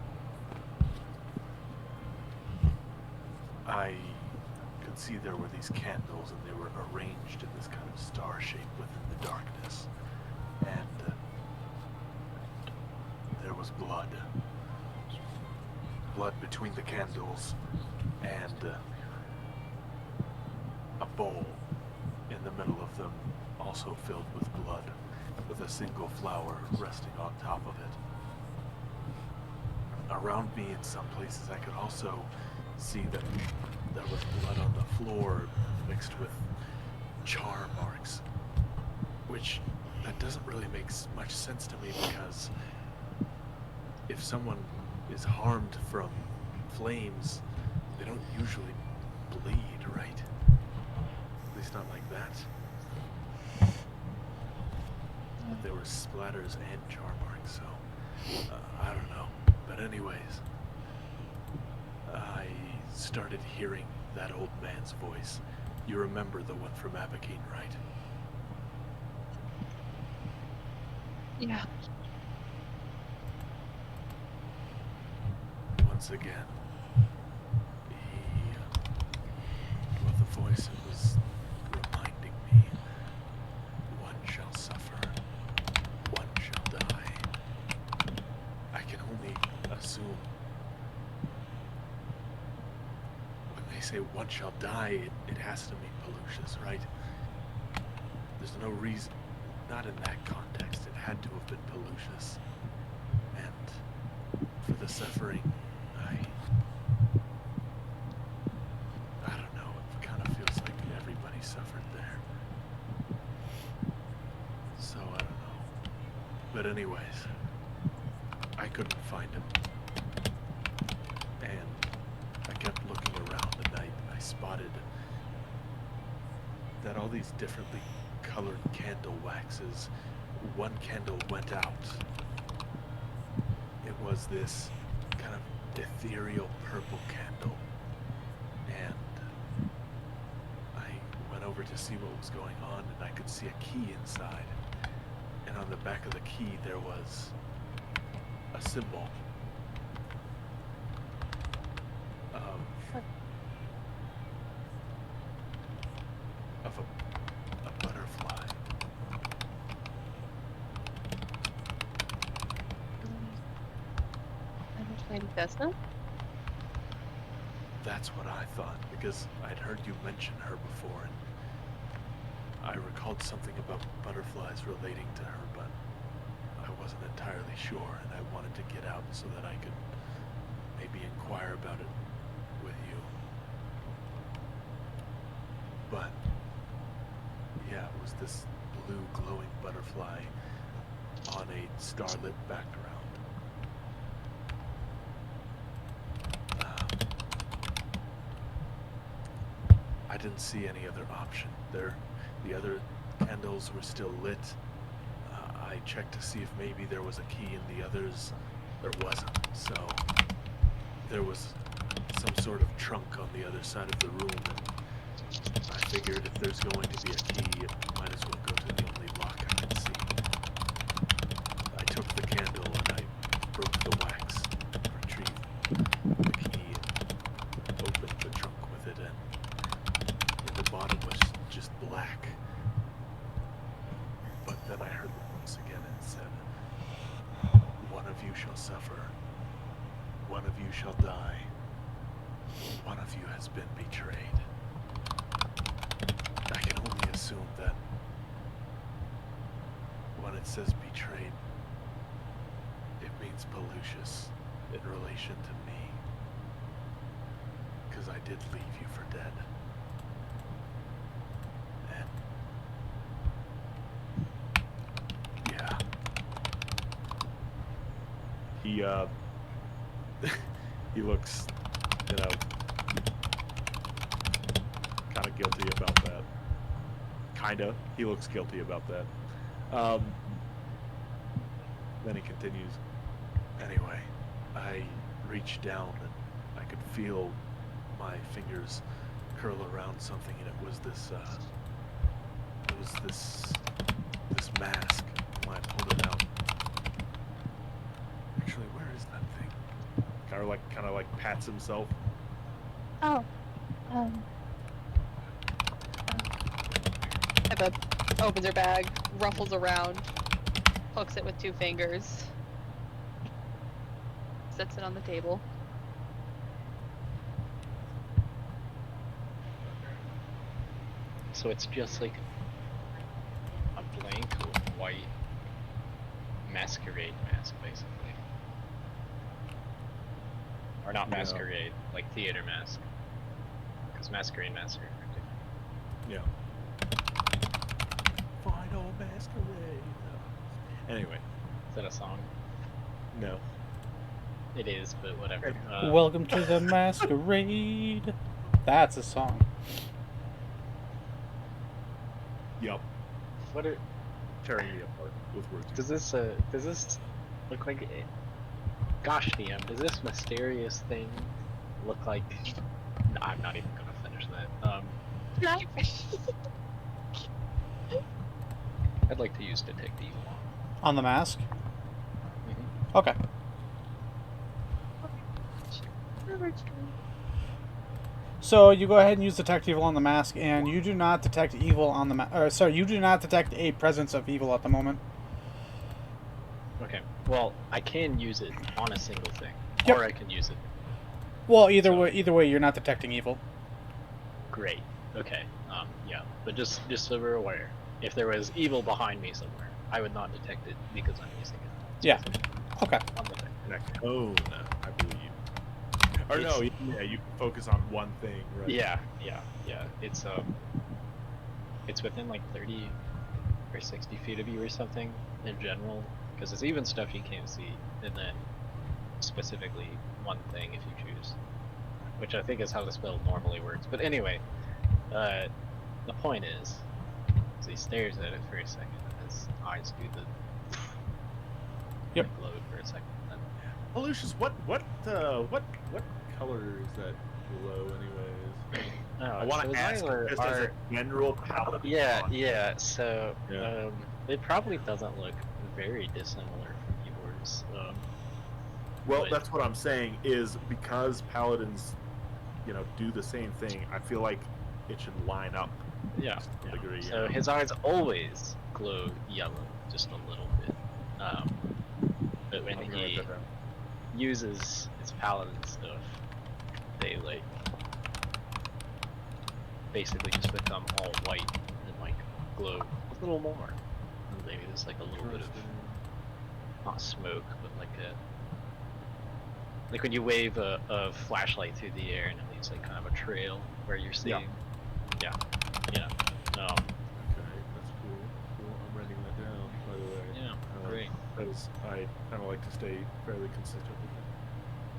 I could see there were these candles, and they were arranged in this kind of star shape within the darkness. And there was blood. Blood between the candles, and a bowl in the middle of them, also filled with blood, with a single flower resting on top of it. Around me in some places I could also see that there was blood on the floor mixed with char marks, which that doesn't really make much sense to me, because if someone is harmed from flames, they don't usually bleed, right? At least not like that. But there were splatters and char marks, so I don't know. But anyways, I started hearing that old man's voice. You remember the one from Abakine, right? Yeah. Once again, the voice was reminding me, one shall suffer, one shall die. I can only assume, when they say one shall die, it has to mean Pelusius, right? There's no reason, not in that context, it had to have been Pelusius. And for the suffering, I don't know, it kind of feels like everybody suffered there. So, I don't know. But anyways, I couldn't find him. And I kept looking around, and I spotted that all these differently colored candle waxes, one candle went out. It was this kind of ethereal purple candle. And I went over to see what was going on, and I could see a key inside. And on the back of the key there was a symbol of a butterfly. Lady Desna? That's what I thought, because I'd heard you mention her before, and I recalled something about butterflies relating to her, but I wasn't entirely sure, and I wanted to get out so that I could maybe inquire about it with you. But yeah, it was this blue glowing butterfly on a starlit background. I didn't see any other option. The other candles were still lit. I checked to see if maybe there was a key in the others. There wasn't. So there was some sort of trunk on the other side of the room, and I figured if there's going to be a key, it might as well go to the only lock I can see. I took the candle and I suffer. One of you shall die. One of you has been betrayed. I can only assume that when it says betrayed, it means Pelusius in relation to me. Because I did leave you for dead. And yeah. He looks, kind of guilty about that. He looks guilty about that. Then he continues. Anyway, I reached down and I could feel my fingers curl around something, and it was this mask. When I pulled it out, actually, where is that thing? Kind of like pats himself. Oh. Eva opens her bag, ruffles around, hooks it with 2 fingers, sets it on the table. So it's just like a blank white masquerade mask, basically. Or not masquerade, like theater mask. Because masquerade masks are Yeah. Final masquerade. Anyway, Is that a song? no. It is, but whatever. Welcome to the masquerade. That's a song. Yup. What are... Tearing me apart with words. Does this look like... Gosh, DM, does this mysterious thing look like... No, I'm not even gonna finish that. I'd like to use Detect Evil On the mask? Mhm. Okay. So you go ahead and use Detect Evil on the mask, and you do not detect evil on the you do not detect a presence of evil at the moment. Okay, well, I can use it on a single thing, Yep. or I can use it. Well, either way, you're not detecting evil. Great. Okay. Yeah, but just so we're aware, if there was evil behind me somewhere, I would not detect it because I'm using it. Yeah. Okay. On the thing. And a cone, I believe. Or It's- no, yeah, you can focus on one thing, right? Yeah. It's within like 30 or 60 feet of you or something in general, because it's even stuff you can't see, and then specifically one thing if you choose, which I think is how the spell normally works. But anyway, the point is, so he stares at it for a second, and his eyes do the glow for a second. Then, Oh, Lucius, what color is that glow, anyways? oh, I want so to his ask eyes just as a general palette. Yeah. So Yeah. it probably doesn't look very dissimilar from yours. Well, but- that's what I'm saying is because paladins, do the same thing. I feel like it should line up. Yeah. To some degree. So his eyes always glow yellow, just a little bit. But when I'm gonna write he that down. uses his paladin stuff, they like basically just become all white and like glow a little more. And maybe there's like a little bit of not smoke, but like when you wave a flashlight through the air and it leaves like kind of a trail where you're seeing. Yeah. Okay, that's cool. I'm writing that down, by the way. Yeah, great. Because I kind of like to stay fairly consistent with it.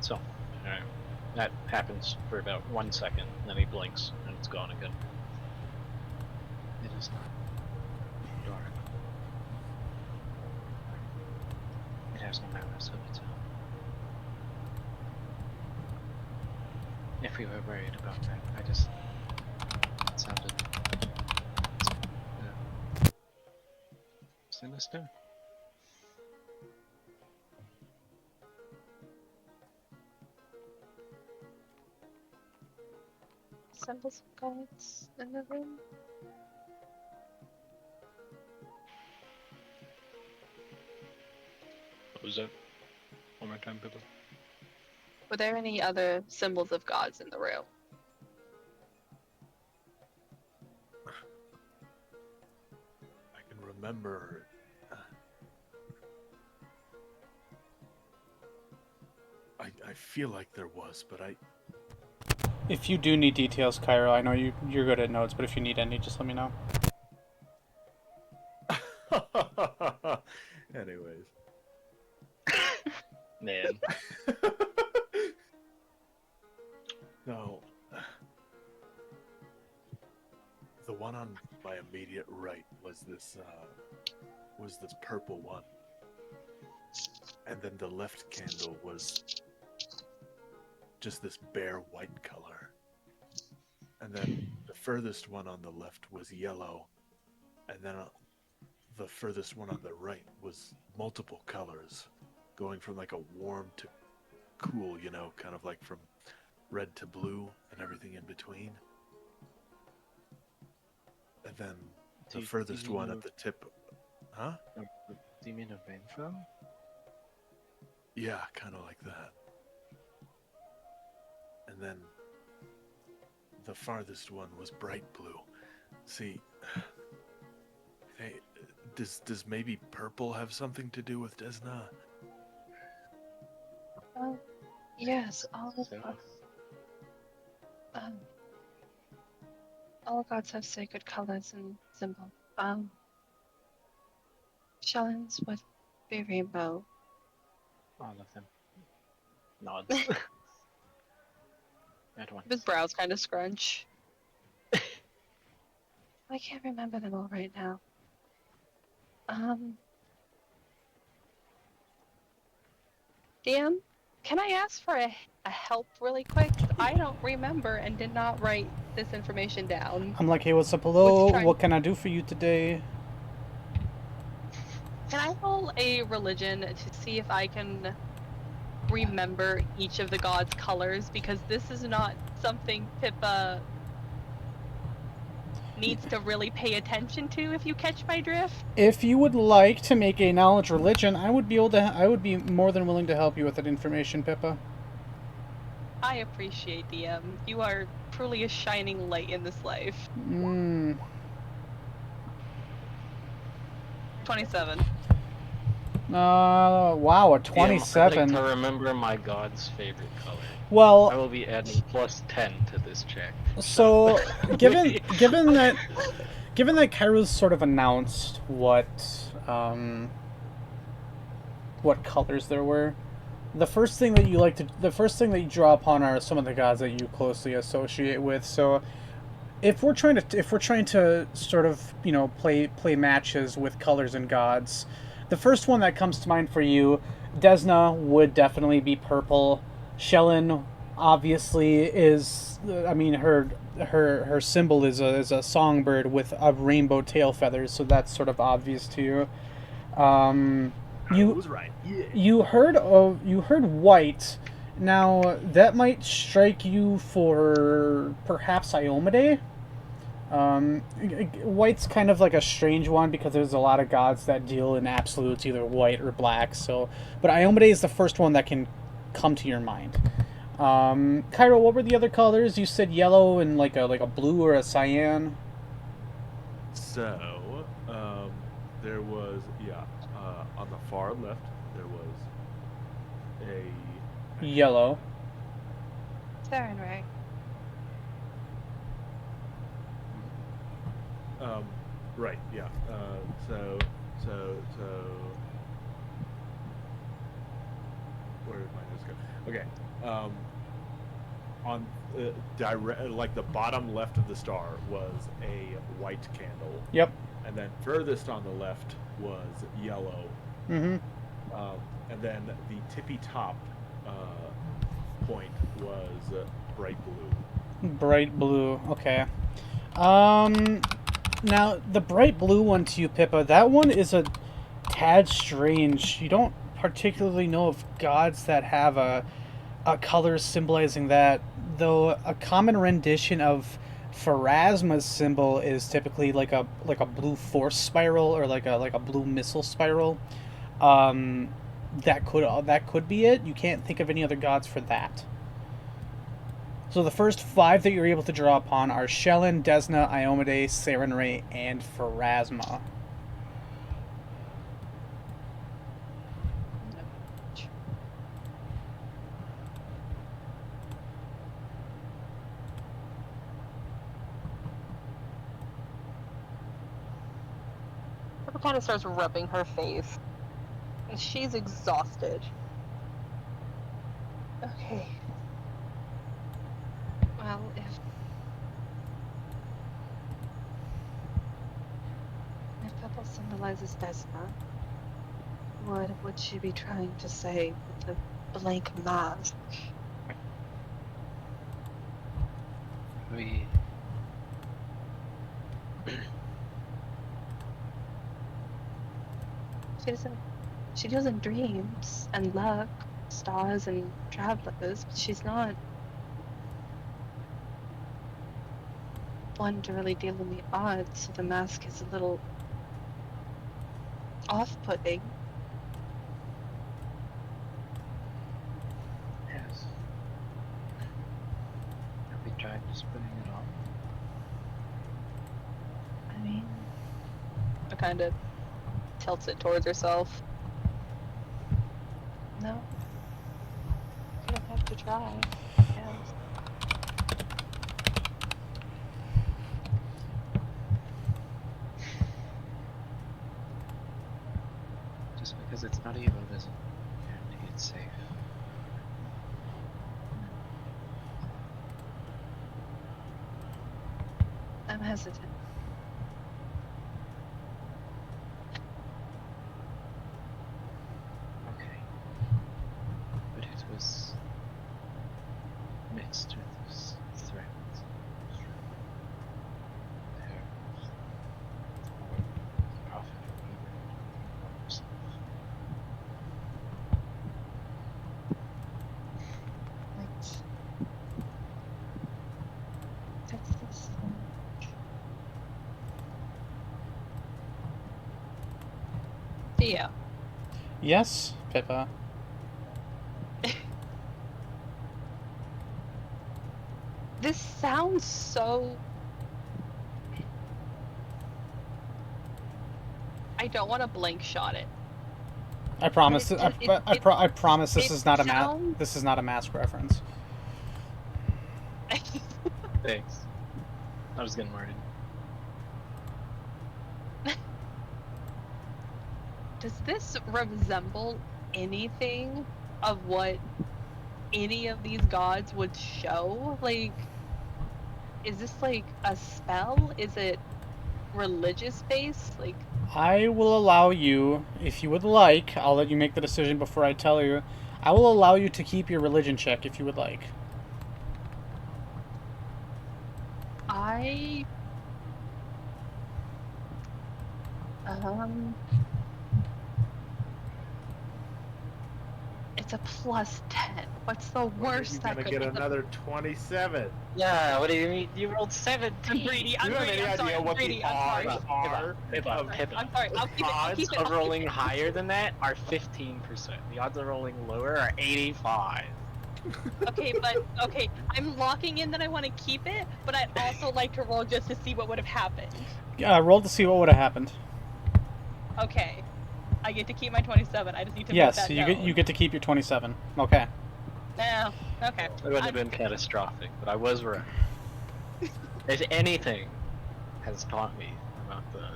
So, alright. That happens for about 1 second, then he blinks, and it's gone again. It is not dark. It has no malice of its own. If we were worried about that, it sounded sinister. Symbols of gods in the room. What was that? One more time, Pippa. Were there any other symbols of gods in the room? I can remember. I feel like there was, but I. If you do need details, Cairo, I know you're good at notes, but if you need any, just let me know. Anyways. Man. No. The one on my immediate right was this purple one. And then the left candle was just this bare white color. And then the furthest one on the left was yellow. And then the furthest one on the right was multiple colors, going from like a warm to cool, you know, kind of like from red to blue and everything in between. And then the furthest one at the tip. Huh? Do you mean a rainbow? Yeah, kind of like that. And then the farthest one was bright blue. See, hey, does maybe purple have something to do with Desna? Yes, all gods have sacred colors and symbols. Shellen's would be rainbow. All of them. Nods. At once. His brows kind of scrunch. I can't remember them all right now. DM, can I ask for a help really quick? I don't remember and did not write this information down. I'm like, hey, what's up, hello? What can I do for you today? Can I roll a religion to see if I can remember each of the gods' colors? Because this is not something Pippa needs to really pay attention to, if you catch my drift. If you would like to make a knowledge religion, I would be more than willing to help you with that information, Pippa. I appreciate DM. You are truly a shining light in this life. 27. Wow, a 27. I'd like to remember my god's favorite color. Well, I will be adding plus 10 to this check. So, given that Kairos sort of announced what colors there were, the first thing that you draw upon are some of the gods that you closely associate with. So, if we're trying to sort of, you know, play matches with colors and gods, the first one that comes to mind for you, Desna, would definitely be purple. Shellen obviously is, I mean, her symbol is a songbird with a rainbow tail feathers, so that's sort of obvious to you. I was right. Yeah. You heard white. Now that might strike you for perhaps Iomade. White's kind of like a strange one because there's a lot of gods that deal in absolutes, either white or black. So, but Iomade is the first one that can come to your mind. Cairo, what were the other colors? You said yellow and like a blue or a cyan. So, there was on the far left there was a Yellow. Tavern, right? Right, yeah. So where did my notes go? Okay. On like the bottom left of the star was a white candle. Yep. And then furthest on the left was yellow. Mm-hmm. And then the tippy top point was bright blue. Bright blue. Okay. Now, the bright blue one to you, Pippa, that one is a tad strange. You don't particularly know of gods that have a color symbolizing that, though a common rendition of Pharasma's symbol is typically like a blue force spiral or like a blue missile spiral. that could be it. You can't think of any other gods for that. So the first 5 that you're able to draw upon are Shelyn, Desna, Iomade, Sarenrae, and Pharasma. Pepper kind of starts rubbing her face. And she's exhausted. Okay. Well, if Pepper symbolizes Desna, what would she be trying to say with the blank mask? We She deals in dreams and luck, stars and travelers, but she's not one to really deal in the odds, so the mask is a little off-putting. Yes. Have we tried just putting it on? I mean, I kind of tilts it towards herself. No. You don't have to try. Yes. Just because it's not evil doesn't guarantee it's safe. I'm hesitant. Okay. But it was mixed with this threat. Profit That's this. Theo. Yes, Pippa. This sounds so... I don't want to blank shot it. I promise. I promise this it is not sounds- this is not a mask reference. Thanks. I was getting worried. Does this resemble anything of what any of these gods would show? Like, is this like a spell? Is it religious based? Like, I will allow you, if you would like, I'll let you make the decision before I tell you. I will allow you to keep your religion check if you would like. I it's a plus 10. What's the worst You're that gonna could get be? another 27. Yeah, what do you mean? You rolled 17. I'm greedy. I'm You have greedy. any I'm sorry. idea I'm what greedy. the I'm odds sorry. are? Pippa. I'm sorry. I'll keep it. I'll Odds keep it. of I'll keep rolling it. higher than that are 15%. The odds of rolling lower are 85. Okay, but okay, I'm locking in that I want to keep it, but I'd also like to roll just to see what would have happened. Roll to see what would have happened. Okay, I get to keep my 27. I just need to Yes, make that you known. get to keep your 27. Okay. No, okay. It wouldn't have been catastrophic, but I was right. If anything has taught me about the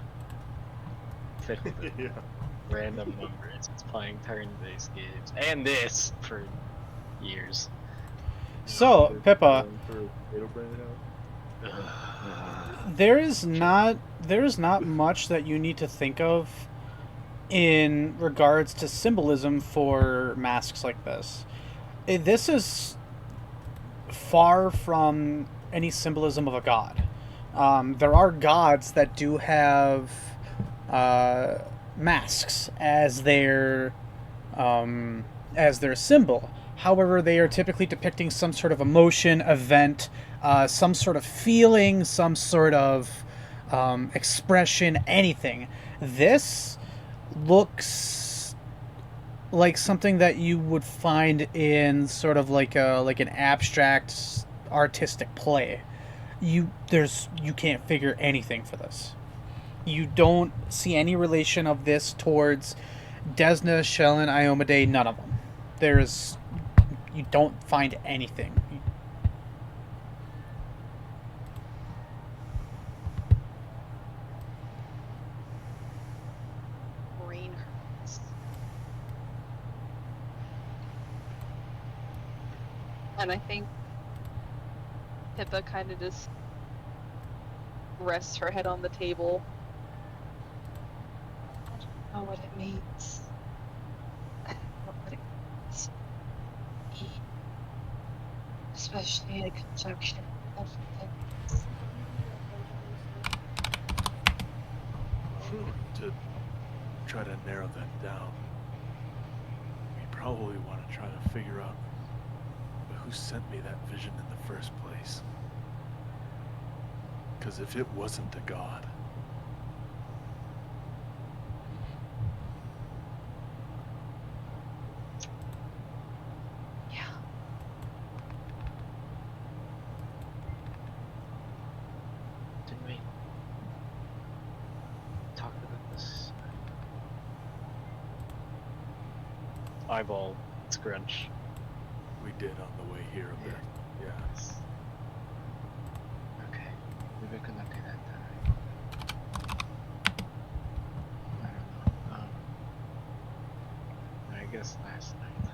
fit with the Yeah. random numbers, it's playing turn-based games, and this for years. So, Pippa, For potato brand house. there is not much that you need to think of in regards to symbolism for masks like this. This is far from any symbolism of a god. There are gods that do have masks as their symbol. However, they are typically depicting some sort of emotion, event, some sort of feeling, some sort of expression, anything. This looks like something that you would find in sort of like an abstract artistic play. You can't figure anything for this. You don't see any relation of this towards Desna, Shellen, Iomade, none of them. You don't find anything. Brain hurts. And I think Pippa kind of just rests her head on the table. I don't know what it means. I don't know what it means. Especially in conjunction of things. To try to narrow that down, we probably want to try to figure out who sent me that vision in the first place. Because if it wasn't a god, Yeah. Didn't we talk about this? Eyeball scrunch. we did on the way here a bit. Yeah. Okay, maybe we could not do that then. I don't know. I guess last night.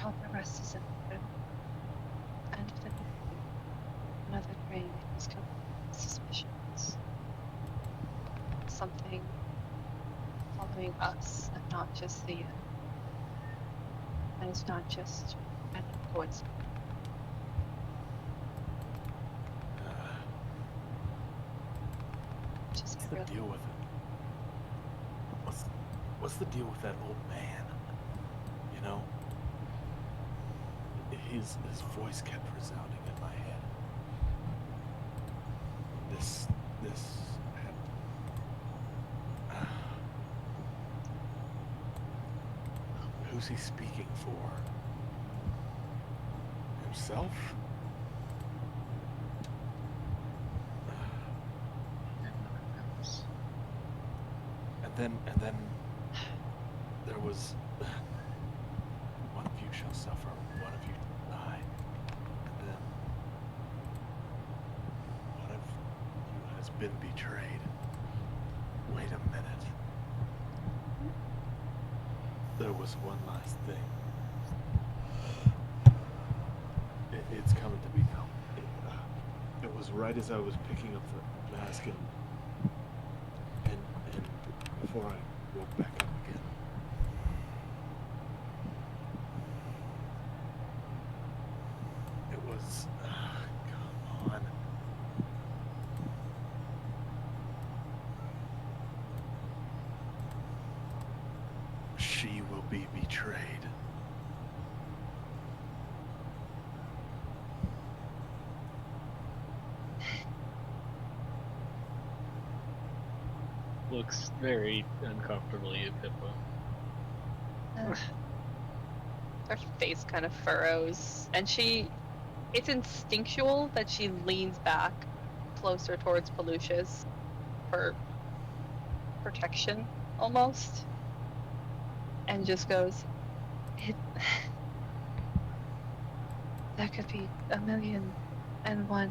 All the rest is important. And if another train is coming, suspicions. Something following us and not just the end. And it's not just random coincidence. Just What's the really deal with it? What's the deal with that old man? You know? His voice kept resounding in my head. This who's he speaking for? Himself? And then there was one of you shall suffer, one of you die. And then one of you has been betrayed. Wait a minute. There was one last thing. It's coming to me now. It was right as I was picking up the mask and before I woke back up again. It was come on. She will be betrayed. Looks very uncomfortably at Pippa. Her face kind of furrows, and it's instinctual that she leans back closer towards Pelucius for protection, almost, and just goes, that could be 1,000,001.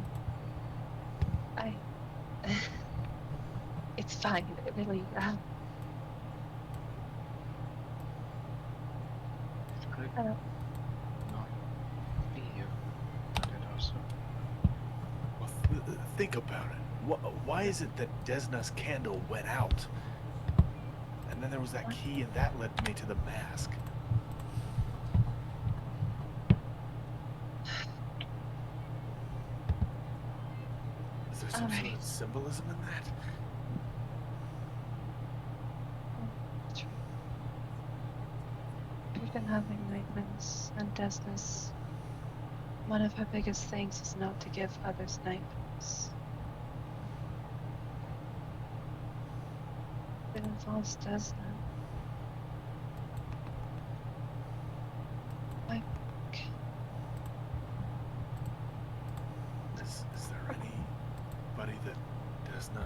It's fine, it really, It could I don't- not be you, but it also. Well, think about it. Why is it that Desna's candle went out? And then there was that key, and that led me to the mask. Is there some sort of symbolism in that? We've been having nightmares, and Desna's one of her biggest things is not to give others nightmares. it involves Desna. Like, Is there anybody that Desna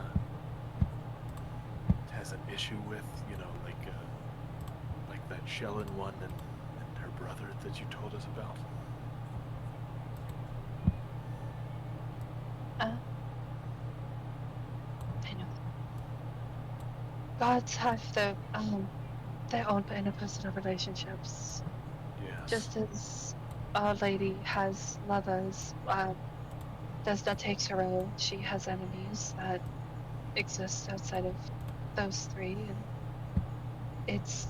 has an issue with? You know, like that Shellen one and her brother that you told us about? I know. Gods have their own interpersonal relationships. Yes. Just as Our Lady has lovers, Desna takes her own. She has enemies that exist outside of those three, and it's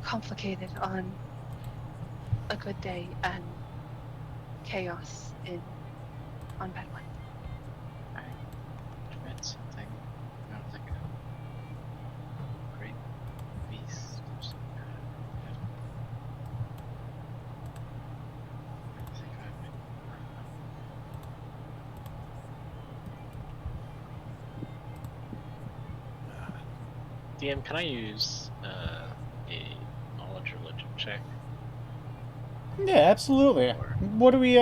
complicated on a good day and chaos on bad one. I read something about like a great beast or something. I think I might. DM, can I use a knowledge religion check? Yeah, absolutely. What are we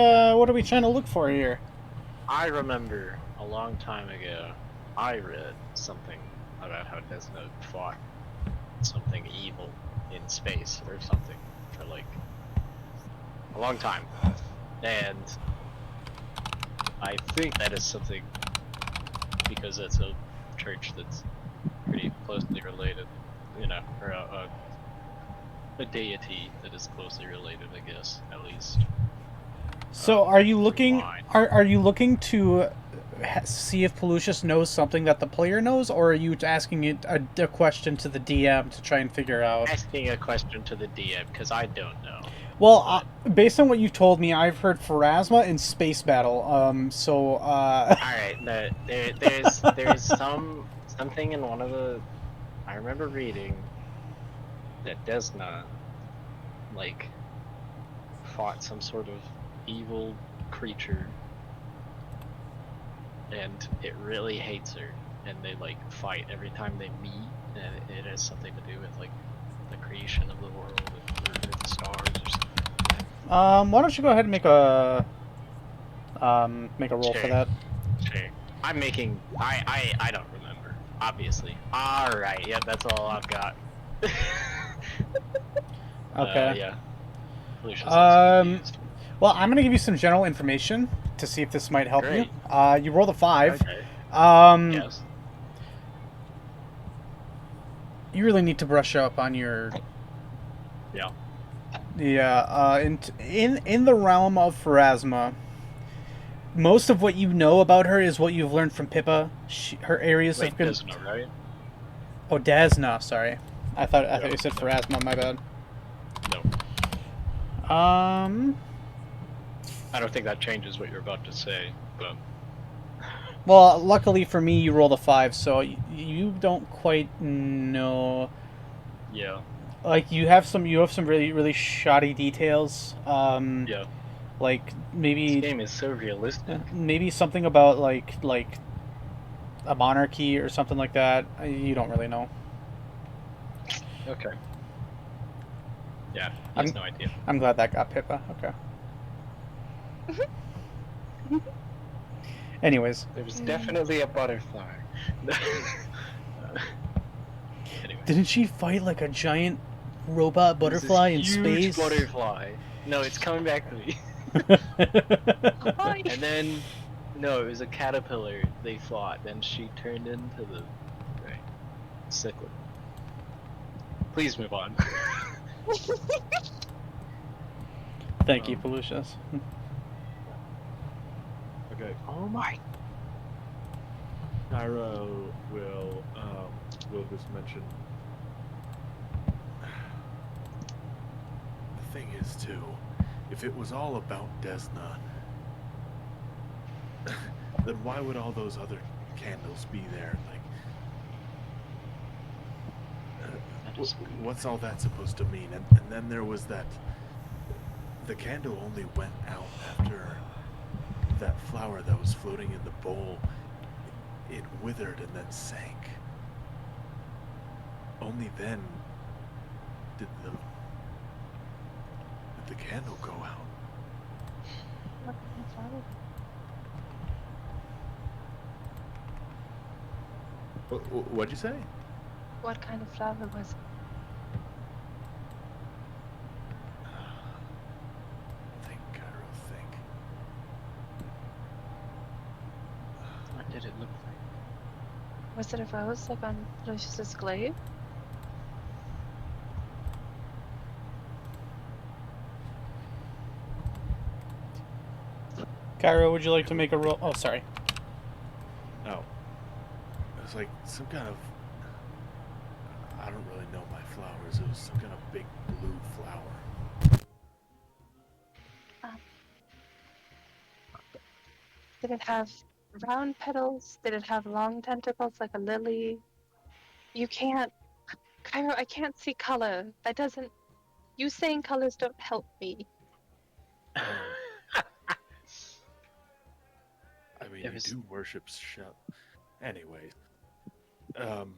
trying to look for here? I remember a long time ago, I read something about how Desna fought something evil in space or something for like a long time, and I think that is something because it's a church that's pretty closely related, you know, or a deity that is closely related, I guess, at least. So, are you looking? Fine. Are you looking to see if Pelusius knows something that the player knows, or are you asking it a question to the DM to try and figure out? Asking a question to the DM because I don't know. Well, based on what you told me, I've heard Pharasma and Space Battle. So. All right, there's something in one of the. I remember reading that Desna, like, fought some sort of evil creature, and it really hates her, and they like fight every time they meet, and it has something to do with like the creation of the world or the stars or something. Why don't you go ahead and make a roll for Sure. that? Sure. I'm making. I don't remember. Obviously. All right. Yeah, that's all I've got. Okay. Yeah. Lucius is confused. Well, I'm gonna give you some general information to see if this might help Great. you. You rolled a 5. Okay. Yes. You really need to brush up on your. Yeah. Yeah. In the realm of Pharasma, most of what you know about her is what you've learned from Pippa. Her areas Wait, of good. Desna, right? Oh, Desna. Sorry, I thought you said Pharasma. My bad. No. I don't think that changes what you're about to say, but. Well, luckily for me, you rolled a 5, so you don't quite know. Yeah. Like you have some really really shoddy details. Yeah. Like maybe This game is so realistic. maybe something about like a monarchy or something like that. You don't really know. Okay. Yeah, he has no idea. I'm glad that got Pippa. Okay. Anyways. There's definitely a butterfly. Anyway. Didn't she fight like a giant robot butterfly in huge space? Butterfly. No, it's coming back to me. And then, no, it was a caterpillar they fought, then she turned into the cyclid. Please move on. Thank you, Pelusius. Okay. Oh my. Cairo will just mention. The thing is, too, if it was all about Desna, then why would all those other candles be there? Like, what's all that supposed to mean? And then there was that. The candle only went out after that flower that was floating in the bowl. It withered and then sank. only then did the candle go out. What kind of flower? What'd you say? What kind of flower was it? Think, Cairo, think. What did it look like? Was it a rose like on Lucius's glaive? Cairo, would you like to make a roll? Oh, sorry. No. It was like some kind of... I don't really know my flowers. It was some kind of big blue flower. Did it have round petals? Did it have long tentacles like a lily? You can't... Cairo, I can't see color. That doesn't... You saying colors don't help me. I mean, It was- you do worship shell. Anyways. Mm-hmm.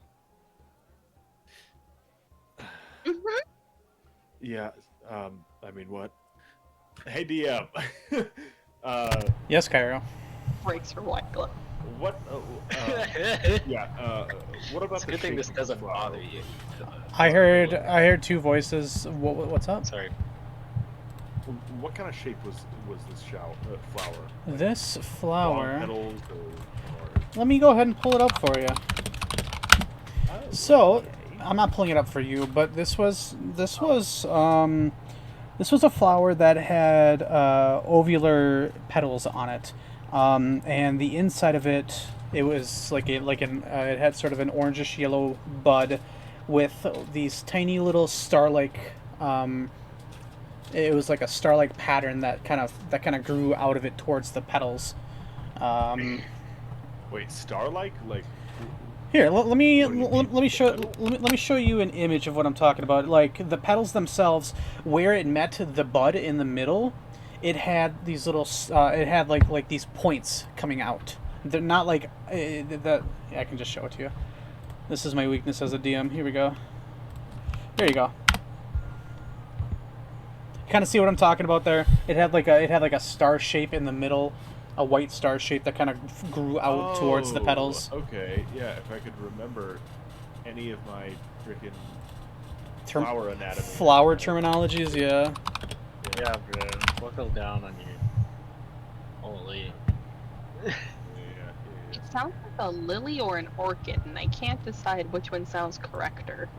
Yeah, I mean, what? Hey, DM. Yes, Cairo. Breaks her white glove. What? What about It's a the good thing shape this of doesn't flower? bother you. I heard two voices. What's up? Sorry. What kind of shape was this flower? Like, This long flower. petals or Let me go ahead and pull it up for you. So, I'm not pulling it up for you, but this was a flower that had ovular petals on it, and the inside of it was it had sort of an orangish yellow bud with these tiny little star-like. It was like a star-like pattern that kind of grew out of it towards the petals. Wait, star-like? Like Here, let me What do you mean, let me show petal? let me show you an image of what I'm talking about. Like the petals themselves, where it met the bud in the middle, it had these little it had like these points coming out. They're not like that. I can just show it to you. This is my weakness as a DM. Here we go. There you go. Kind of see what I'm talking about there. It had like a star shape in the middle, a white star shape that kind of grew out towards the petals. Okay, yeah. If I could remember any of my freaking Term- flower anatomy. Flower terminologies, yeah. Yeah, bro. Buckle down on your holy. Yeah. It sounds like a lily or an orchid, and I can't decide which one sounds correcter.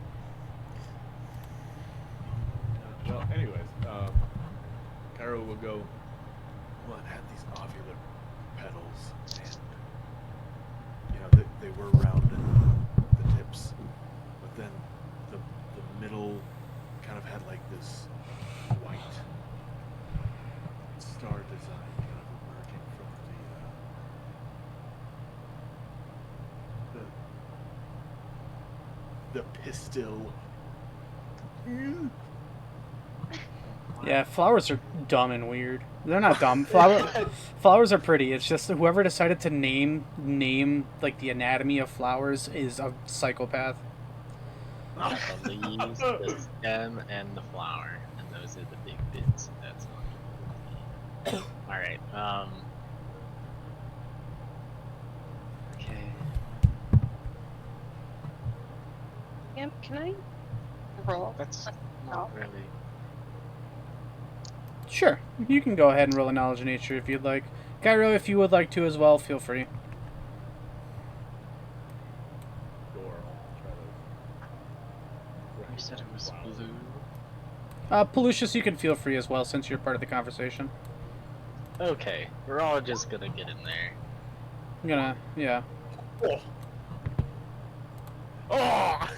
Well, anyways, Cairo will go. Well, it had these ovular petals, and they were rounded, the tips, but then the middle kind of had like this white star design kind of emerging from the pistil. Yeah, flowers are dumb and weird. They're not dumb. Flowers are pretty. It's just whoever decided to name like the anatomy of flowers is a psychopath. The leaves, the stem, and the flower, and those are the big bits. That's all. All right. Okay. Can I roll? That's not really. Sure, you can go ahead and roll a knowledge of nature if you'd like. Cairo, if you would like to as well, feel free. You said it was blue. Pelucius, you can feel free as well since you're part of the conversation. Okay, we're all just gonna get in there. I'm gonna, yeah. Oh!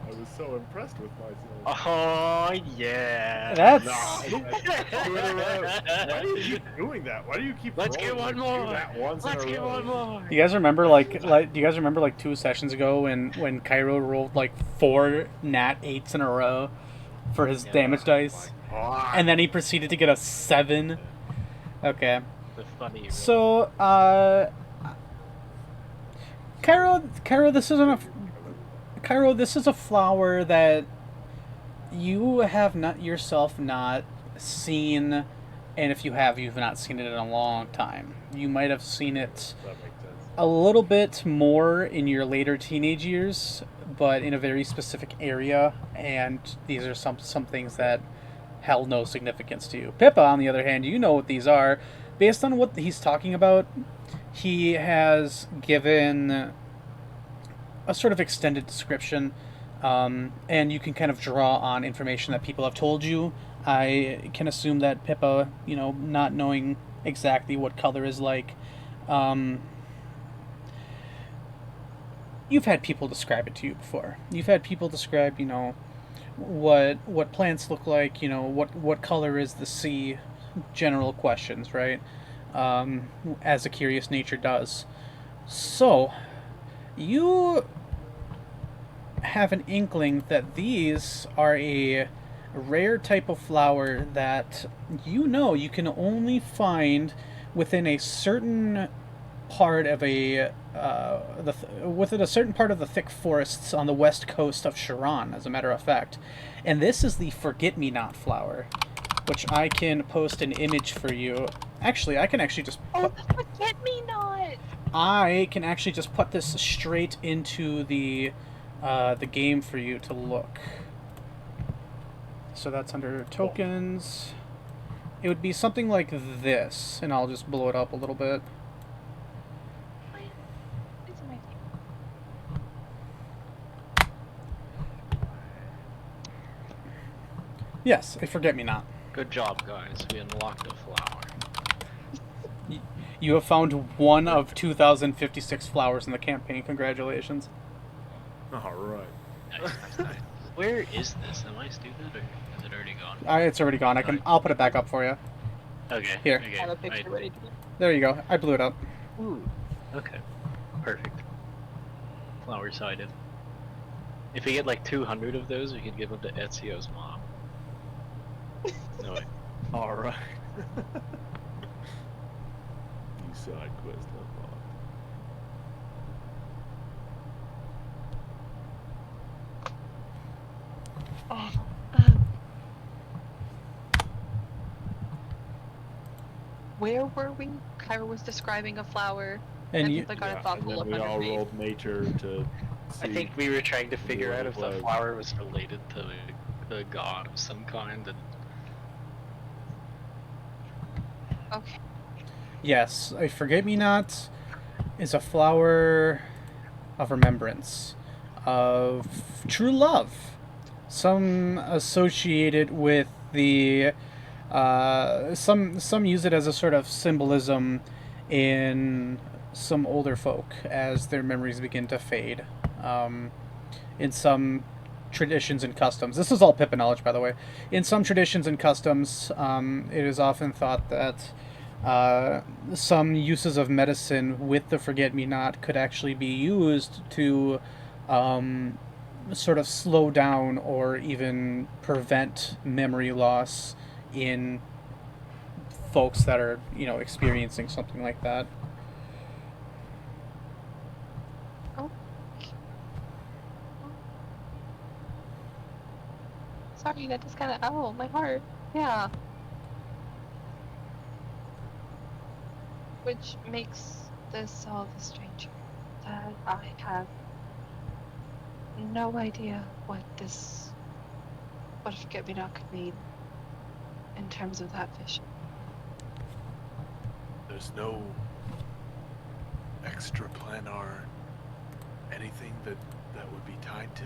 I was so impressed with myself. Oh yeah. That's- Why do you keep doing that? Why do you keep Let's get rolling one like you do more. that once in Let's a get row? one more. You guys remember do you guys remember like 2 sessions ago when Cairo rolled like 4 nat 8s in a row for his damage dice, and then he proceeded to get a 7. Okay. The funny. So, Cairo, this isn't a Cairo, this is a flower that you have not yourself not seen, and if you have, you've not seen it in a long time. You might have seen it That makes sense. a little bit more in your later teenage years, but in a very specific area, and these are some things that held no significance to you. Pippa, on the other hand, you know what these are. Based on what he's talking about, he has given a sort of extended description, and you can kind of draw on information that people have told you. I can assume that Pippa, not knowing exactly what color is like, you've had people describe it to you before. You've had people describe, what plants look like, what color is the sea, general questions, right? As a curious nature does. So, you have an inkling that these are a rare type of flower that you can only find within a certain part of within a certain part of the thick forests on the west coast of Sharon, as a matter of fact. And this is the forget-me-not flower, which I can post an image for you. Actually, I can actually just Oh, the forget-me-not! I can actually just put this straight into the game for you to look. So that's under tokens. It would be something like this, and I'll just blow it up a little bit. Yes, a forget-me-not. Good job, guys. We unlocked a flower. You have found one of 2,056 flowers in the campaign. Congratulations. All right. Nice, nice. Where is this? Am I stupid, or is it already gone? It's already gone. I'll put it back up for you. Okay. Here. Okay. I have a picture ready to go. There you go. I blew it up. Ooh. Okay. Perfect. Flower sided. If we get like 200 of those, we could give them to Ezio's mom. No way. All right. You side quest unlocked. Oh, where were we? Kyra was describing a flower. And you, Pippa got a And thoughtful then look we on her all face. rolled nature to see. I think we were trying to figure what out it if the was. flower was related to a god of some kind. And Okay. yes, a forget-me-not is a flower of remembrance, of true love. Some associate it with the some use it as a sort of symbolism in some older folk as their memories begin to fade. In some traditions and customs, this is all Pippa knowledge, by the way. In some traditions and customs, it is often thought that some uses of medicine with the forget-me-not could actually be used to sort of slow down or even prevent memory loss in folks that are, experiencing something like that. Sorry, that just kind of, my heart. Yeah. Which makes this all the stranger that I have no idea what forget-me-not could mean in terms of that vision. There's no extraplanar anything that would be tied to.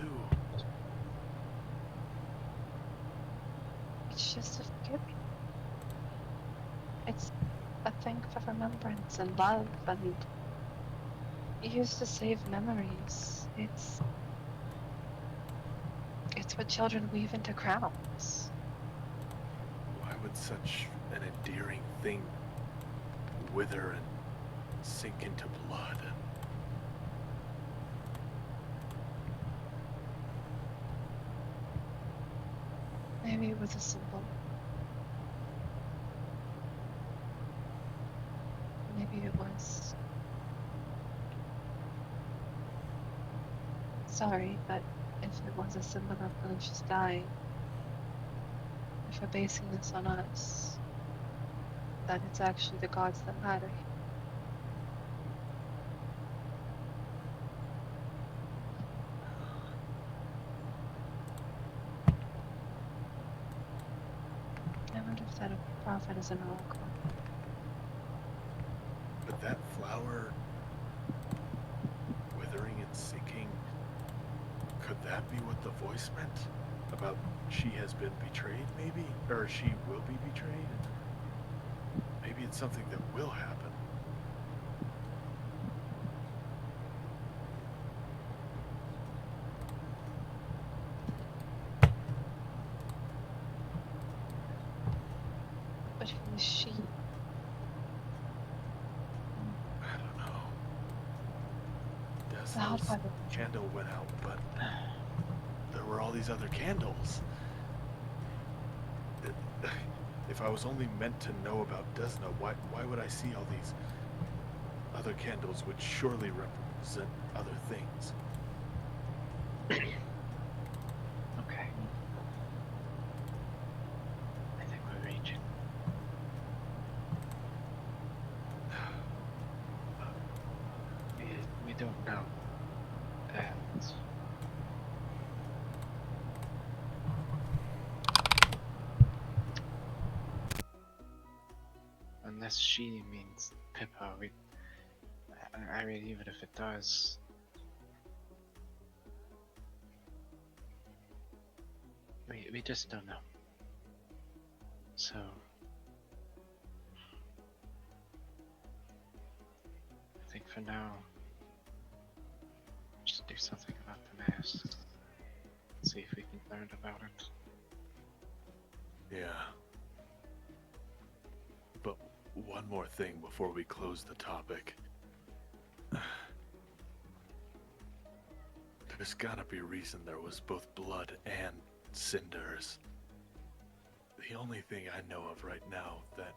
It's just a forget-me. It's a thing for remembrance and love and used to save memories. It's what children weave into crowns. Why would such an endearing thing wither and sink into blood? Maybe it was a symbol. Maybe it was Sorry, but if it was a symbol of Felicia's dying, if we're basing this on us, then it's actually the gods that matter. I would have said a prophet is an oracle. But that flower withering and sinking, could that be what the voice meant? About she has been betrayed, maybe? Or she will be betrayed? Maybe it's something that will happen. But who is she? I don't know. God, Desna's candle went out, but there were all these other candles. If I was only meant to know about Desna, why would I see all these other candles which surely represent other things? Okay. I think we're reaching. We don't know. And unless she means Pippa, I mean, even if it does, we just don't know. So I think for now, just do something about the mask. See if we can learn about it. Yeah. But one more thing before we close the topic. There's gotta be a reason there was both blood and cinders. The only thing I know of right now that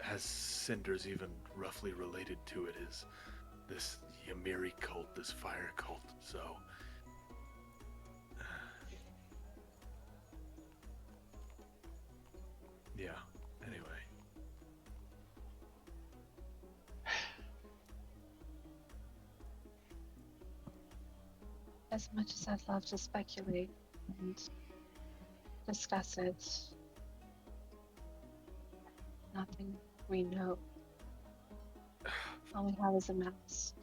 has cinders even roughly related to it is this Ymiri cult, this fire cult, so... yeah, anyway. As much as I'd love to speculate and discuss it, nothing we know. All we have is a mask.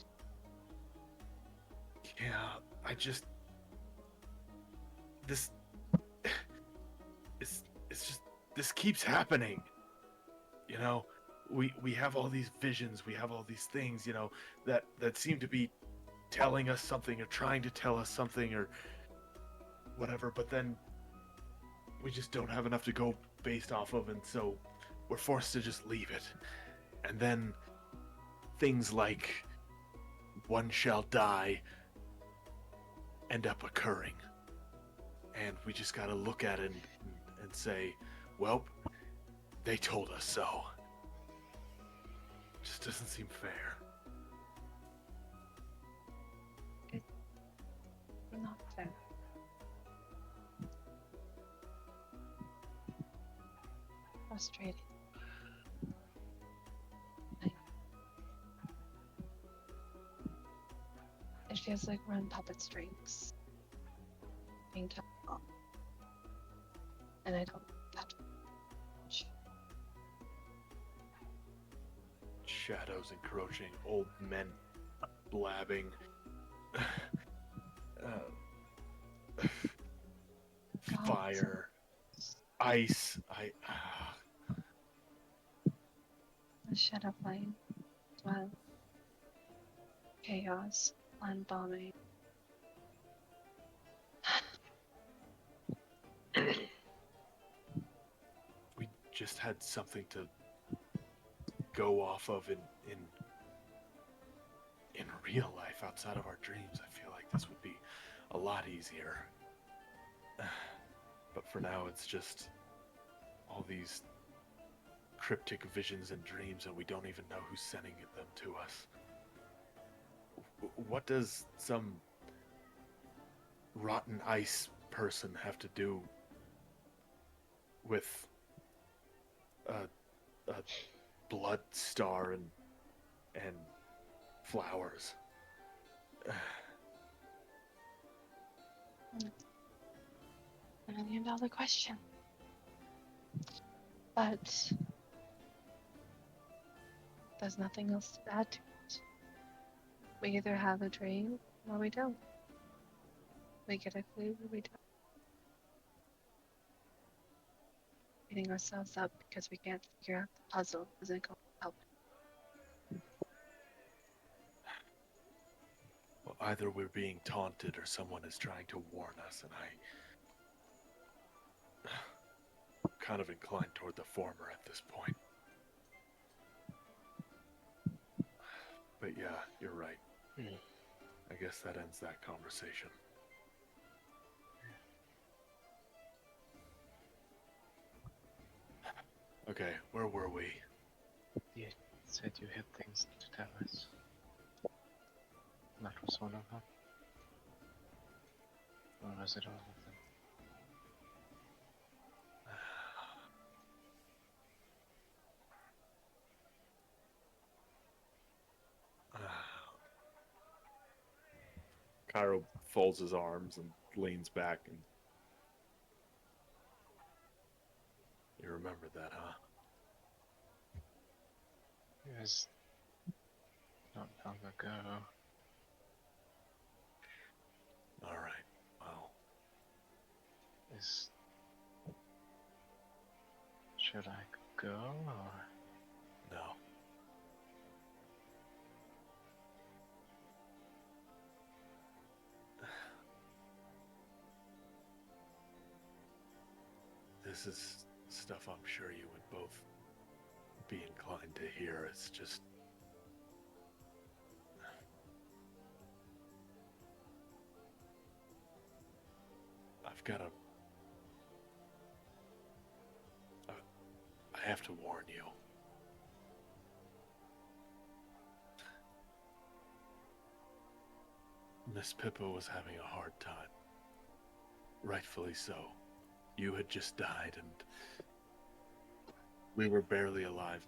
Yeah, I just... It's just... This keeps happening. You know, we have all these visions, we have all these things, you know, that seem to be telling us something or trying to tell us something or whatever, but then we just don't have enough to go based off of, and so we're forced to just leave it. And then things like one shall die end up occurring. And we just gotta look at it and say, well, they told us so. Just doesn't seem fair. Not fair. Frustrated. It feels like we're on puppet strings, being tough on. And I don't like that much. Shadows encroaching, old men blabbing. Fire, ice, The shadow plane, as well. Chaos, land bombing. we just had something to go off of in real life outside of our dreams. I feel like this would be a lot easier. But for now, it's just all these cryptic visions and dreams, and we don't even know who's sending them to us. What does some rotten ice person have to do with a blood star and flowers? $1 million question. But there's nothing else to add to it. We either have a dream or we don't. We get a clue or we don't. Beating ourselves up because we can't figure out the puzzle isn't going to help. Well, either we're being taunted or someone is trying to warn us, and I'm kind of inclined toward the former at this point. But yeah, you're right. I guess that ends that conversation. Okay, where were we? You said you had things to tell us. That was one of them. Or was it all of them? Cairo folds his arms and leans back, and You remember that, huh? It was not long ago. Alright, well, Should I go or? no. This is stuff I'm sure you would both be inclined to hear. It's just... I've got to... I have to warn you. Miss Pippa was having a hard time. Rightfully so. You had just died and we were barely alive.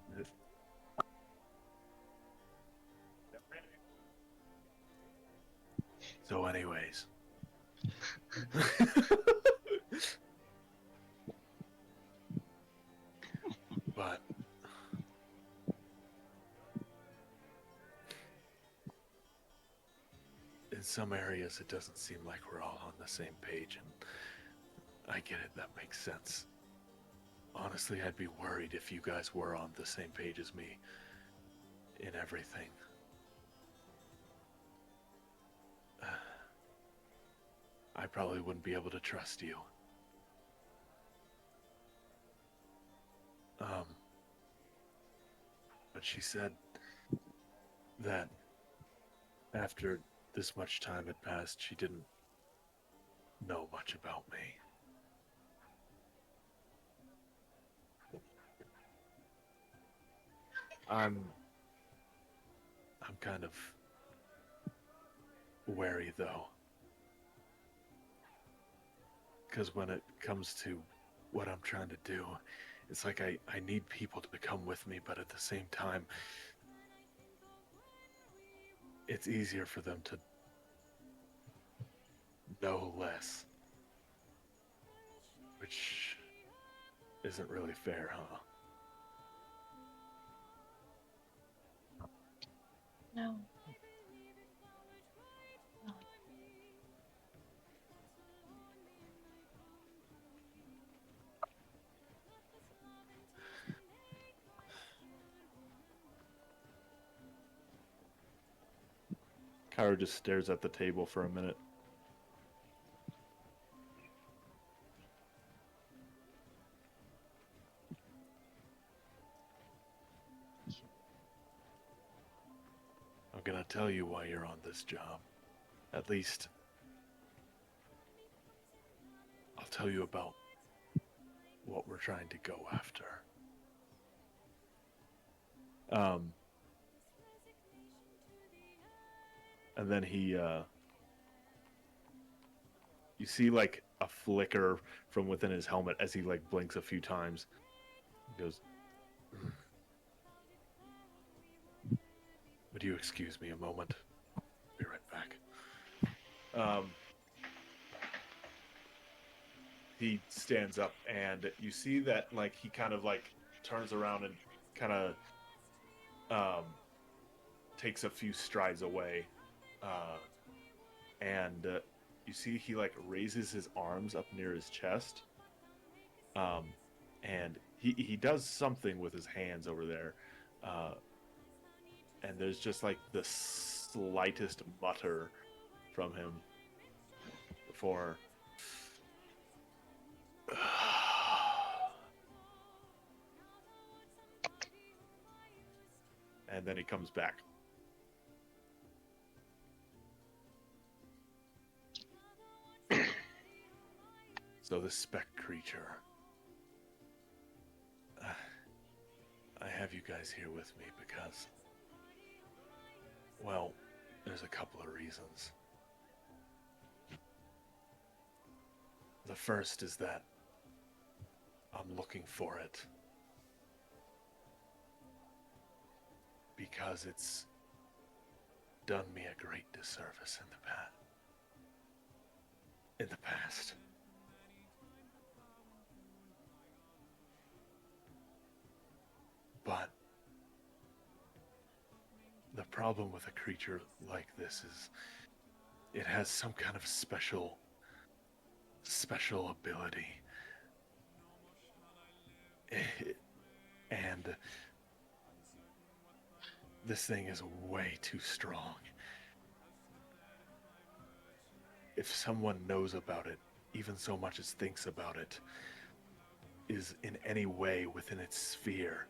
So anyways. But in some areas it doesn't seem like we're all on the same page, and I get it, that makes sense. Honestly, I'd be worried if you guys were on the same page as me in everything. I probably wouldn't be able to trust you. But she said that after this much time had passed, she didn't know much about me. I'm kind of wary, though. Because when it comes to what I'm trying to do, it's like I need people to come with me, but at the same time, it's easier for them to know less. Which isn't really fair, huh? No. Cairo just stares at the table for a minute. I'm gonna tell you why you're on this job. At least, I'll tell you about what we're trying to go after. Um, and then he, you see like a flicker from within his helmet as he like blinks a few times. He goes, "Would you excuse me a moment? Be right back." He stands up, and you see that like he kind of like turns around and kind of takes a few strides away, and you see he like raises his arms up near his chest, and he does something with his hands over there, and there's just like the slightest mutter from him before. And then he comes back. So the spec creature. I have you guys here with me because, well, there's a couple of reasons. The first is that I'm looking for it because it's done me a great disservice in the past. But the problem with a creature like this is it has some kind of special ability. And this thing is way too strong. If someone knows about it, even so much as thinks about it, is in any way within its sphere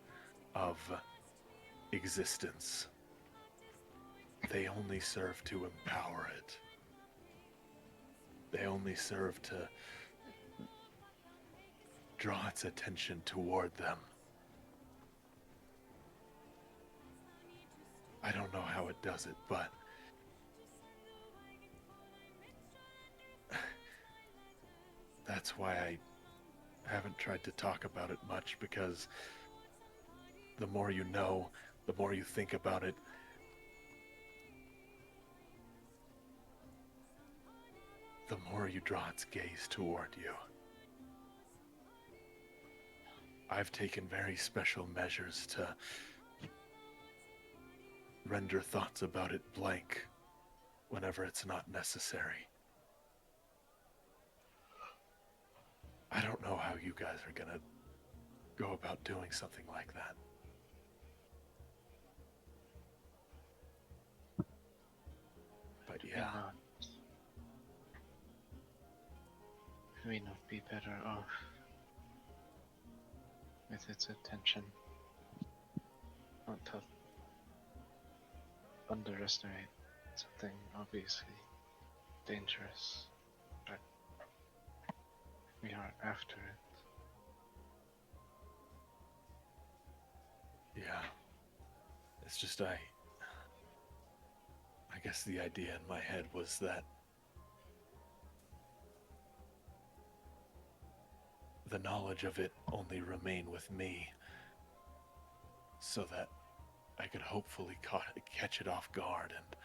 of existence, they only serve to empower it. They only serve to draw its attention toward them. I don't know how it does it, but that's why I haven't tried to talk about it much, because the more you know, the more you think about it, the more you draw its gaze toward you. I've taken very special measures to render thoughts about it blank whenever it's not necessary. I don't know how you guys are gonna go about doing something like that. But yeah. May not be better off with its attention. Not to underestimate something obviously dangerous, but we are after it. Yeah. It's just I guess the idea in my head was that the knowledge of it only remain with me, so that I could hopefully catch it off guard, and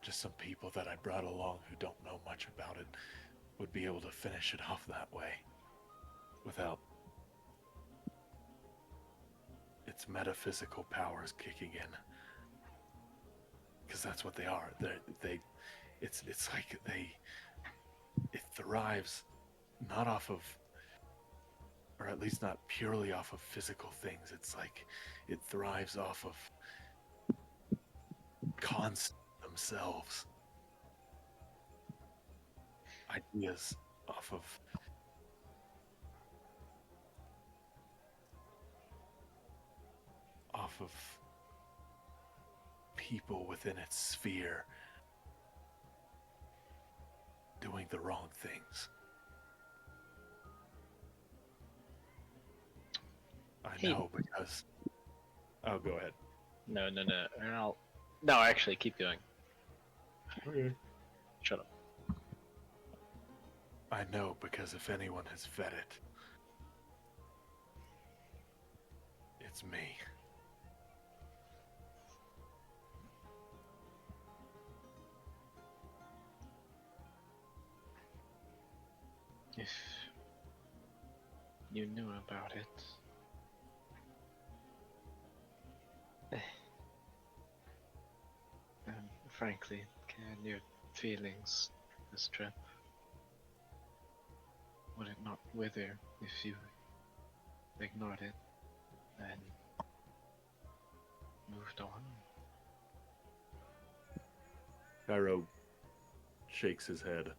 just some people that I brought along who don't know much about it would be able to finish it off that way without its metaphysical powers kicking in. Because that's what they are. It's like it thrives not off of, or at least not purely off of physical things. It's like it thrives off of concepts themselves. Ideas off of people within its sphere doing the wrong things. I Hey. know because. Oh, go ahead. No. And No, actually, keep going. Okay. Shut up. I know because if anyone has fed it, it's me. If you knew about it. Frankly, can your feelings this trip? Would it not wither if you ignored it and moved on? Cairo shakes his head.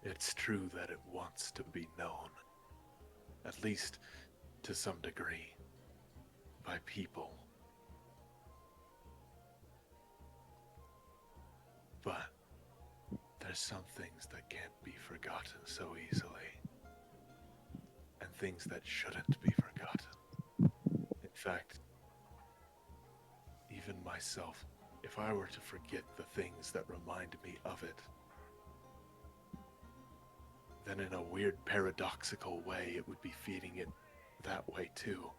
It's true that it wants to be known, at least to some degree, by people. But there's some things that can't be forgotten so easily, and things that shouldn't be forgotten. In fact, even myself, if I were to forget the things that remind me of it, then in a weird paradoxical way it would be feeding it that way too.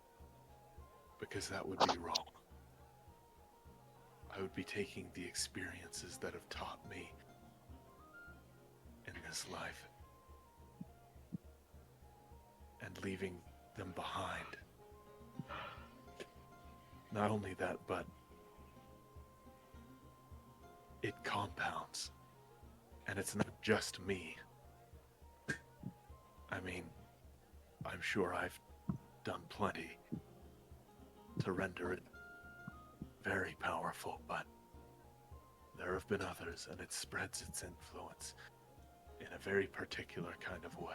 Because that would be wrong. I would be taking the experiences that have taught me in this life and leaving them behind. Not only that, but it compounds. And it's not just me. I mean, I'm sure I've done plenty to render it very powerful, but there have been others, and it spreads its influence in a very particular kind of way.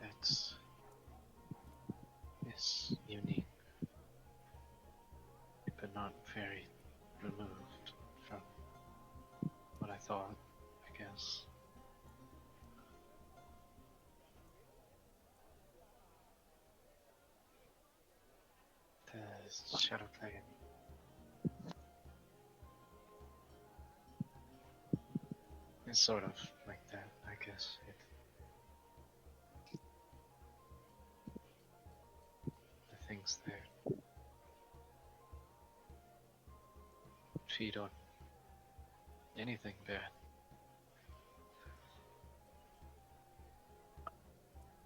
That's yes, unique, but not very removed from what I thought, I guess. The shadow plane. It's sort of like that, I guess. The things there feed on anything bad.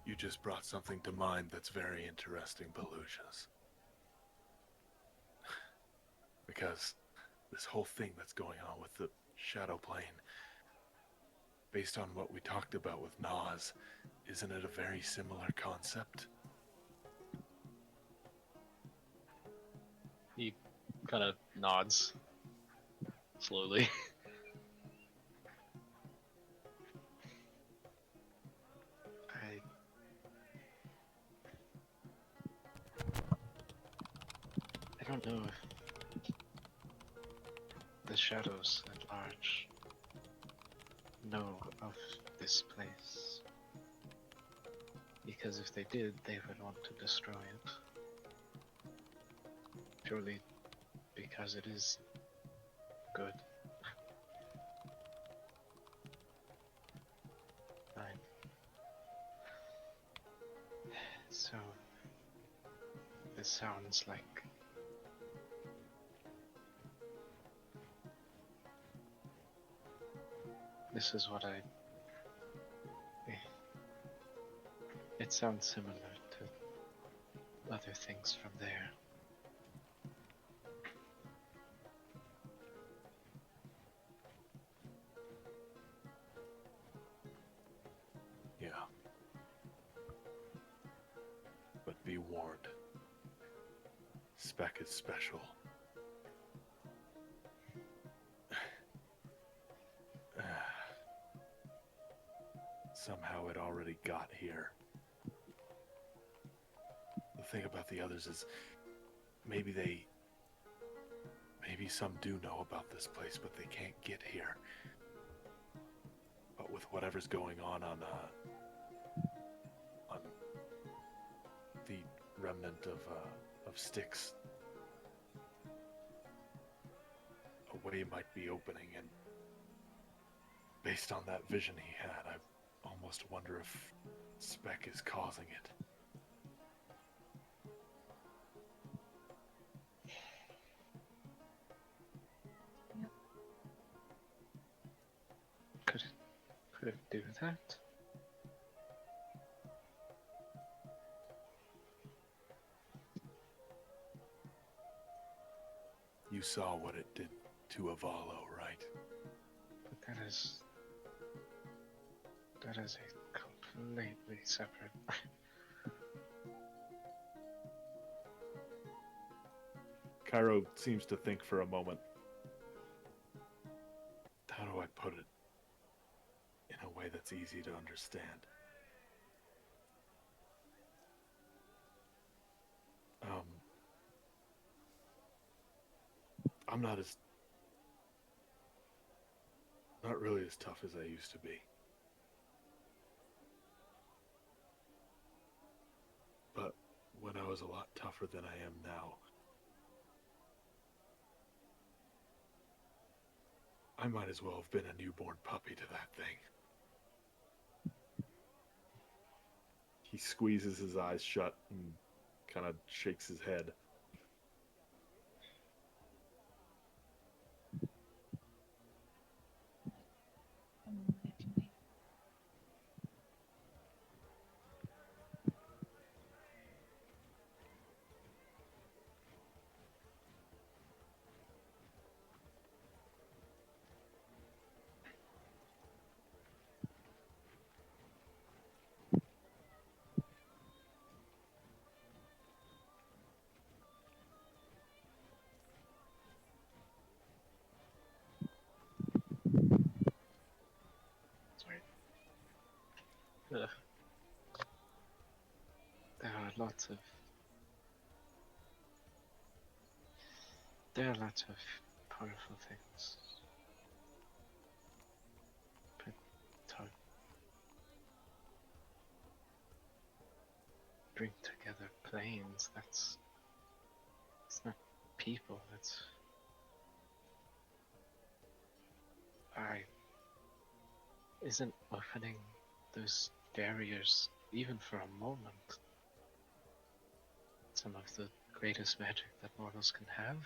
You just brought something to mind that's very interesting, Belusias. Because this whole thing that's going on with the shadow plane, based on what we talked about with Nas, isn't it a very similar concept? He kind of nods slowly. I don't know if the shadows at large know of this place. Because if they did, they would want to destroy it. Purely because it is good. Fine. So, this sounds like this is what it sounds similar to other things from there. Yeah. But be warned. Spec is special. somehow it already got here. The thing about the others is maybe some do know about this place, but they can't get here. But with whatever's going on the remnant of Styx, a way might be opening, and based on that vision he had, I almost wonder if Spec is causing it. Could it do that? You saw what it did to Avalo, right? But that is a completely separate. Cairo seems to think for a moment. How do I put it in a way that's easy to understand? I'm not really as tough as I used to be. But when I was a lot tougher than I am now, I might as well have been a newborn puppy to that thing. He squeezes his eyes shut and kind of shakes his head. Sorry. There are lots of powerful things, but to bring together planes, it's not people. Isn't opening those barriers even for a moment some of the greatest magic that mortals can have?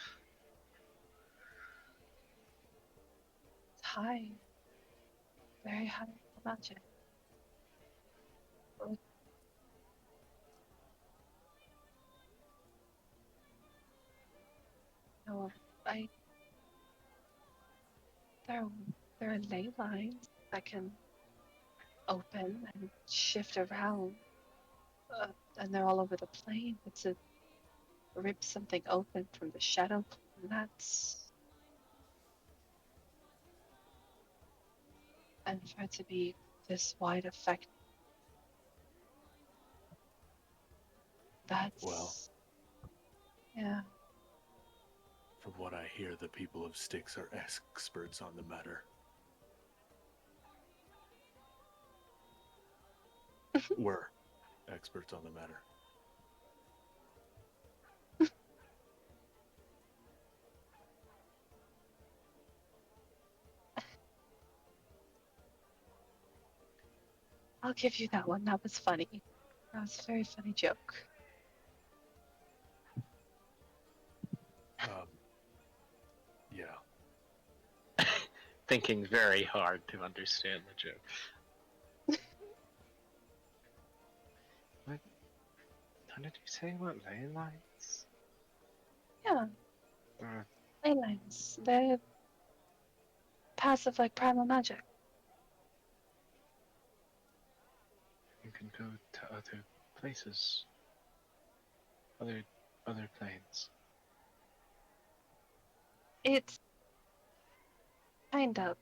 It's high. Very high magic. No, there are ley lines that can open and shift around, and they're all over the plane. But to rip something open from the shadow plane, and for it to be this wide effect, Well, yeah. from what I hear, the people of Styx are experts on the matter. Were experts on the matter. I'll give you that one. That was funny. That was a very funny joke. Yeah. Thinking very hard to understand the joke. What did you say about ley lines? Yeah, Uh, ley lines. They're passive like primal magic. you can go to other places, other planes. It's kind of.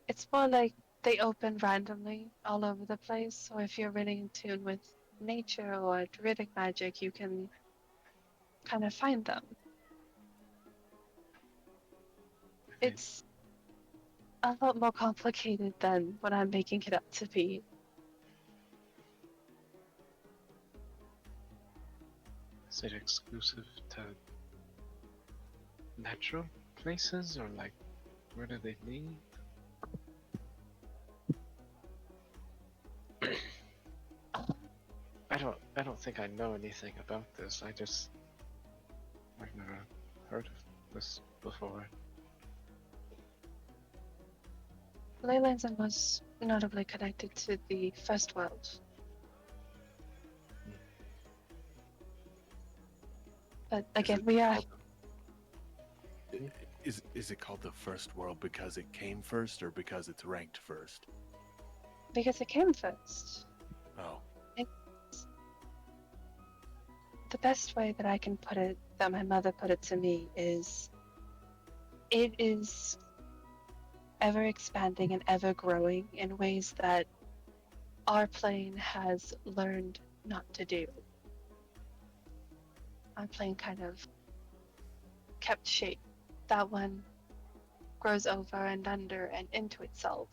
It's more like they open randomly all over the place. So if you're really in tune with nature or druidic magic, you can kind of find them. Okay. It's a lot more complicated than what I'm making it up to be. Is it exclusive to natural places, or like where do they lead? I don't think I know anything about this. I've never heard of this before. Leylands are most notably connected to the First World. But again, we are Is it called the First World because it came first, or because it's ranked first? because it came first. Oh, The best way that I can put it, that my mother put it to me, is it is ever expanding and ever growing in ways that our plane has learned not to do. Our plane kind of kept shape. That one grows over and under and into itself.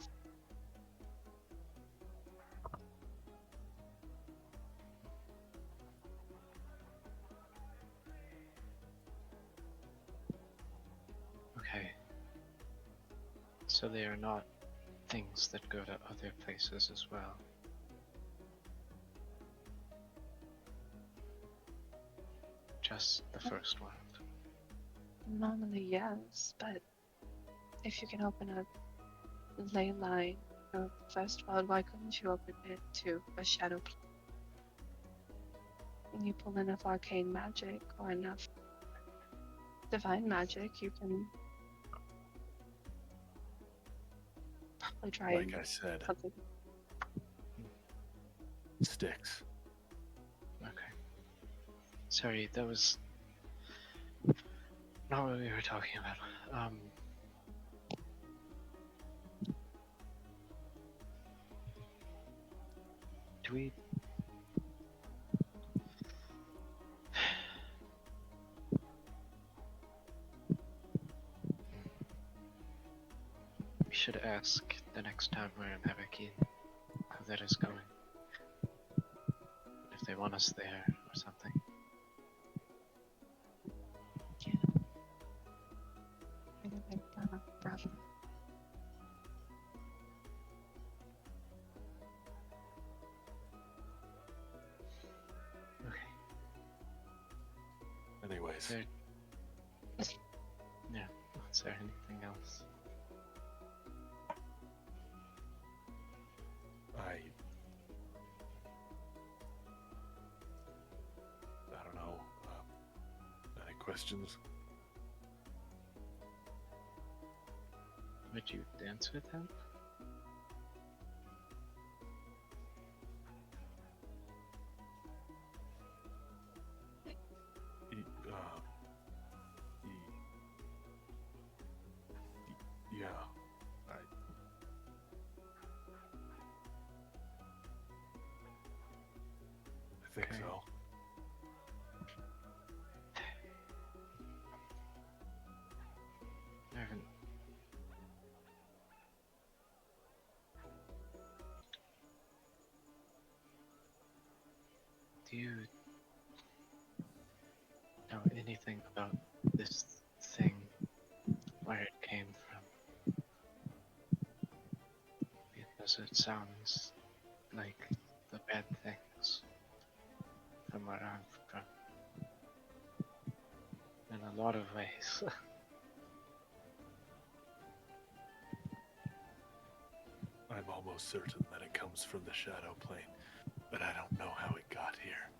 Okay. So they are not things that go to other places as well. Just the first world. Normally, yes, but if you can open a ley line of First World, why couldn't you open it to a shadow plane? When you pull enough arcane magic or enough divine magic, you can probably try like and I said, something. sticks. Okay. Sorry, that was not what we were talking about. Do we... We should ask the next time we're in Aberdeen how that is going. If they want us there or something. Yeah. I don't think brother. Okay. Anyways, Is there... Yeah. Is there anything else? I don't know. Any questions? Would you dance with him? Yeah. I think Okay. so. I haven't... Do you know anything about this thing? Where it came from? Because it sounds like the bad things from where I'm from. In a lot of ways. I'm almost certain that it comes from the shadow plane, but I don't know how it got here.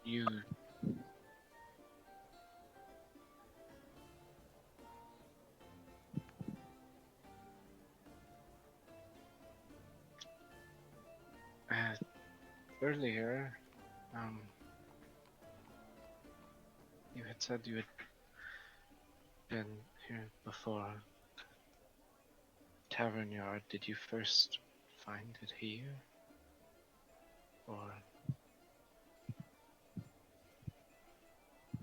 You... earlier, you had said you had been here before. Tavern Yard, did you first find it here? Or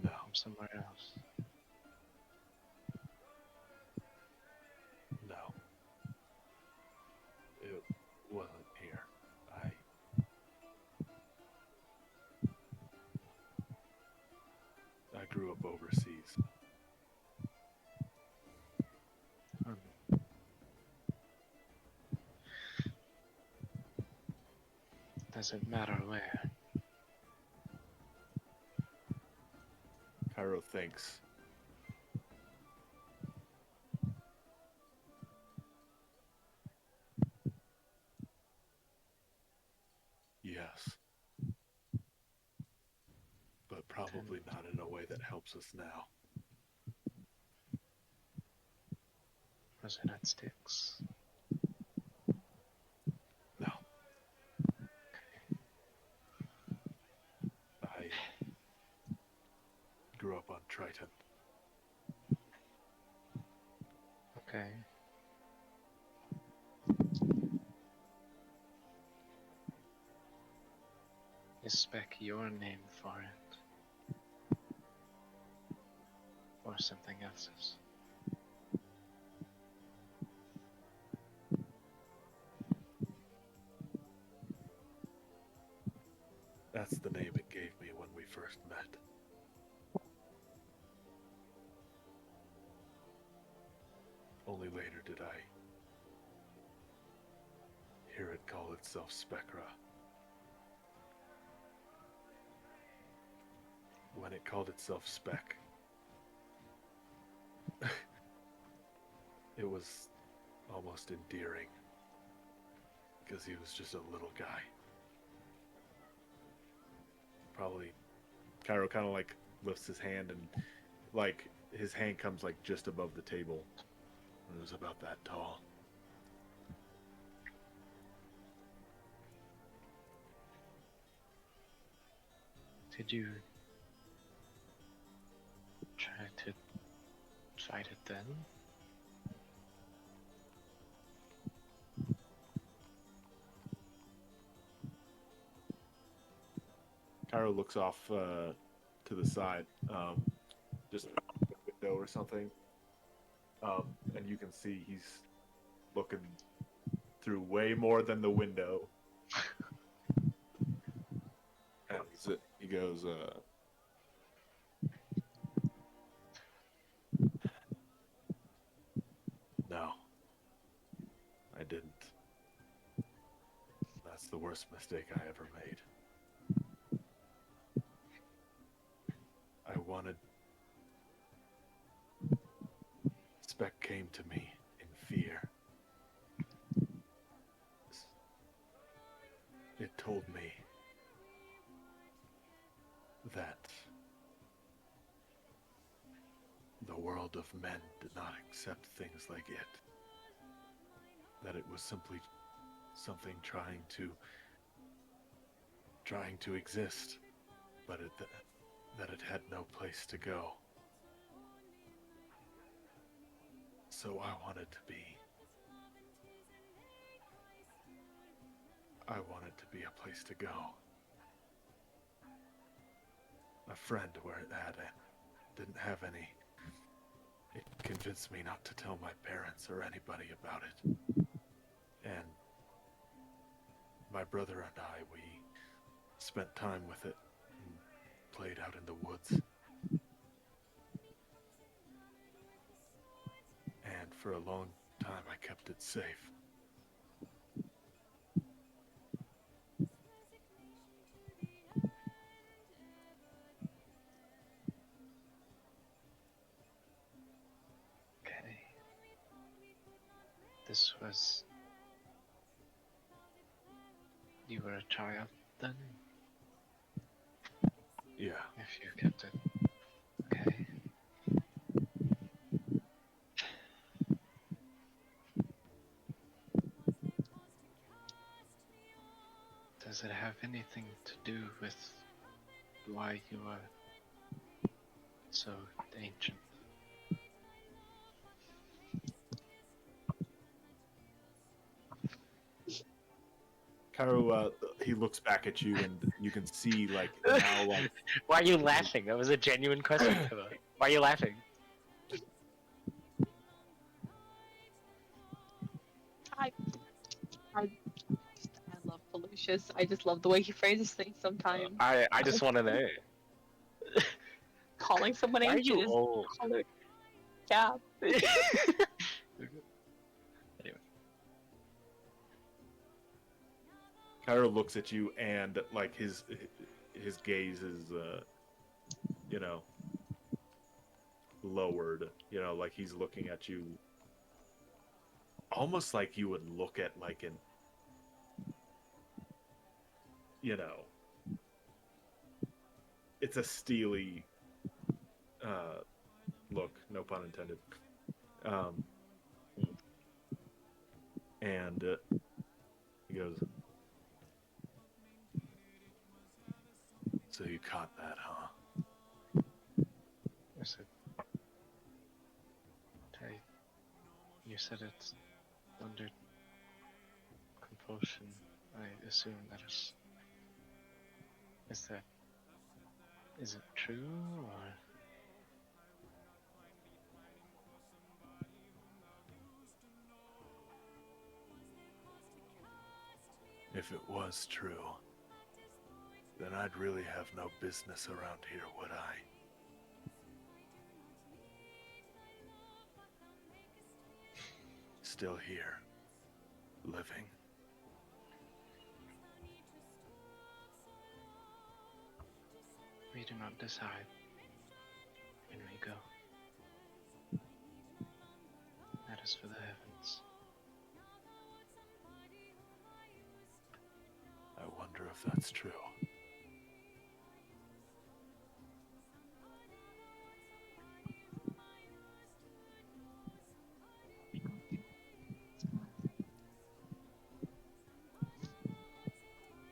No, from somewhere else? no. It wasn't here. I grew up overseas. Does it matter where? Cairo thinks. Yes. But probably not in a way that helps us now. Was it at Styx? No. I grew up on Triton. Okay. Is Spec your name for it? Or something else's? That's the name it gave me when we first met. Only later did I hear it call itself Spectra. When it called itself Spec, it was almost endearing, because he was just a little guy. Probably, Cairo kind of like lifts his hand and like his hand comes like just above the table. And it was about that tall. Did you try to fight it then? Cairo looks off to the side, just a window or something, and you can see he's looking through way more than the window. And he goes, no, I didn't. That's the worst mistake I ever made. I wanted... Spec came to me in fear. It told me that the world of men did not accept things like it. That it was simply something trying to exist, but that it had no place to go. So I wanted to be a place to go. A friend where it didn't have any. It convinced me not to tell my parents or anybody about it. And my brother and I, we spent time with it and played out in the woods. And for a long time I kept it safe. Okay. This was... You were a child then? Yeah. If you kept it. Okay. Does it have anything to do with why you are so ancient? Cairo, he looks back at you, and you can see like now, like Why are you laughing? That was a genuine question. Why are you laughing? I love Felicius. I just love the way he phrases things sometimes. I just want to know. Calling someone Why are ancient you is old? color. Yeah. Anyway, Cairo looks at you, and like his gaze is you know, lowered. You know, like he's looking at you, almost like you would look at like an, you know, it's a steely look, no pun intended. And he goes, "So you caught that, huh?" Is it? You said it's under compulsion. I assume that is. Is it true or? If it was true, then I'd really have no business around here, would I? Still here, living. We do not decide when we go. That is for the heavens. I wonder if that's true.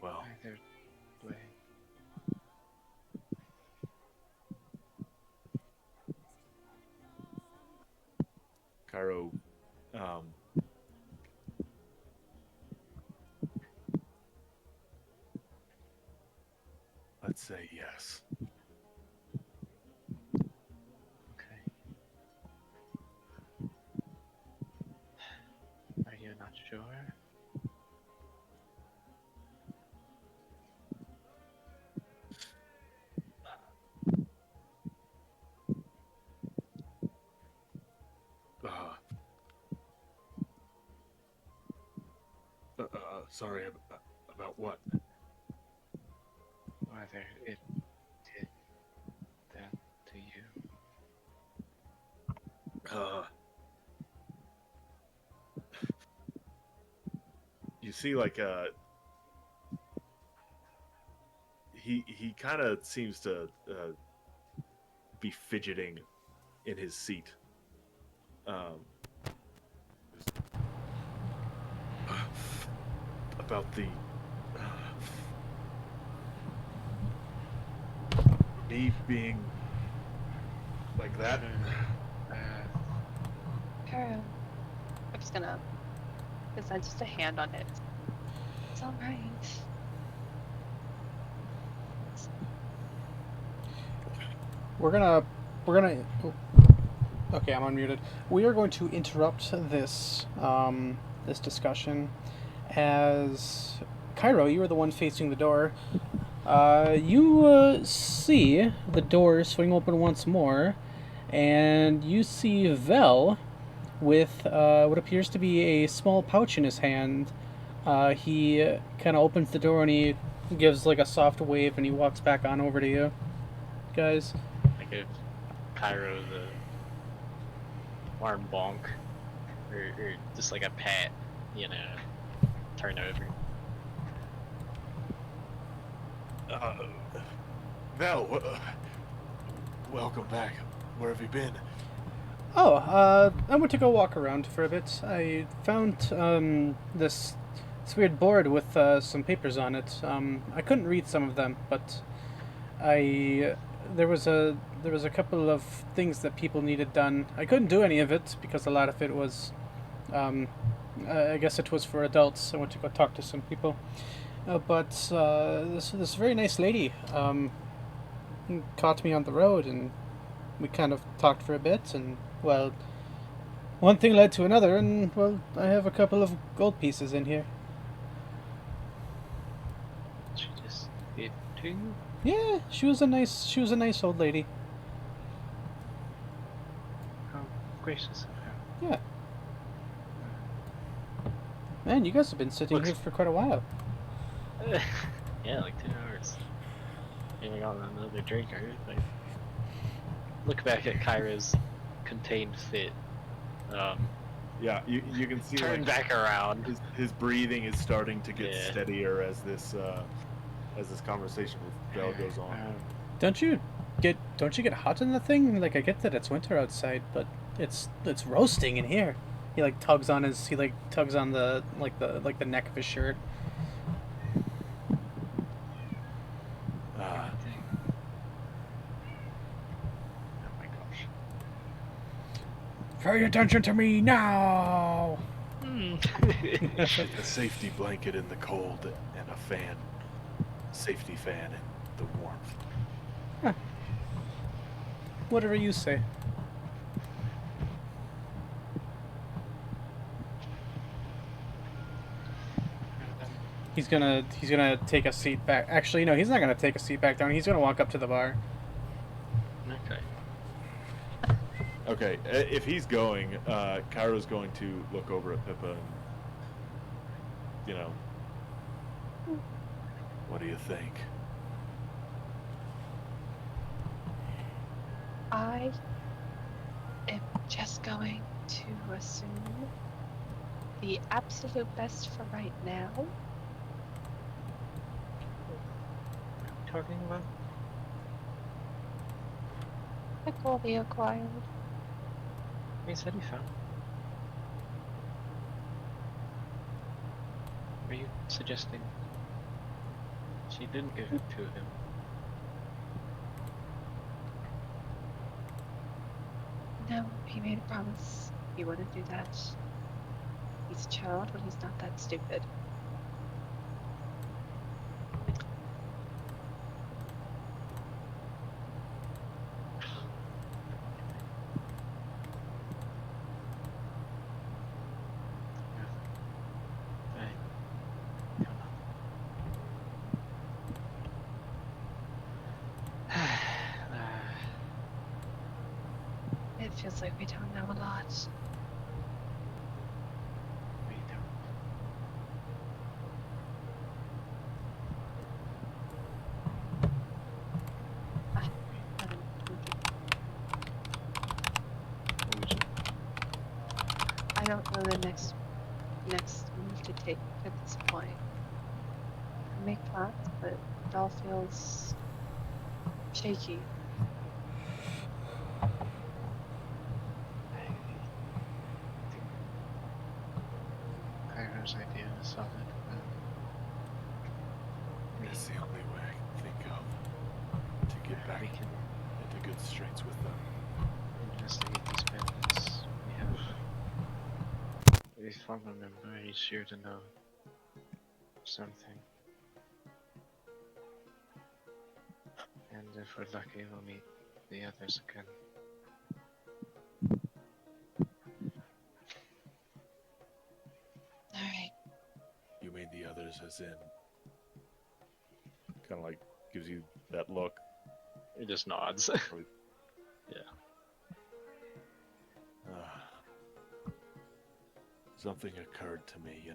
Well, Either way. Cairo, let's say yes. Okay. Are you not sure? Sorry, about what? Whether it did that to you. you see like he kind of seems to be fidgeting in his seat. About the me being like that. Cairo. I'm just gonna. Is that just a hand on it? It's alright. We're gonna. Oh. Okay, I'm unmuted. We are going to interrupt this this discussion, as Cairo, you are the one facing the door. You see the door swing open once more, and you see Vel with what appears to be a small pouch in his hand. He kind of opens the door and he gives like a soft wave, and he walks back on over to you guys. I give Cairo the arm bonk, or just like a pat, you know, turn over. Val, welcome back. Where have you been? Oh, I went to go walk around for a bit. I found this this weird board with some papers on it. I couldn't read some of them, but I there was a couple of things that people needed done. I couldn't do any of it because a lot of it was, I guess it was for adults. I went to go talk to some people, but this very nice lady caught me on the road, and we kind of talked for a bit, and well, one thing led to another, and well, I have a couple of gold pieces in here. She just gave it to you? Yeah, she was a nice old lady. How gracious of her. Yeah. Man, you guys have been sitting here for quite a while. Yeah, like 10 hours. And I got another drink or anything. Look back at Kyra's contained fit. Yeah, you can see Turn like, back around. His breathing is starting to get Yeah. steadier as this conversation with Belle goes on. Don't you get hot in the thing? Like, I get that it's winter outside, but it's roasting in here. He tugs on the neck of his shirt. Ah, Oh my gosh. Pay attention to me now. a safety blanket in the cold and a fan, safety fan in the warmth. Whatever you say. He's gonna take a seat back. Actually, no, he's not gonna take a seat back down. He's gonna walk up to the bar. Okay. Okay, if he's going, Cairo's going to look over at Pippa and, what do you think? I am just going to assume the absolute best for right now. Talking about? The gold he acquired. He said he found. Are you suggesting she didn't give it to him? No, he made a promise. He wouldn't do that. He's a child, but he's not that stupid. I don't know. It feels like we don't know a lot. We don't. I don't I don't know the next move to take at this point. I make plans, but it all feels shaky. I think Kyra's idea is solid. It's the only way I can think of to get back We can into good straits with them. investigate these bandits. If I remember, he's sure to know something. And if we're lucky, we'll meet the others again. Alright. You mean the others as in? Kind of like gives you that look. It just nods. Something occurred to me,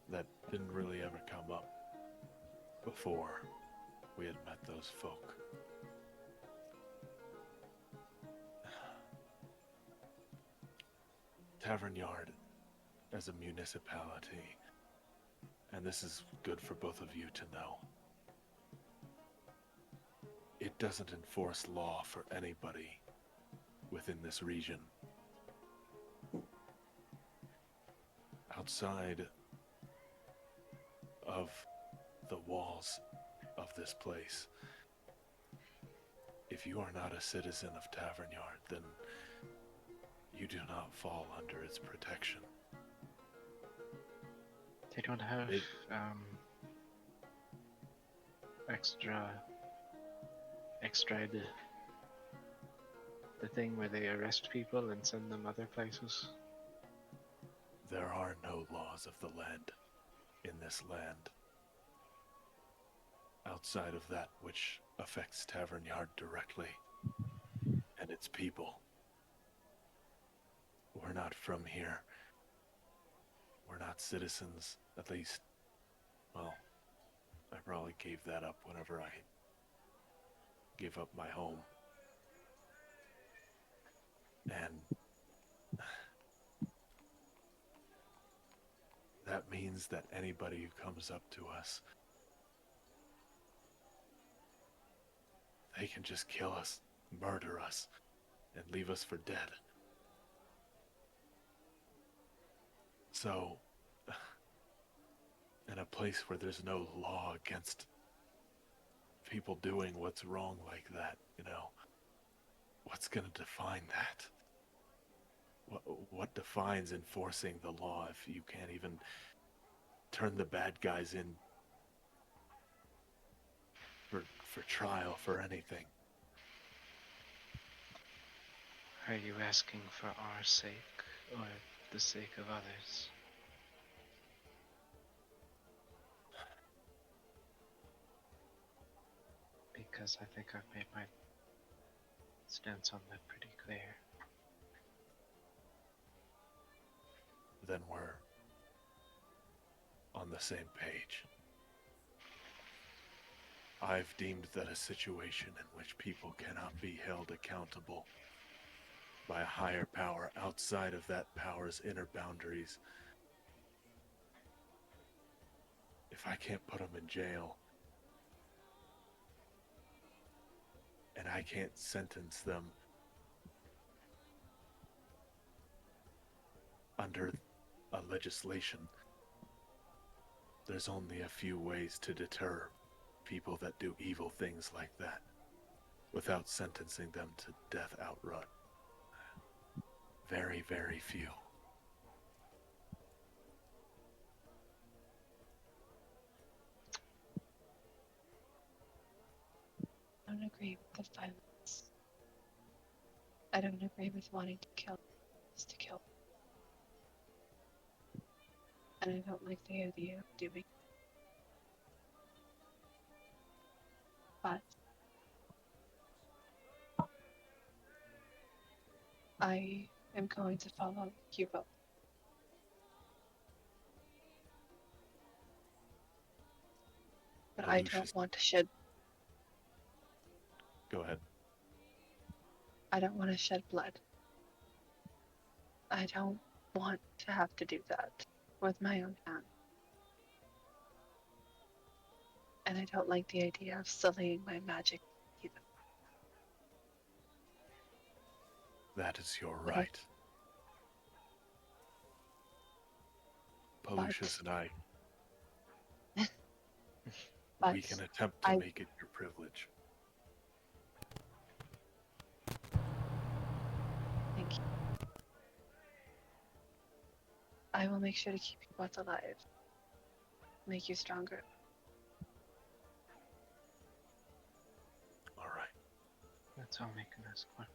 that didn't really ever come up before we had met those folk. Tavern Yard as a municipality, and this is good for both of you to know. It doesn't enforce law for anybody within this region. Outside of the walls of this place. If you are not a citizen of Tavern Yard, then you do not fall under its protection. They don't have extra the thing where they arrest people and send them other places. There are no laws of the land in this land outside of that which affects Tavern Yard directly and its people. We're not from here. We're not citizens, at least. Well, I probably gave that up whenever I gave up my home. And that means that anybody who comes up to us, they can just kill us, murder us, and leave us for dead. So, in a place where there's no law against people doing what's wrong like that, what's gonna define that? What defines enforcing the law if you can't even turn the bad guys in for trial for anything? Are you asking for our sake or the sake of others? Because I think I've made my stance on that pretty clear. Then we're on the same page. I've deemed that a situation in which people cannot be held accountable by a higher power outside of that power's inner boundaries, if I can't put them in jail, and I can't sentence them under a legislation, there's only a few ways to deter people that do evil things like that without sentencing them to death outright. Very, very few. I don't agree with the violence. I don't agree with wanting to kill just to kill. And I don't like the idea of doing. But I am going to follow you both. But I don't want to shed. Go ahead. I don't want to shed blood. I don't want to have to do that with my own hand. And I don't like the idea of sullying my magic either. That is your right. Palucius and I, we can attempt to make it your privilege. Thank you. I will make sure to keep you both alive. Make you stronger. All right. That's all we can ask for.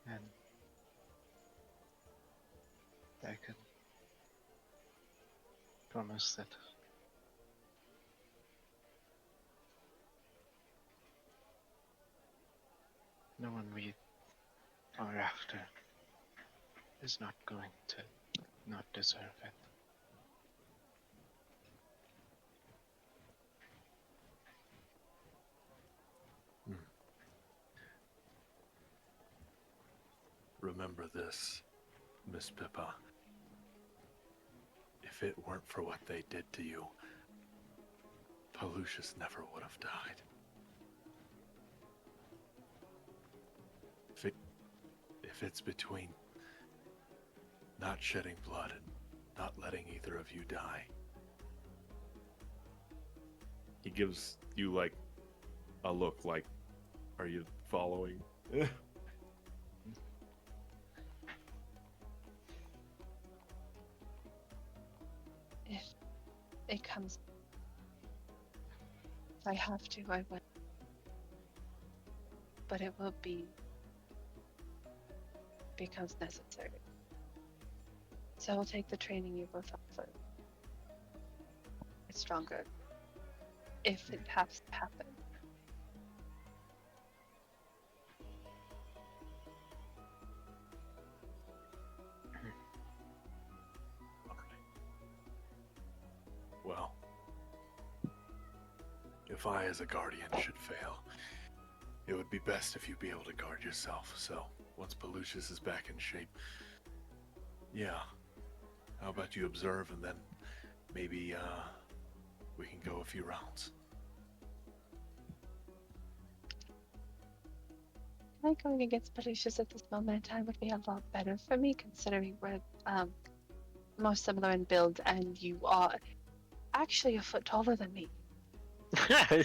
And I can promise that no one we are after is not going to not deserve it. Remember this, Miss Pippa. If it weren't for what they did to you, Palucius never would have died. If it's between not shedding blood and not letting either of you die, He gives you like a look like, are you following? If it comes, if I have to, I will. But it will be because necessary. So I will take the training you both offer. It's stronger. If it has to happen. Well, if I as a guardian should fail, it would be best if you be able to guard yourself. So, once Pelucius is back in shape, yeah, how about you observe and then maybe we can go a few rounds. I think going against Pelucius at this moment in time would be a lot better for me, considering we're most similar in build, and you are actually a foot taller than me. Yeah.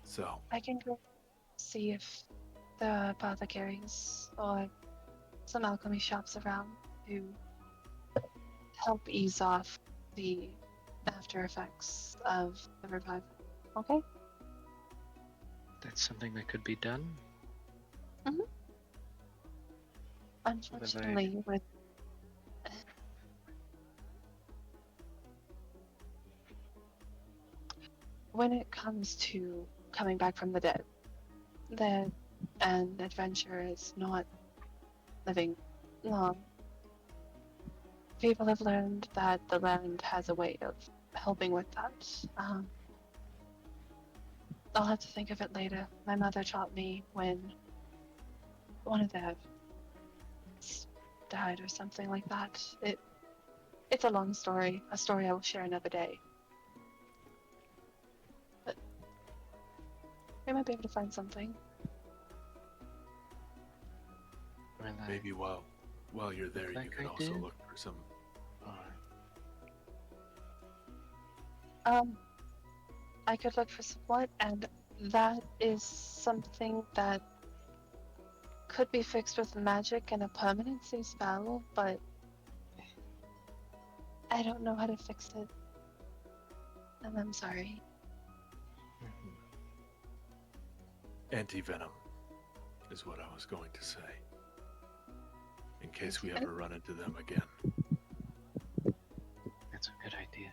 So, I can go see if the apothecaries or some alchemy shops around to help ease off the after effects of the revival. Okay? That's something that could be done. Unfortunately, with when it comes to coming back from the dead, an adventure is not living long. People have learned that the land has a way of helping with that. I'll have to think of it later. My mother taught me when one of their died or something like that. It's a long story, a story I will share another day. But we might be able to find something. Well, maybe while you're there, you like can I also did. look for some. I could look for support, and that is something that could be fixed with magic and a permanency spell, but I don't know how to fix it. And I'm sorry. Anti-venom is what I was going to say. In case we ever run into them again. That's a good idea.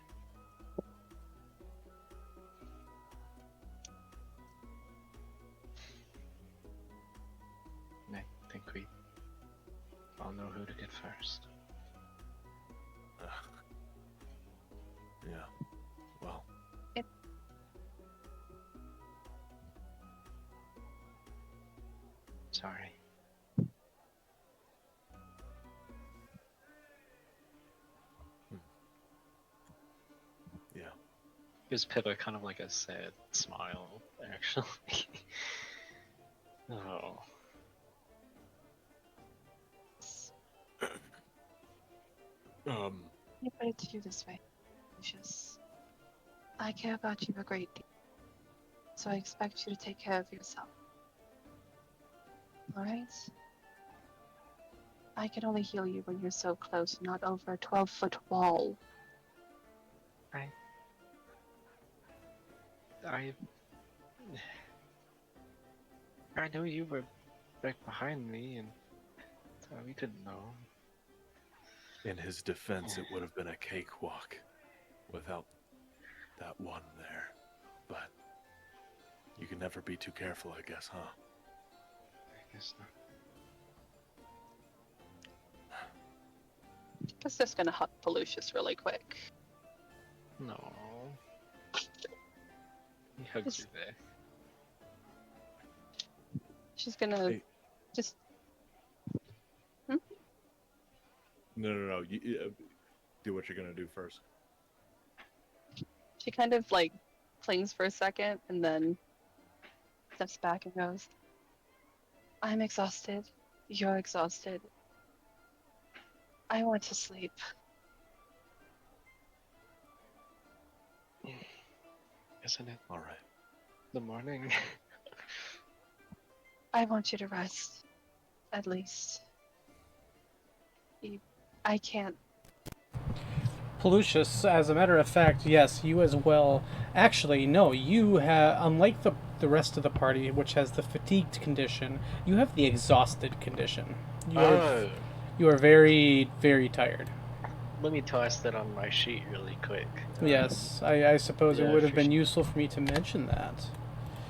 I think we all know who to get first. Yeah. Well. Sorry. Yeah. Gives Pippa kind of like a sad smile, actually. Oh. You put it to you this way, Lucius. I care about you a great deal, so I expect you to take care of yourself. Alright? I can only heal you when you're so close, not over a 12-foot wall. I know you were right behind me, and so we didn't know. In his defense, it would have been a cakewalk without that one there. But you can never be too careful, I guess, huh? I guess not. It's just gonna hug Pelucius really quick. No. He hugs you back. She's gonna just. No. You do what you're gonna do first. She kind of like clings for a second and then steps back and goes, I'm exhausted. You're exhausted. I want to sleep. Isn't it All right. the morning? I want you to rest. At least. I can't. Pelucius, as a matter of fact, yes, you as well. Actually, no, you have, unlike the rest of the party, which has the fatigued condition, you have the exhausted condition. You are very, very tired. Let me toss that on my sheet really quick. Yes, I suppose it yeah, would have for been sure. useful for me to mention that.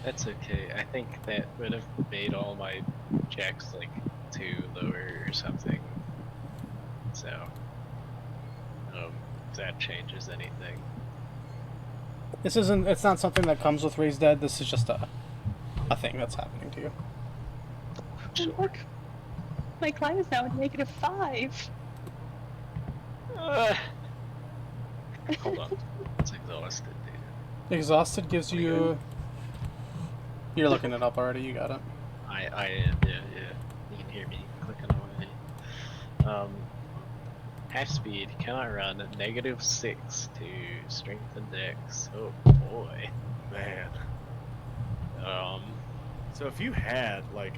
That's okay. I think that would have made all my checks like 2 lower or something. So, if that changes anything. It's not something that comes with Raised Dead, this is just a thing that's happening to you. Sure. My climb is now at -5. Hold on. It's exhausted, dude. Exhausted gives you... You're looking it up already, you got it. I am, yeah. You can hear me clicking away. Half speed, cannot run, -6 to strength and dex. Oh boy. Man. Um, So if you had like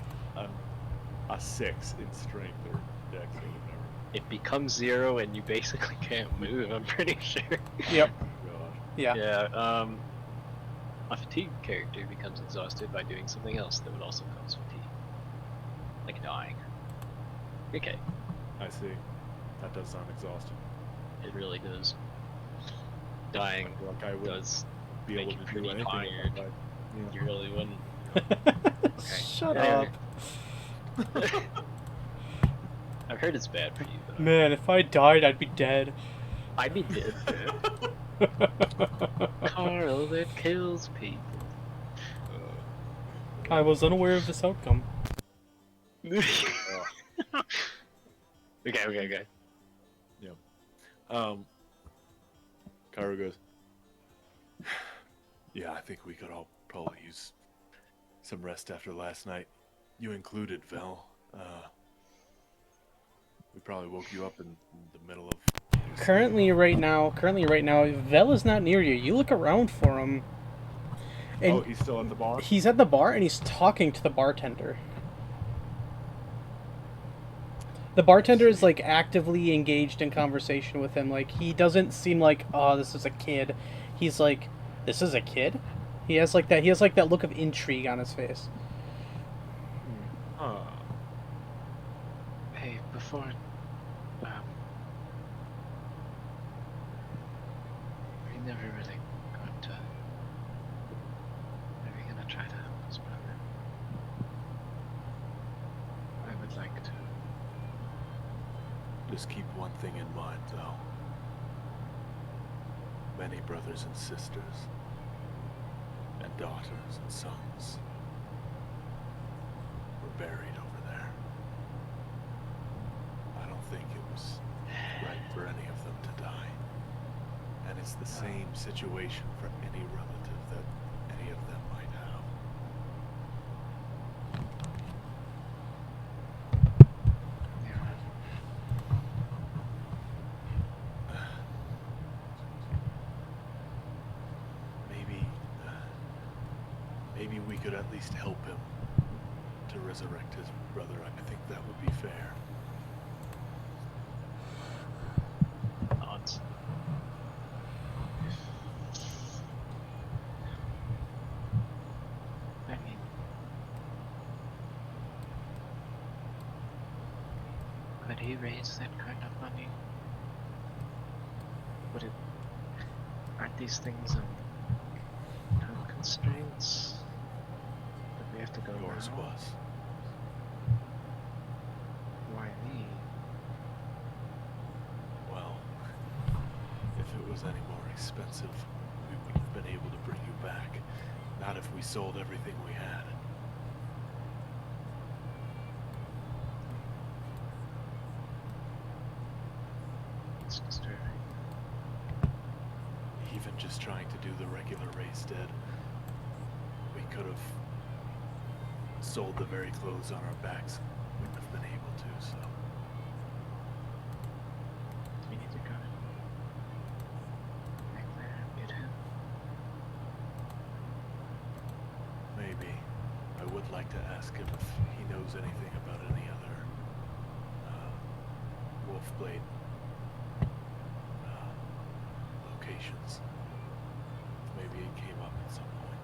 a 6 in strength or dex or whatever. it becomes 0 and you basically can't move, I'm pretty sure. Yep. Gosh. Yeah. Yeah, a fatigued character becomes exhausted by doing something else that would also cause fatigue. Like dying. Okay, I see. That does sound exhausting. it really does. Dying I feel like I would does be make able you to do pretty anything. tired. If I, You really wouldn't. Shut Yeah. up. I've heard it's bad for you, though. Man, if I died, I'd be dead. I'd be dead, dude. Carl that kills people. I was unaware of this outcome. Okay. Cairo goes, yeah, I think we could all probably use some rest after last night. You included, Vel. We probably woke you up in the middle of... Currently right now, Vel is not near you. You look around for him. And Oh, he's still at the bar? he's at the bar and he's talking to the bartender. The bartender is like actively engaged in conversation with him. Like he doesn't seem like, oh, this is a kid. He's like, this is a kid? He has like that look of intrigue on his face. Huh. Hey, before, we never really got to. Are we gonna try to help his brother? I would like to. Just keep one thing in mind, though. Many brothers and sisters, and daughters and sons, were buried over there. I don't think it was right for any of them to die. And it's the same situation for any relative that any of them might have. Maybe we could at least help him to resurrect his brother. I think that would be fair. Odds. I mean, could he raise that kind of money? Would it? Aren't these things time constraints that we have to go Yours now? was. Why me? Well, if it was any more expensive, we would have been able to bring you back. Not if we sold everything we had. It's disturbing. Even just trying to do the regular race dead, we could have sold the very clothes on our backs, wouldn't have been able to, so. We need to go back there and get him. Maybe. I would like to ask him if he knows anything about any other Wolfblade locations. Maybe it came up at some point.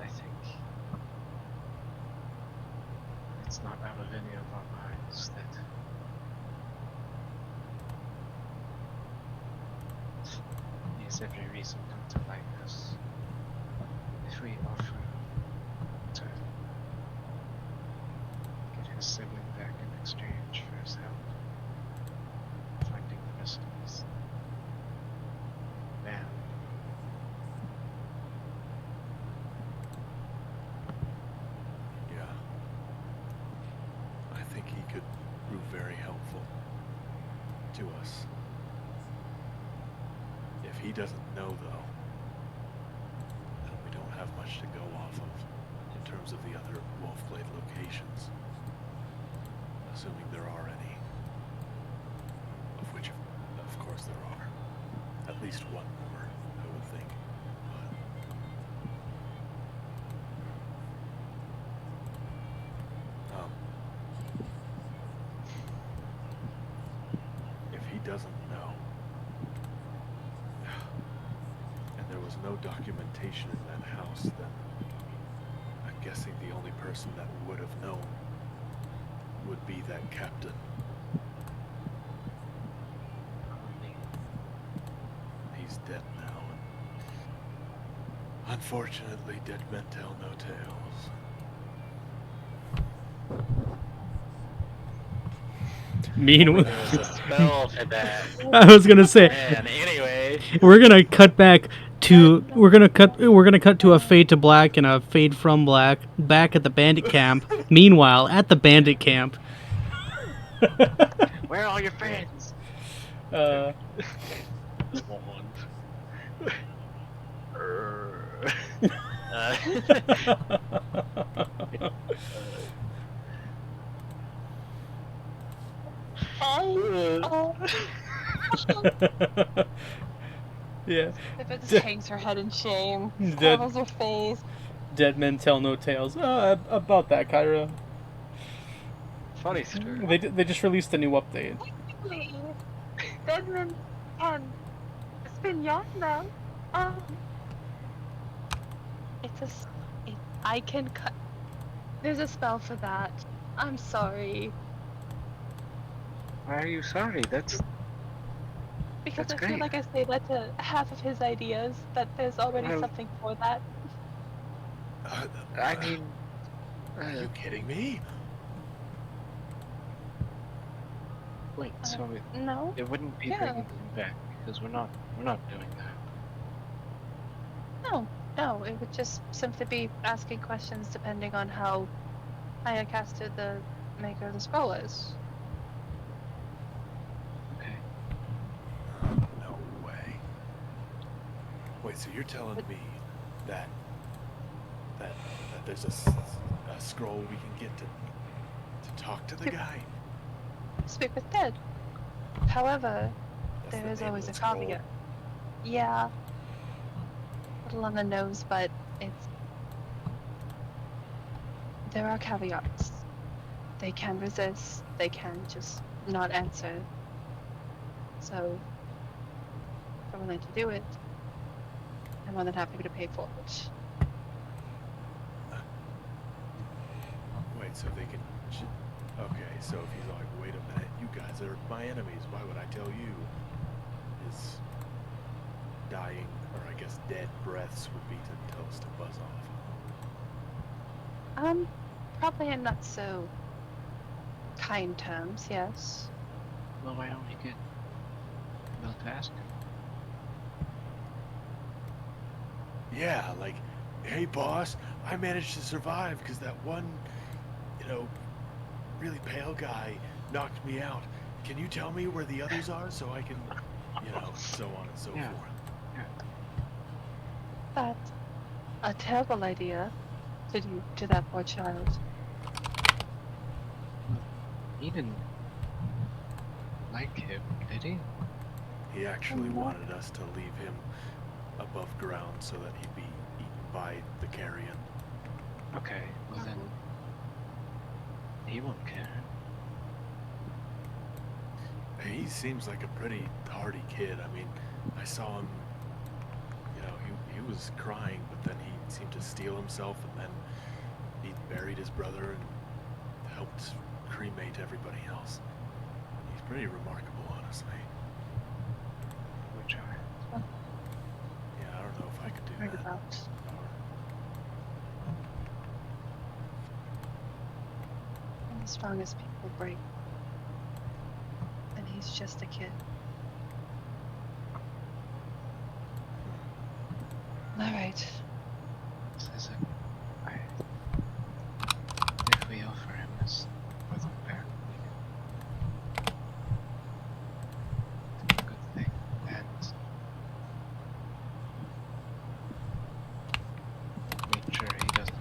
I think it's not out of any of our minds that he has every reason not to like us. If we offer to get his sibling back in exchange for his help finding the rest of his band. Yeah. I think he could prove very helpful to us. If he doesn't know, though, then we don't have much to go off of in terms of the other Wolfblade locations. Assuming there are any. Of which, of course, there are. At least one more, I would think. But, if he doesn't know, and there was no documentation in that house, then I'm guessing the only person that would have known would be that captain. He's dead now, and unfortunately, dead men tell no tales. Meanwhile, There's a spell for that. I was gonna say, And anyway, we're gonna cut to a fade to black and a fade from black back at the bandit camp. Meanwhile, at the bandit camp, where are all your friends? yeah. If it just hangs her head in shame, Dead. covers her face. Dead men tell no tales. About that, Kyra. Funny story. They just released a new update. Deadman and it's been young now. I can cut. There's a spell for that. I'm sorry. Why are you sorry? That's Because That's I feel great. like I say that to half of his ideas, that there's already Well- something for that. I mean, Are you kidding me? wait. So No? it wouldn't be Yeah. bringing him back because we're not doing that. No, it would just simply be asking questions depending on how high casted the maker of the scroll is. Okay. No way. Wait, so you're telling me that there's a scroll we can get to talk to the Yep. guy? Speak with dead. However, That's there the is name of always the a scroll. caveat. Yeah. A little on the nose, but there are caveats. They can resist, they can just not answer. So, if I'm willing to do it, I'm more than happy to pay for it. Wait, so they can... Okay, so if he's like, wait a minute, you guys are my enemies, why would I tell you? His dying, or I guess dead breaths would be to tell us to buzz off. Probably in not so kind terms, yes. Well, why don't we get Bill to ask him? Yeah, like, hey boss, I managed to survive because that one, really pale guy knocked me out. Can you tell me where the others are so I can, so on and so Yeah. forth. That's a terrible idea. did you to that poor child? He didn't like him, did he? He actually no. wanted us to leave him above ground so that he'd be eaten by the carrion. Okay, well then he won't care. He seems like a pretty hardy kid. I mean, I saw him, he was crying, but then he seemed to steel himself, and then he buried his brother and helped cremate everybody else. He's pretty remarkable, honestly. Poor child. Yeah, I don't know if I could do Heard that. about. And as long as people break, then he's just a kid. All right. Says it. If we offer him this with a pair, it's a good thing, and make sure he doesn't,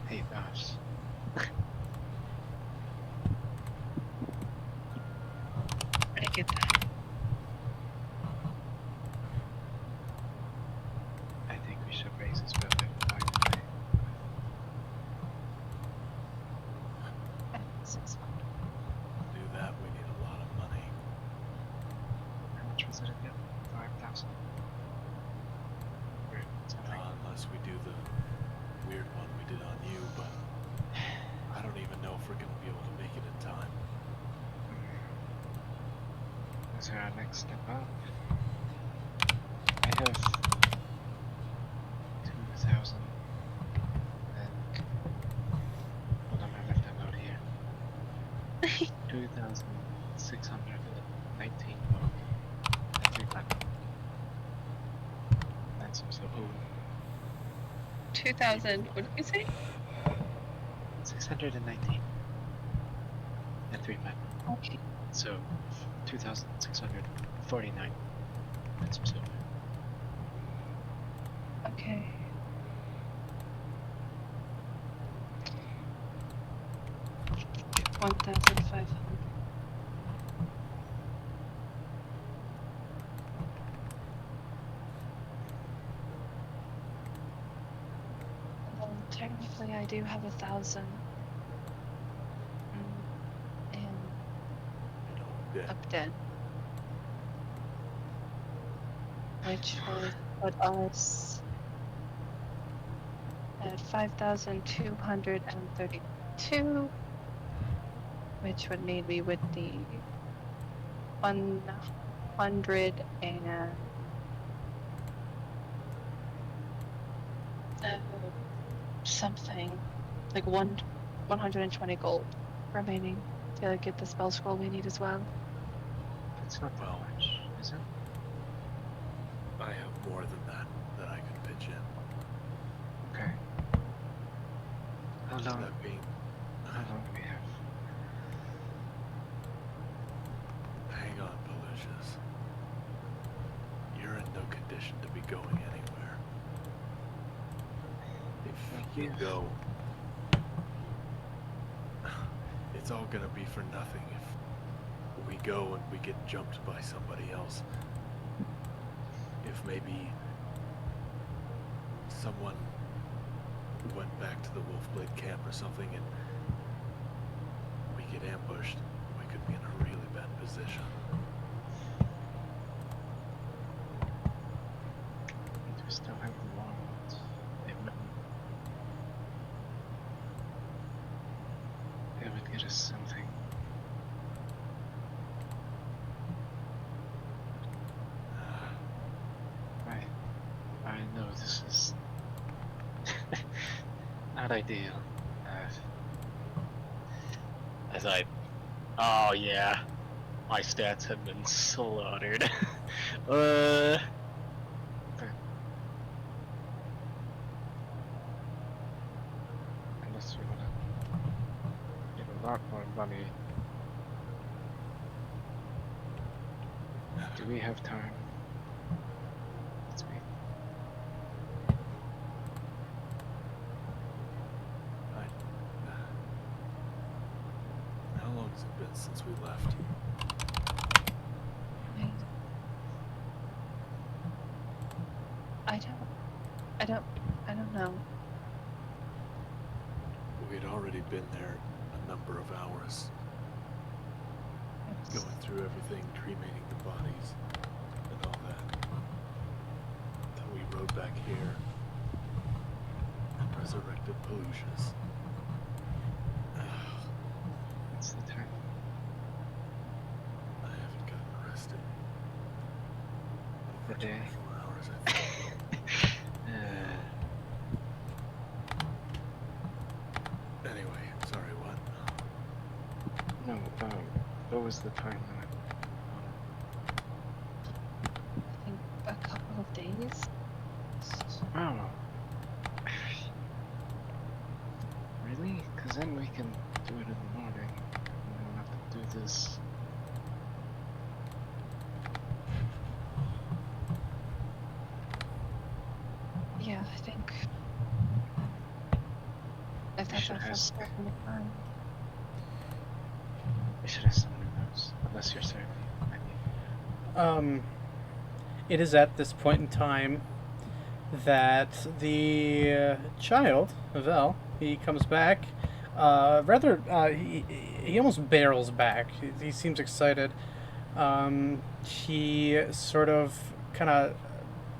hate us. I get that. I think we should raise his brother and find a way. To do that, we need a lot of money. How much was it again? 5,000? Or something. Unless we do the weird one we did on you, but I don't even know if we're going to be able to make it in time. Is there our next step up? I have 2,000 and hold on, I left a note here. 2,619 gold and 3 platinum. That's so 2,000. What did you say? 619 and 3 platinum. Okay. So 2,649 and some silver. Okay. $1,500. Well, technically, I do have 1,000. And Yeah. up dead. Which would put us at 5,232, which would mean we would need 100 and something, like 120 gold remaining to get the spell scroll we need as well. That's not that much, is it? I have more than that I could pitch in. Okay. How long? That being, How long do we have? hang on, Pelutius. You're in no condition to be going anywhere. If you go, it's all gonna be for nothing if we go and we get jumped by somebody else. If maybe someone went back to the Wolfblade camp or something and we get ambushed, we could be in a really bad position. We still have the wand. It would get us something. I know this is not ideal. Oh yeah, my stats have been slaughtered. Unless we wanna get a lot more money. Do we have time? Let's wait. No. We'd already been there a number of hours, going through everything, cremating the bodies, and all that. Then we rode back here and resurrected Pelusius. What's the time? I haven't gotten rested. The day. 24 hours, I think. Anyway, sorry, what? No, what was the time limit? I think a couple of days. Oh. Really? Because then we can do it in the morning. We don't have to do this. Yeah, I think. If We that's should our have first time. We should have someone who knows. Unless you're certain. It is at this point in time that the child, Vel, he comes back. He almost barrels back. He seems excited. He sort of kind of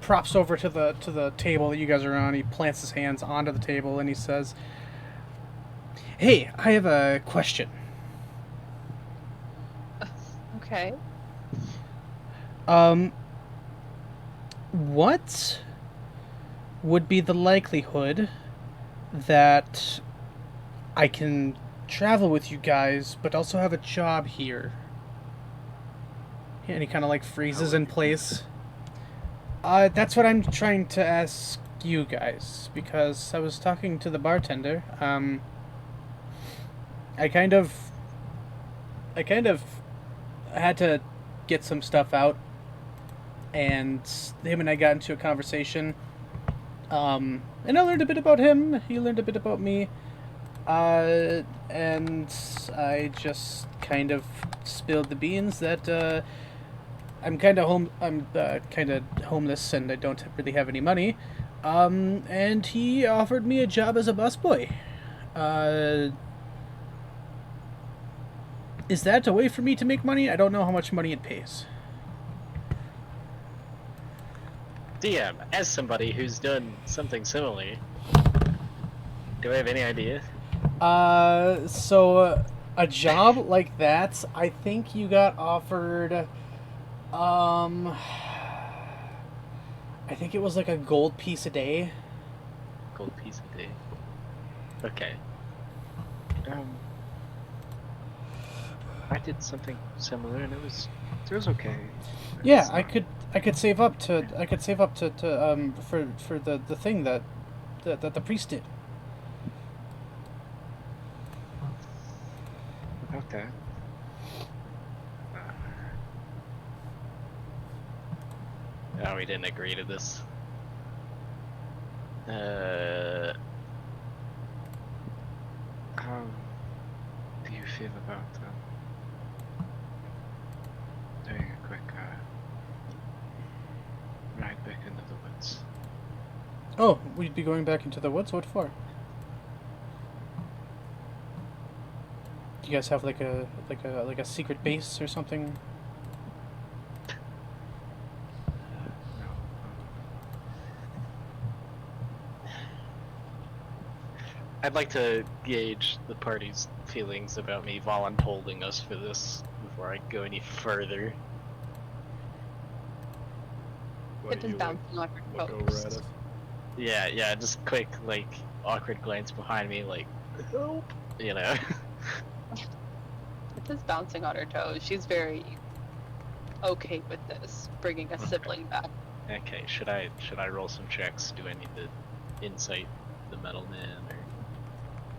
props over to the table that you guys are on. He plants his hands onto the table and he says, "Hey, I have a question." Okay. What would be the likelihood that I can travel with you guys, but also have a job here? And he kind of like freezes in place. That's what I'm trying to ask you guys, because I was talking to the bartender. I kind of had to get some stuff out, and him and I got into a conversation. And I learned a bit about him. He learned a bit about me. And I just kind of spilled the beans that I'm kind of homeless and I don't really have any money. And he offered me a job as a busboy. Is that a way for me to make money? I don't know how much money it pays. DM, as somebody who's done something similar, do I have any idea? So a job like that, I think you got offered, I think it was like a gold piece a day. Gold piece a day. Okay. I did something similar and it was okay. Yeah, I could save up to for the thing that the priest did. About that. Oh, we didn't agree to this. How do you feel about doing a quick ride back into the woods? Oh, we'd be going back into the woods? What for? Do you guys have like a secret base or something? I'd like to gauge the party's feelings about me voluntolding us for this before I go any further. It is bouncing on your Look over at toes. us. Yeah, just quick, like, awkward glance behind me, like, help, you know? It is bouncing on her toes. She's very okay with this, bringing a sibling back. Okay, should I roll some checks? Do I need to insight the metal man, or...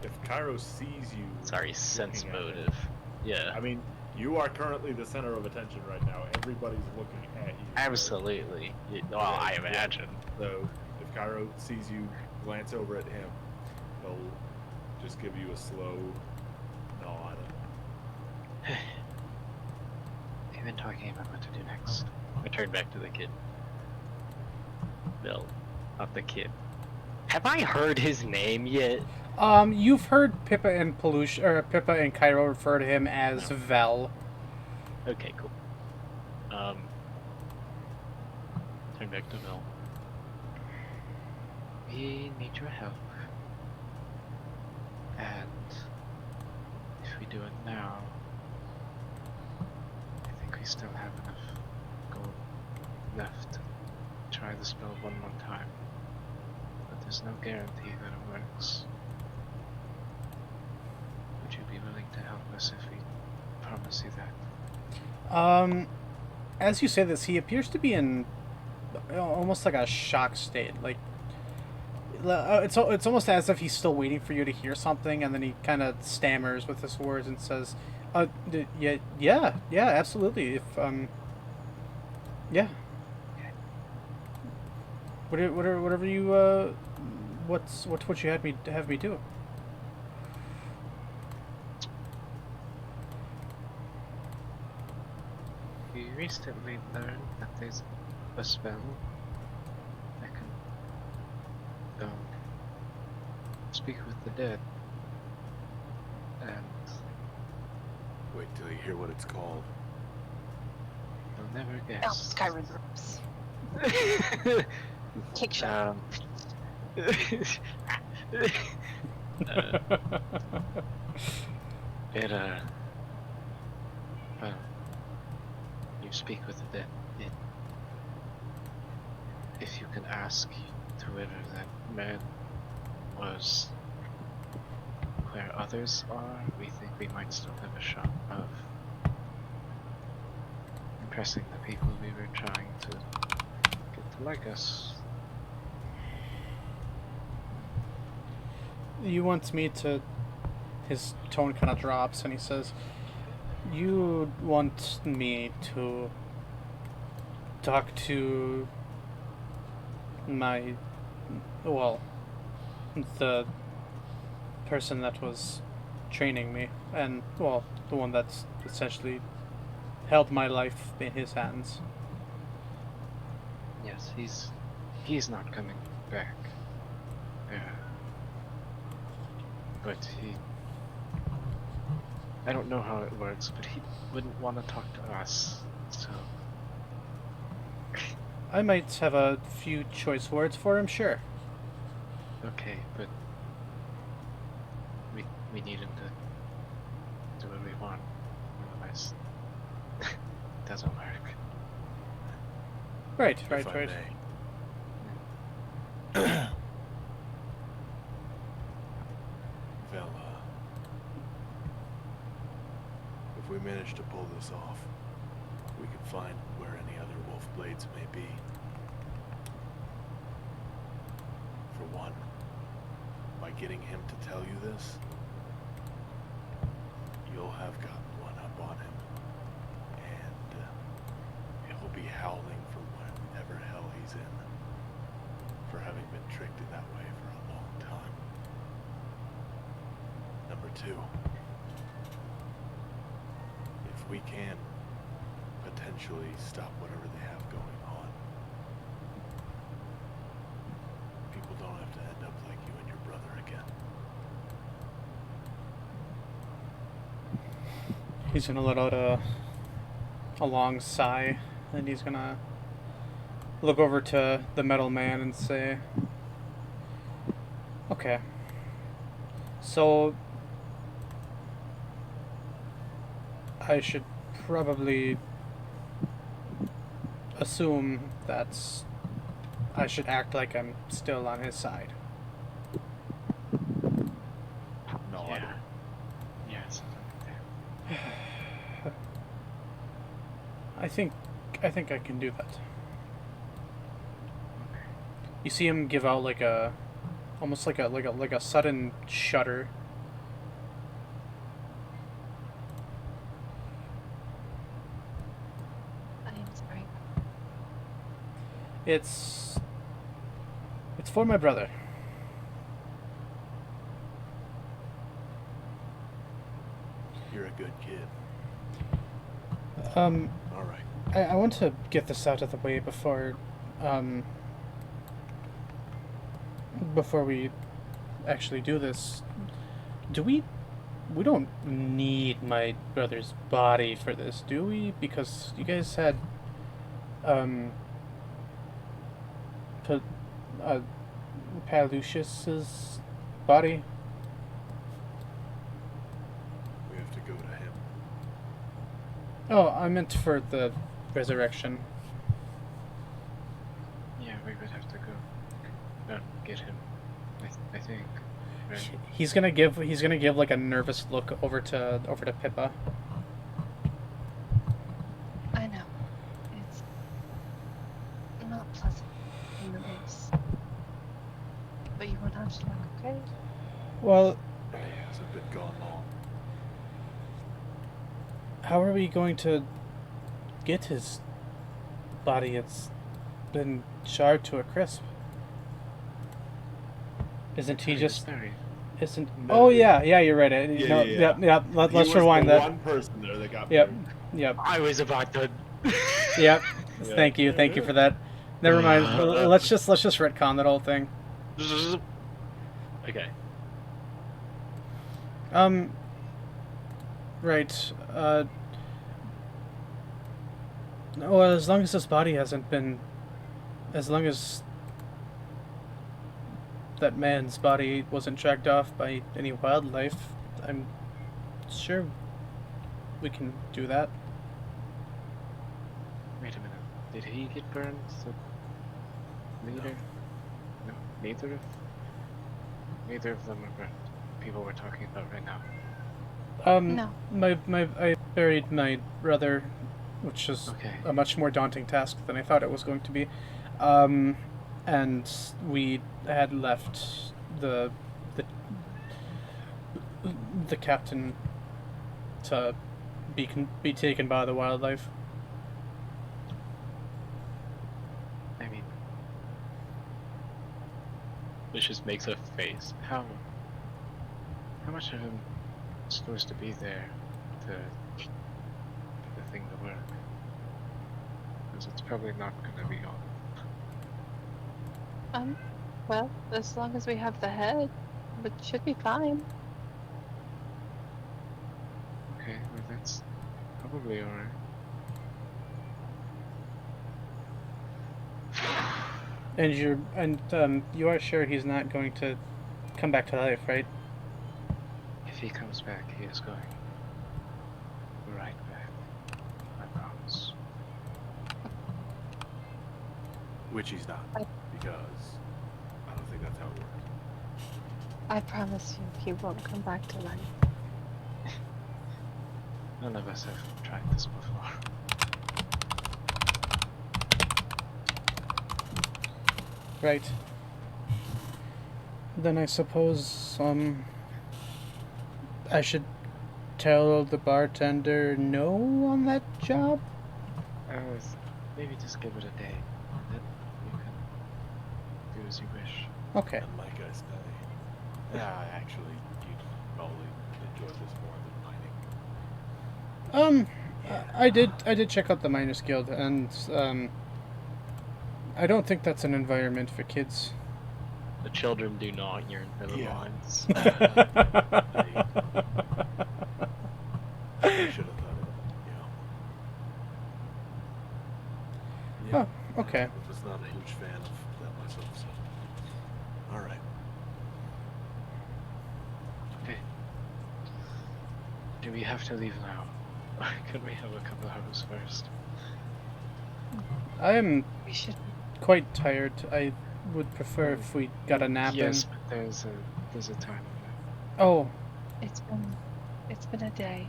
If Cairo sees you... Sorry, sense looking at him- motive. Yeah. I mean, you are currently the center of attention right now. Everybody's looking at you. Absolutely. Well, I imagine. So, if Cairo sees you glance over at him, he'll just give you a slow nod. We've been talking about what to do next. I turn back to the kid. Bill, not the kid. Have I heard his name yet? You've heard Pippa and Cairo refer to him as No. Vel. Okay, cool. Turn back to Bill. We need your help. And if we do it now, I think we still have enough gold left to try the spell one more time. But there's no guarantee that it works. Would you be willing to help us if we promise you that? As you say this, he appears to be in almost like a shock state. Like, it's almost as if he's still waiting for you to hear something, and then he kind of stammers with his words and says, yeah, absolutely. If yeah, whatever you what's what you have me do. We recently learned that there's a spell that can speak with the dead. And Wait till you hear what it's called. you'll never Oh, guess. Skyrim ropes. Kick shot. Well, you speak with the dead. If you can ask to whoever that man was where others are, we think we might still have a shot of impressing the people we were trying to get to like us. You want me to... His tone kind of drops and he says, you want me to talk to my... well, the person that was training me, and, well, the one that's essentially held my life in his hands. Yes, he's not coming back. But I don't know how it works, but he wouldn't want to talk to us, so... I might have a few choice words for him, sure. Okay, but we need him to do what we want, otherwise it doesn't work. Right. If I may. Vela, if we manage to pull this off, we can find where any other wolf blades may be. For one, by getting him to tell you this, you'll have gotten one up on him, and he'll be howling from whatever hell he's in for having been tricked in that way for a long time. Number two, if we can potentially stop whatever they have going on, people don't have to end up like you and your brother again. He's gonna let out a long sigh, and he's gonna look over to the metal man and say, okay, so I should probably assume that I should act like I'm still on his side. No, Yeah. Yeah, something like that. I think I can do that. You see him give out like a, almost like a sudden shudder. I am sorry. It's for my brother. you're a good kid. All Alright. I want to get this out of the way before before we actually do this, we don't need my brother's body for this, do we? Because you guys had Pa- Palucius's body. We have to go to him. Oh, I meant for the resurrection. Yeah, we would have to go get him. I think. Right? He's gonna give like a nervous look over to Pippa. I know. It's not pleasant in the least. But you won't have to look, okay? Well, He hasn't been gone long. how are we going to get his body? It's been charred to a crisp. Isn't he just? Sorry. Isn't? No. Oh yeah, you're right. Yeah. Yep. Let's He was rewind the that. one person there that got Yep. moved. Yep. I was about to. Yep. Yeah. Thank you for that. Never mind. Let's just retcon that whole thing. Okay. Right. Well, as long as this body hasn't been, as long as that man's body wasn't tracked off by any wildlife, I'm sure we can do that. Wait a minute. Did he get burned? Neither. No, neither of them are burned. People we're talking about right now. No. I buried my brother, which is Okay. a much more daunting task than I thought it was going to be. And we had left the captain to be taken by the wildlife. I mean, Which just makes a face. how much of him is supposed to be there to for the thing to work? Because it's probably not gonna be all. Well, as long as we have the head, it should be fine. Okay, well that's probably alright. And you are sure he's not going to come back to life, right? If he comes back, he is going right back. I promise. Which he's not, because I don't think that's how it works. I promise you, he won't come back to life. None of us have tried this before. Right. Then I suppose I should tell the bartender no on that job? Maybe just give it a day. Then you can do as you wish. Okay. And like I say, yeah, actually, you'd probably enjoy this more than mining. I did check out the Miners Guild, and I don't think that's an environment for kids. The children do not yearn for the Yeah. lines. I should have thought of it, Oh, okay. I was not a huge fan of that myself, so. Alright. Okay. Do we have to leave now? Could we have a couple hours first? I am We should. quite tired. I would prefer if we got a nap Yes, in. but there's a time limit. Oh, It's been a day.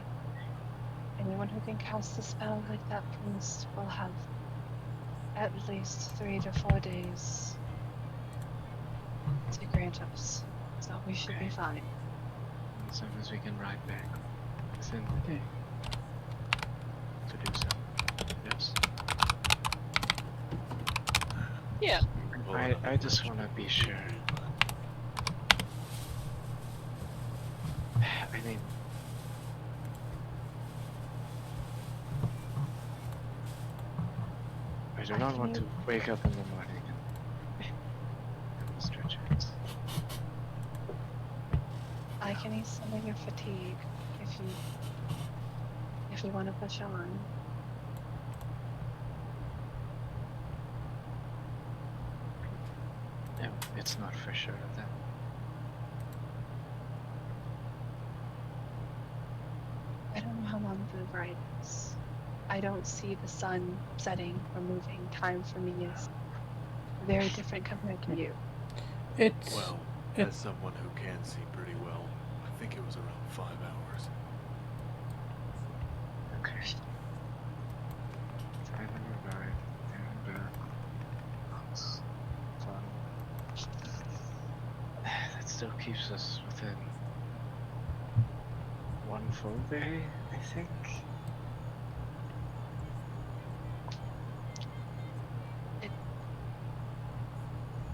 Anyone who can cast a spell like that priest will have at least 3 to 4 days to grant us. So we should be Okay. fine. As long as we can ride back within the day to do so. Yes. Yeah. I just want to be sure. I mean, I do not want to wake up in the morning and stretch it. any some of your fatigue if you want to push on. No, it's not for sure then. I don't know how long the ride is. I don't see the sun setting or moving. Time for me is very different compared to you. It's Well, as someone who can see pretty well, I think it was around 5 hours. Okay. Time on your ride, and it's fun. That still keeps us within one full day, I think.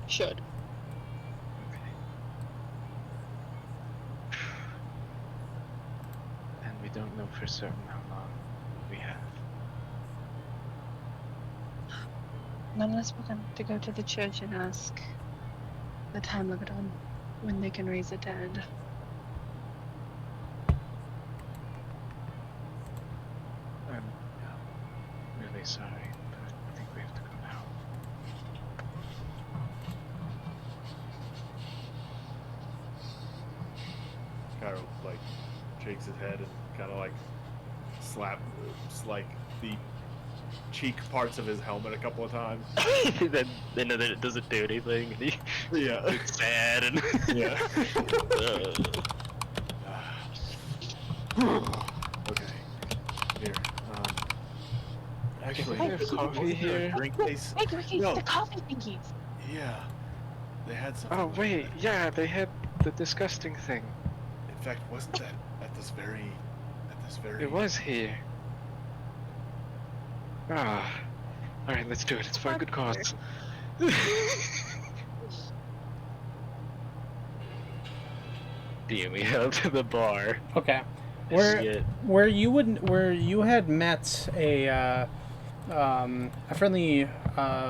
Should. Okay. And we don't know for certain how long we have. Nonetheless, we're going to go to the church and ask the time limit on when they can raise the dead. I'm really sorry, but I think we have to go now. Cairo like shakes his head and kind of like slaps like the cheek parts of his helmet a couple of times. then it doesn't do anything. And Yeah. it's sad and Yeah. Okay. Here. Actually, we have coffee here? drink place. Hey, Ricky, No. the coffee thingies. Yeah. They had something. Oh like wait, that. yeah, they had the disgusting thing. In fact, wasn't that at this very It was here. Ah. Alright, let's do it. It's for a good cause. Damn, we head up to the bar. okay. Shit. Where you had met a friendly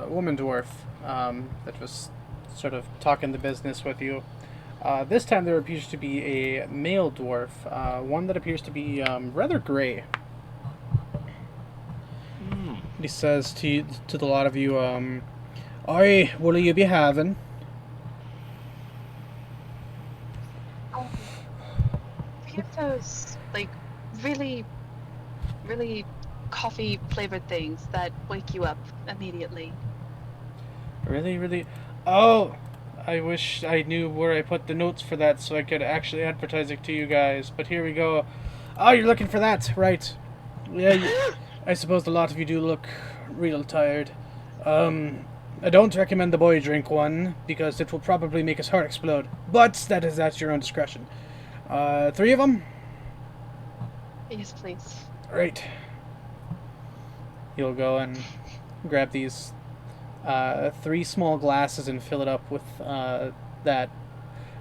woman dwarf that was sort of talking the business with you. This time there appears to be a male dwarf, one that appears to be rather gray. He says to the lot of you, "Oi, what'll you be having?" We have those, like, really, really coffee flavored things that wake you up immediately. Really, really. Oh, I wish I knew where I put the notes for that so I could actually advertise it to you guys. But here we go. Oh, you're looking for that, right? Yeah, I suppose a lot of you do look real tired. I don't recommend the boy drink one because it will probably make his heart explode. But that is at your own discretion. 3 of them? Yes, please. Right. You'll go and grab these 3 small glasses and fill it up with that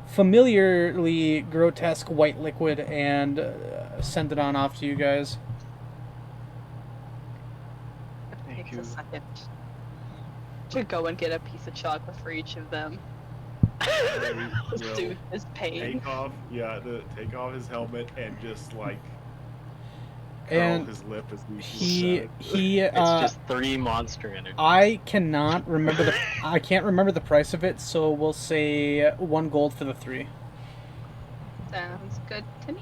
familiarly grotesque white liquid and send it on off to you guys. It takes a second to go and get a piece of chocolate for each of them. Will Soothe his pain. take off his helmet and just like And curl his lip as he It's just 3 monster energy. I cannot remember I can't remember the price of it, so we'll say 1 gold for the 3. Sounds good to me.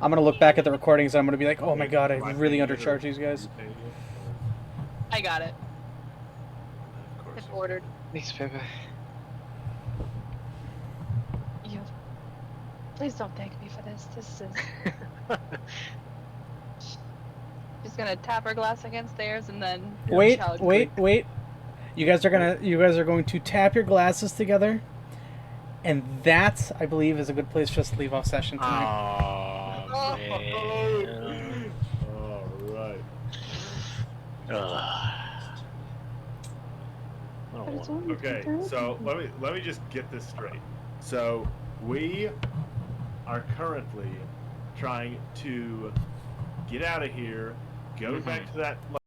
I'm gonna look back at the recordings and I'm gonna be like, oh my god, I really undercharged these guys. I got it. Of course. It's ordered. Thanks, baby. You. Please don't thank me for this. This is. She's gonna tap her glass against theirs and then. Wait. chug. You guys are going to tap your glasses together, and that, I believe, is a good place for us to leave off session tonight. Oh, man. All right. But it's only Okay, 2:30. so let me just get this straight. So we are currently trying to get out of here, go back to that